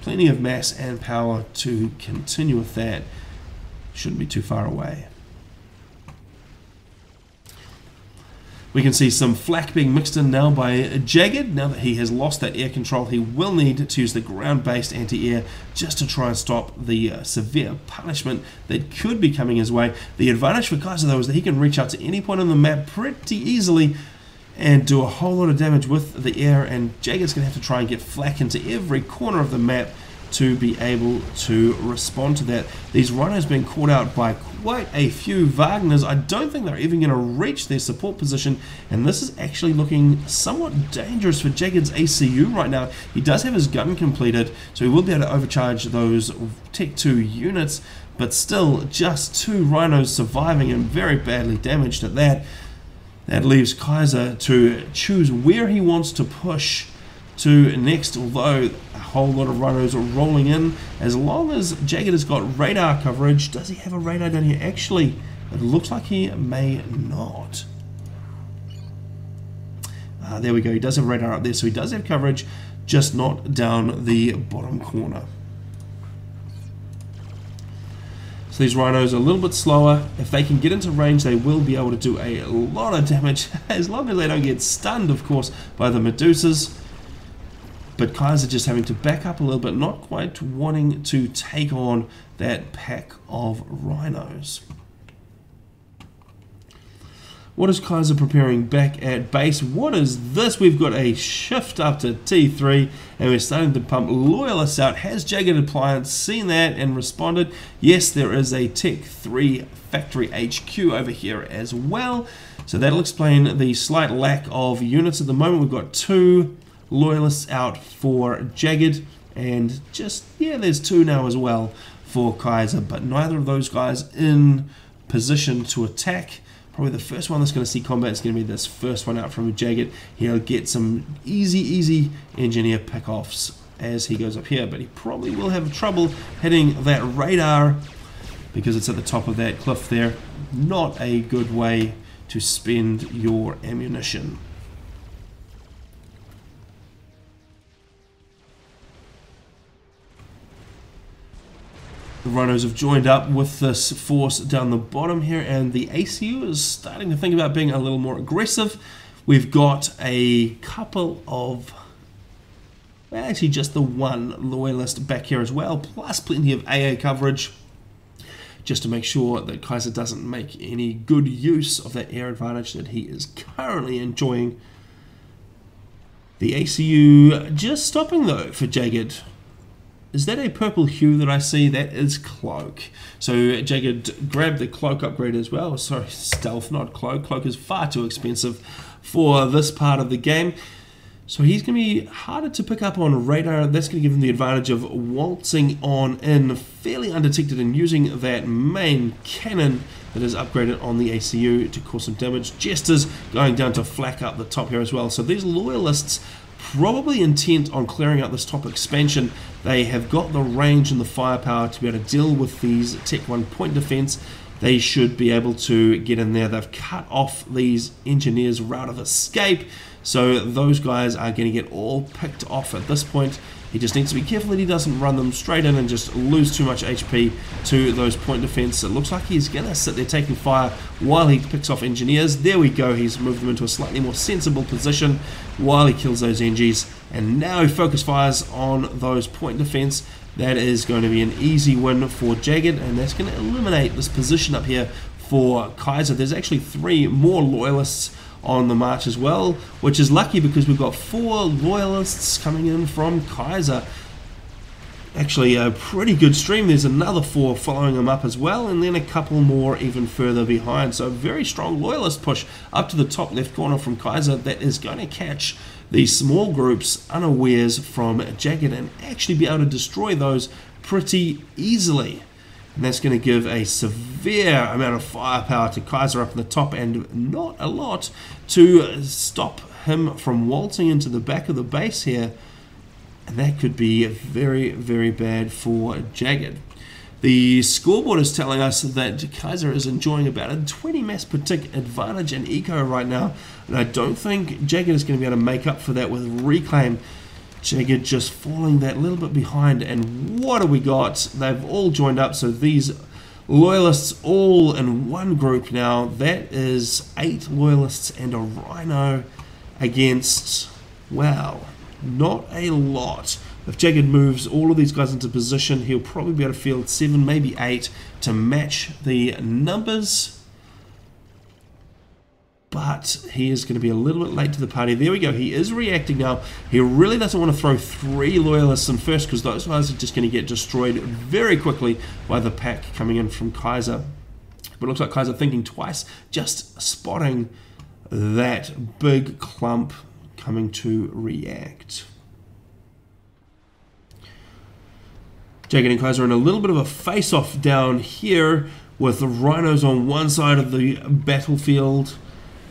Plenty of mass and power to continue with that. Shouldn't be too far away. We can see some flak being mixed in now by Jagged. Now that he has lost that air control, he will need to use the ground-based anti-air just to try and stop the severe punishment that could be coming his way. The advantage for Kaiser, though, is that he can reach out to any point on the map pretty easily and do a whole lot of damage with the air, and Jagged's going to have to try and get flak into every corner of the map to be able to respond to that. These Rhinos being caught out by quite a few Wagners. I don't think they're even going to reach their support position, and this is actually looking somewhat dangerous for Jagged's ACU right now. He does have his gun completed, so he will be able to overcharge those Tech 2 units, but still just two Rhinos surviving and very badly damaged at that. That leaves Kaiser to choose where he wants to push to next, although a whole lot of Rhinos are rolling in. As long as Jagged has got radar coverage. Does he have a radar down here? Actually, it looks like he may not. There we go, he does have radar up there, so he does have coverage, just not down the bottom corner. So these Rhinos are a little bit slower. If they can get into range, they will be able to do a lot of damage, as long as they don't get stunned, of course, by the Medusas. But Kaiser just having to back up a little bit, not quite wanting to take on that pack of Rhinos. What is Kaiser preparing back at base? What is this? We've got a shift up to T3 and we're starting to pump loyalists out. Has Jagged Appliance seen that and responded? Yes, there is a Tech 3 factory HQ over here as well. So that'll explain the slight lack of units at the moment. We've got 2 loyalists out for Jagged and just, yeah, there's 2 now as well for Kaiser, but neither of those guys in position to attack. Probably the first one that's going to see combat is going to be this first one out from Jagged. He'll get some easy engineer pickoffs as he goes up here, but he probably will have trouble hitting that radar because it's at the top of that cliff there. Not a good way to spend your ammunition. The Rhinos have joined up with this force down the bottom here, and the ACU is starting to think about being a little more aggressive. We've got a couple of, well, actually just the 1 loyalist back here as well, plus plenty of AA coverage, just to make sure that Kaiser doesn't make any good use of that air advantage that he is currently enjoying. The ACU just stopping though for Jagged. Is that a purple hue that I see? That is Cloak. So Jagged grabbed the Cloak upgrade as well. Sorry, Stealth, not Cloak. Cloak is far too expensive for this part of the game. So he's going to be harder to pick up on radar. That's going to give him the advantage of waltzing on in fairly undetected and using that main cannon that is upgraded on the ACU to cause some damage. Jester's going down to flak up the top here as well. So these loyalists probably intent on clearing out this top expansion. They have got the range and the firepower to be able to deal with these Tech 1 point defense. They should be able to get in there. They've cut off these engineers' route of escape, so those guys are going to get all picked off at this point. He just needs to be careful that he doesn't run them straight in and just lose too much HP to those point defense. It looks like he's going to sit there taking fire while he picks off engineers. There we go. He's moved them into a slightly more sensible position while he kills those engies. And now he focus fires on those point defense. That is going to be an easy win for Jagged, and that's going to eliminate this position up here for Kaiser. There's actually 3 more loyalists on the march as well, which is lucky because we've got 4 loyalists coming in from Kaiser. Actually a pretty good stream. There's another 4 following them up as well, and then a couple more even further behind. So a very strong loyalist push up to the top left corner from Kaiser that is going to catch these small groups unawares from Jagged and actually be able to destroy those pretty easily. And that's going to give a severe amount of firepower to Kaiser up in the top, and not a lot to stop him from waltzing into the back of the base here. And that could be very bad for Jagged. The scoreboard is telling us that Kaiser is enjoying about a 20 mass per tick advantage in eco right now, and I don't think Jagged is going to be able to make up for that with reclaim. Jagged just falling that little bit behind, and what do we got? They've all joined up, so these loyalists all in one group now. That is 8 loyalists and a Rhino against, well, not a lot. If Jagged moves all of these guys into position, he'll probably be able to field 7, maybe 8 to match the numbers. But he is going to be a little bit late to the party. There we go. He is reacting now. He really doesn't want to throw 3 loyalists in first because those guys are just going to get destroyed very quickly by the pack coming in from Kaiser. But it looks like Kaiser thinking twice, just spotting that big clump coming to react. Jagged and Kaiser in a little bit of a face-off down here with the Rhinos on one side of the battlefield,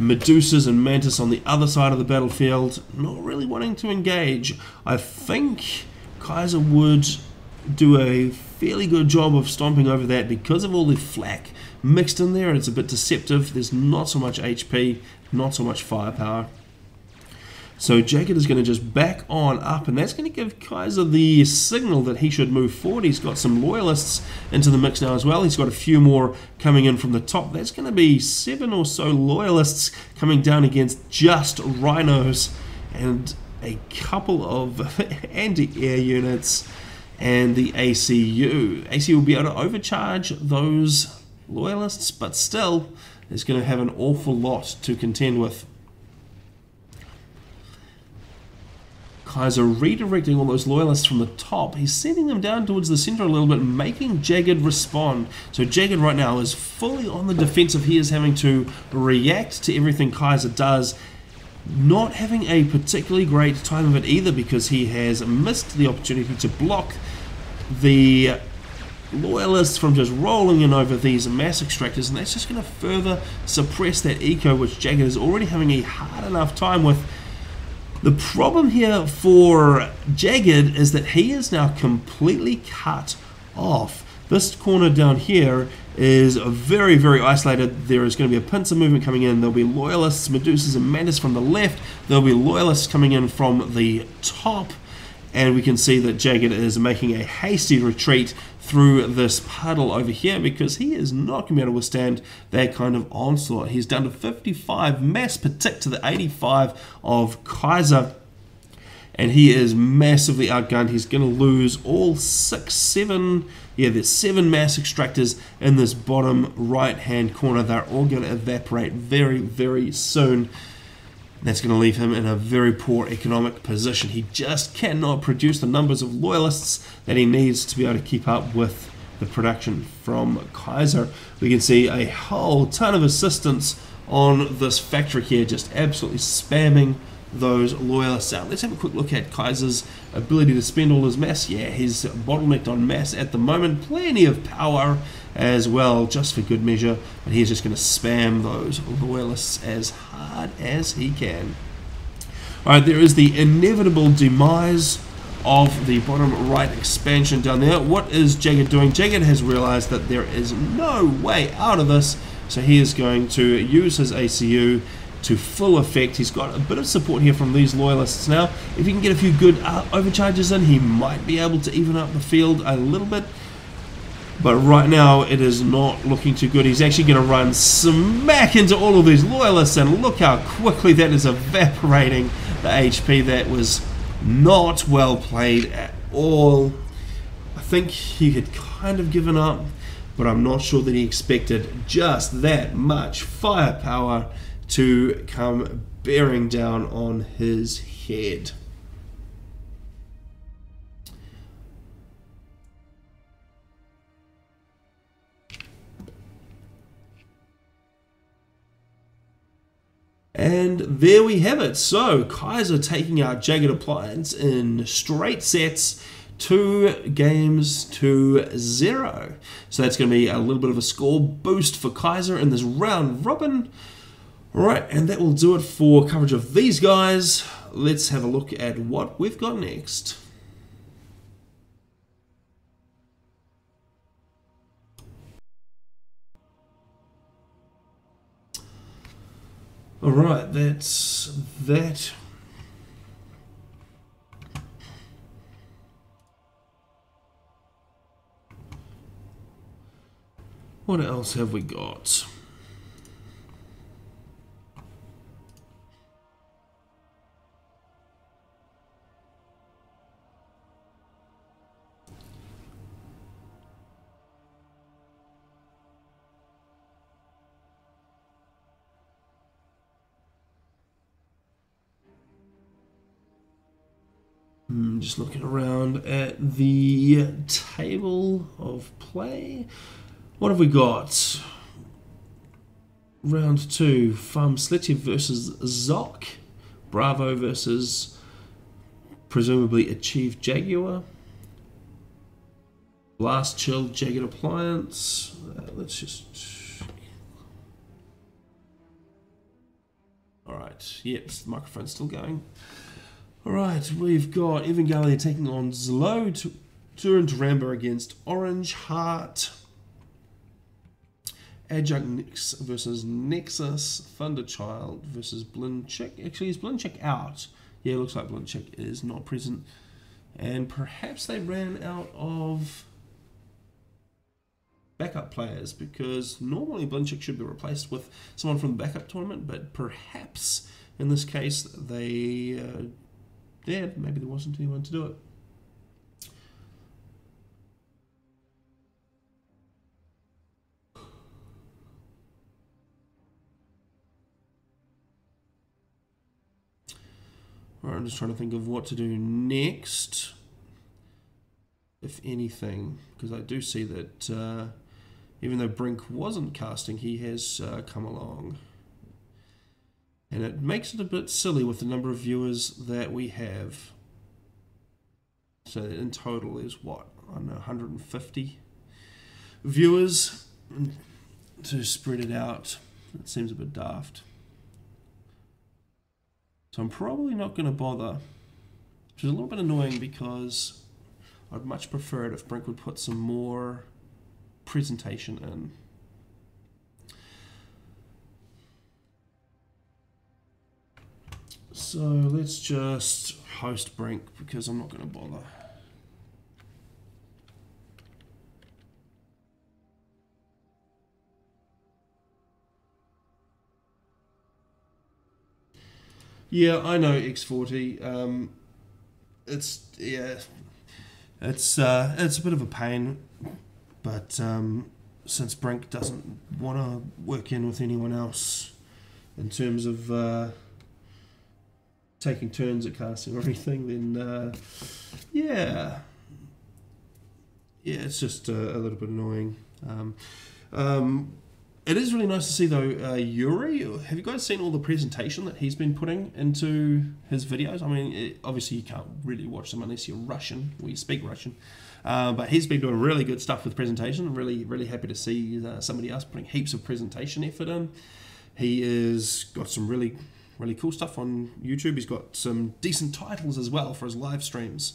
Medusas and Mantis on the other side of the battlefield, not really wanting to engage. I think Kaiser would do a fairly good job of stomping over that because of all the flak mixed in there. It's a bit deceptive. There's not so much HP, not so much firepower. So Jagged is going to just back on up, and that's going to give Kaiser the signal that he should move forward. He's got some loyalists into the mix now as well. He's got a few more coming in from the top. That's going to be 7 or so loyalists coming down against just Rhinos and a couple of anti-air units and the ACU. ACU will be able to overcharge those loyalists, but still is going to have an awful lot to contend with. Kaiser redirecting all those loyalists from the top. He's sending them down towards the center a little bit, making Jagged respond. So Jagged right now is fully on the defensive. He is having to react to everything Kaiser does. Not having a particularly great time of it either, because he has missed the opportunity to block the loyalists from just rolling in over these mass extractors, and that's just going to further suppress that eco, which Jagged is already having a hard enough time with. The problem here for Jagged is that he is now completely cut off. This corner down here is very, very isolated. There is going to be a pincer movement coming in. There'll be loyalists, Medusas and Mantis from the left. There'll be loyalists coming in from the top. And we can see that Jagged is making a hasty retreat through this puddle over here, because he is not going to be able to withstand that kind of onslaught. He's down to 55 mass per tick to the 85 of Kaiser, and he is massively outgunned. He's going to lose all 7 mass extractors in this bottom right hand corner. They're all going to evaporate very, very soon. That's going to leave him in a very poor economic position. He just cannot produce the numbers of loyalists that he needs to be able to keep up with the production from Kaiser. We can see a whole ton of assistance on this factory here, just absolutely spamming those loyalists out. Let's have a quick look at Kaiser's ability to spend all his mass. Yeah, he's bottlenecked on mass at the moment. Plenty of power as well, just for good measure, but he's just going to spam those loyalists as hard as he can. Alright, there is the inevitable demise of the bottom right expansion down there. What is Jagged doing? Jagged has realized that there is no way out of this, so he is going to use his ACU to full effect. He's got a bit of support here from these loyalists now. If he can get a few good overcharges in, he might be able to even up the field a little bit. But right now, it is not looking too good. He's actually going to run smack into all of these loyalists, and look how quickly that is evaporating the HP. That was not well played at all. I think he had kind of given up, but I'm not sure that he expected just that much firepower to come bearing down on his head. And there we have it. So Kaiser taking out Jagged Appliance in straight sets, 2 games to 0. So that's going to be a little bit of a score boost for Kaiser in this round robin. Alright, and that will do it for coverage of these guys. Let's have a look at what we've got next. Alright, that's that. What else have we got? Just looking around at the table of play. What have we got? Round 2, Farm Sletty versus Jacques. Bravo versus presumably Achieved Jaguar. Blast Chill, Jagged Appliance. Let's just... Alright, yep, the microphone's still going. Alright, we've got Evangelion taking on Aslow, Turin Taramba against Orange Heart. Adjunct versus Nexus, Thunderchild versus Blindchick. Actually, is Blindchick out? Yeah, it looks like Blindchick is not present. And perhaps they ran out of backup players, because normally Blindchick should be replaced with someone from the backup tournament, but perhaps in this case they... yeah, maybe there wasn't anyone to do it. Alright, I'm just trying to think of what to do next, if anything, because I do see that even though Brink wasn't casting, he has come along. And it makes it a bit silly with the number of viewers that we have. So in total is what? I don't know, 150 viewers. And to spread it out, it seems a bit daft. So I'm probably not going to bother, which is a little bit annoying because I'd much prefer it if Brink would put some more presentation in. So let's just host Brink because I'm not going to bother. Yeah, I know X40. It's a bit of a pain, but since Brink doesn't want to work in with anyone else in terms of taking turns at casting or anything, then yeah, it's just a little bit annoying. It is really nice to see though, Yuri. Have you guys seen all the presentation that he's been putting into his videos? I mean, obviously you can't really watch them unless you're Russian or you speak Russian. But he's been doing really good stuff with presentation. I'm really, really happy to see somebody else putting heaps of presentation effort in. He has got some really, really cool stuff on YouTube. He's got some decent titles as well for his live streams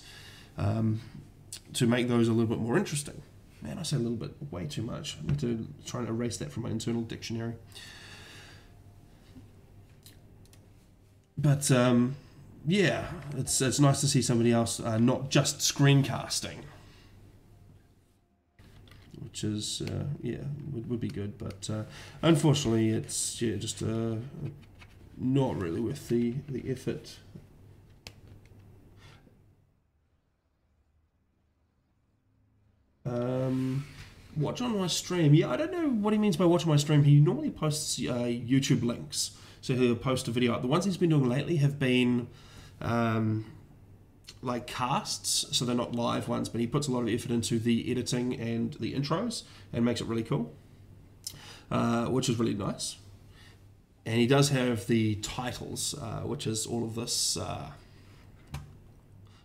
to make those a little bit more interesting. Man, I say a little bit way too much. I need to try and erase that from my internal dictionary. But yeah, it's nice to see somebody else not just screencasting, which is yeah, would be good. But unfortunately, it's just not really worth the effort. Watch on my stream. Yeah, I don't know what he means by watch on my stream. He normally posts YouTube links, so he'll post a video up. The ones he's been doing lately have been like casts, so they're not live ones, but he puts a lot of effort into the editing and the intros and makes it really cool, which is really nice. And he does have the titles, which is all of this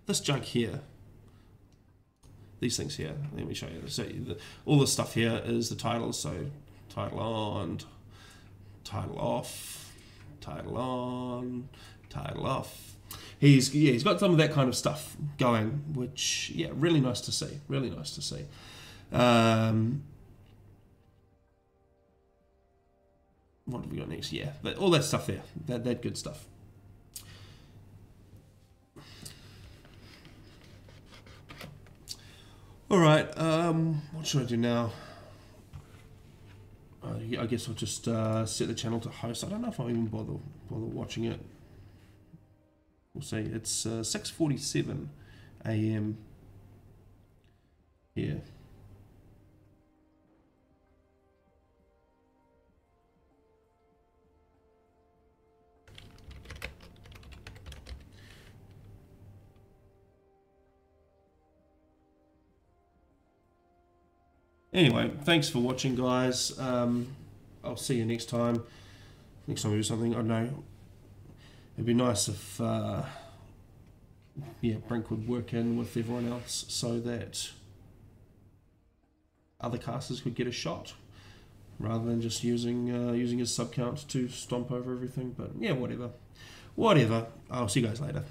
this junk here. These things here, let me show you. So all this stuff here is the titles. So title on, title off, title on, title off. He's got some of that kind of stuff going, which really nice to see. Really nice to see. What have we got next? Yeah, but all that stuff there, that good stuff. All right, what should I do now? I guess I'll just set the channel to host. I don't know if I'll even bother watching it. We'll see. It's 6:47 a.m. here. Anyway, thanks for watching, guys. I'll see you next time. Next time we do something, I don't know. It'd be nice if Brink would work in with everyone else so that other casters could get a shot rather than just using his sub count to stomp over everything. But yeah, whatever. I'll see you guys later.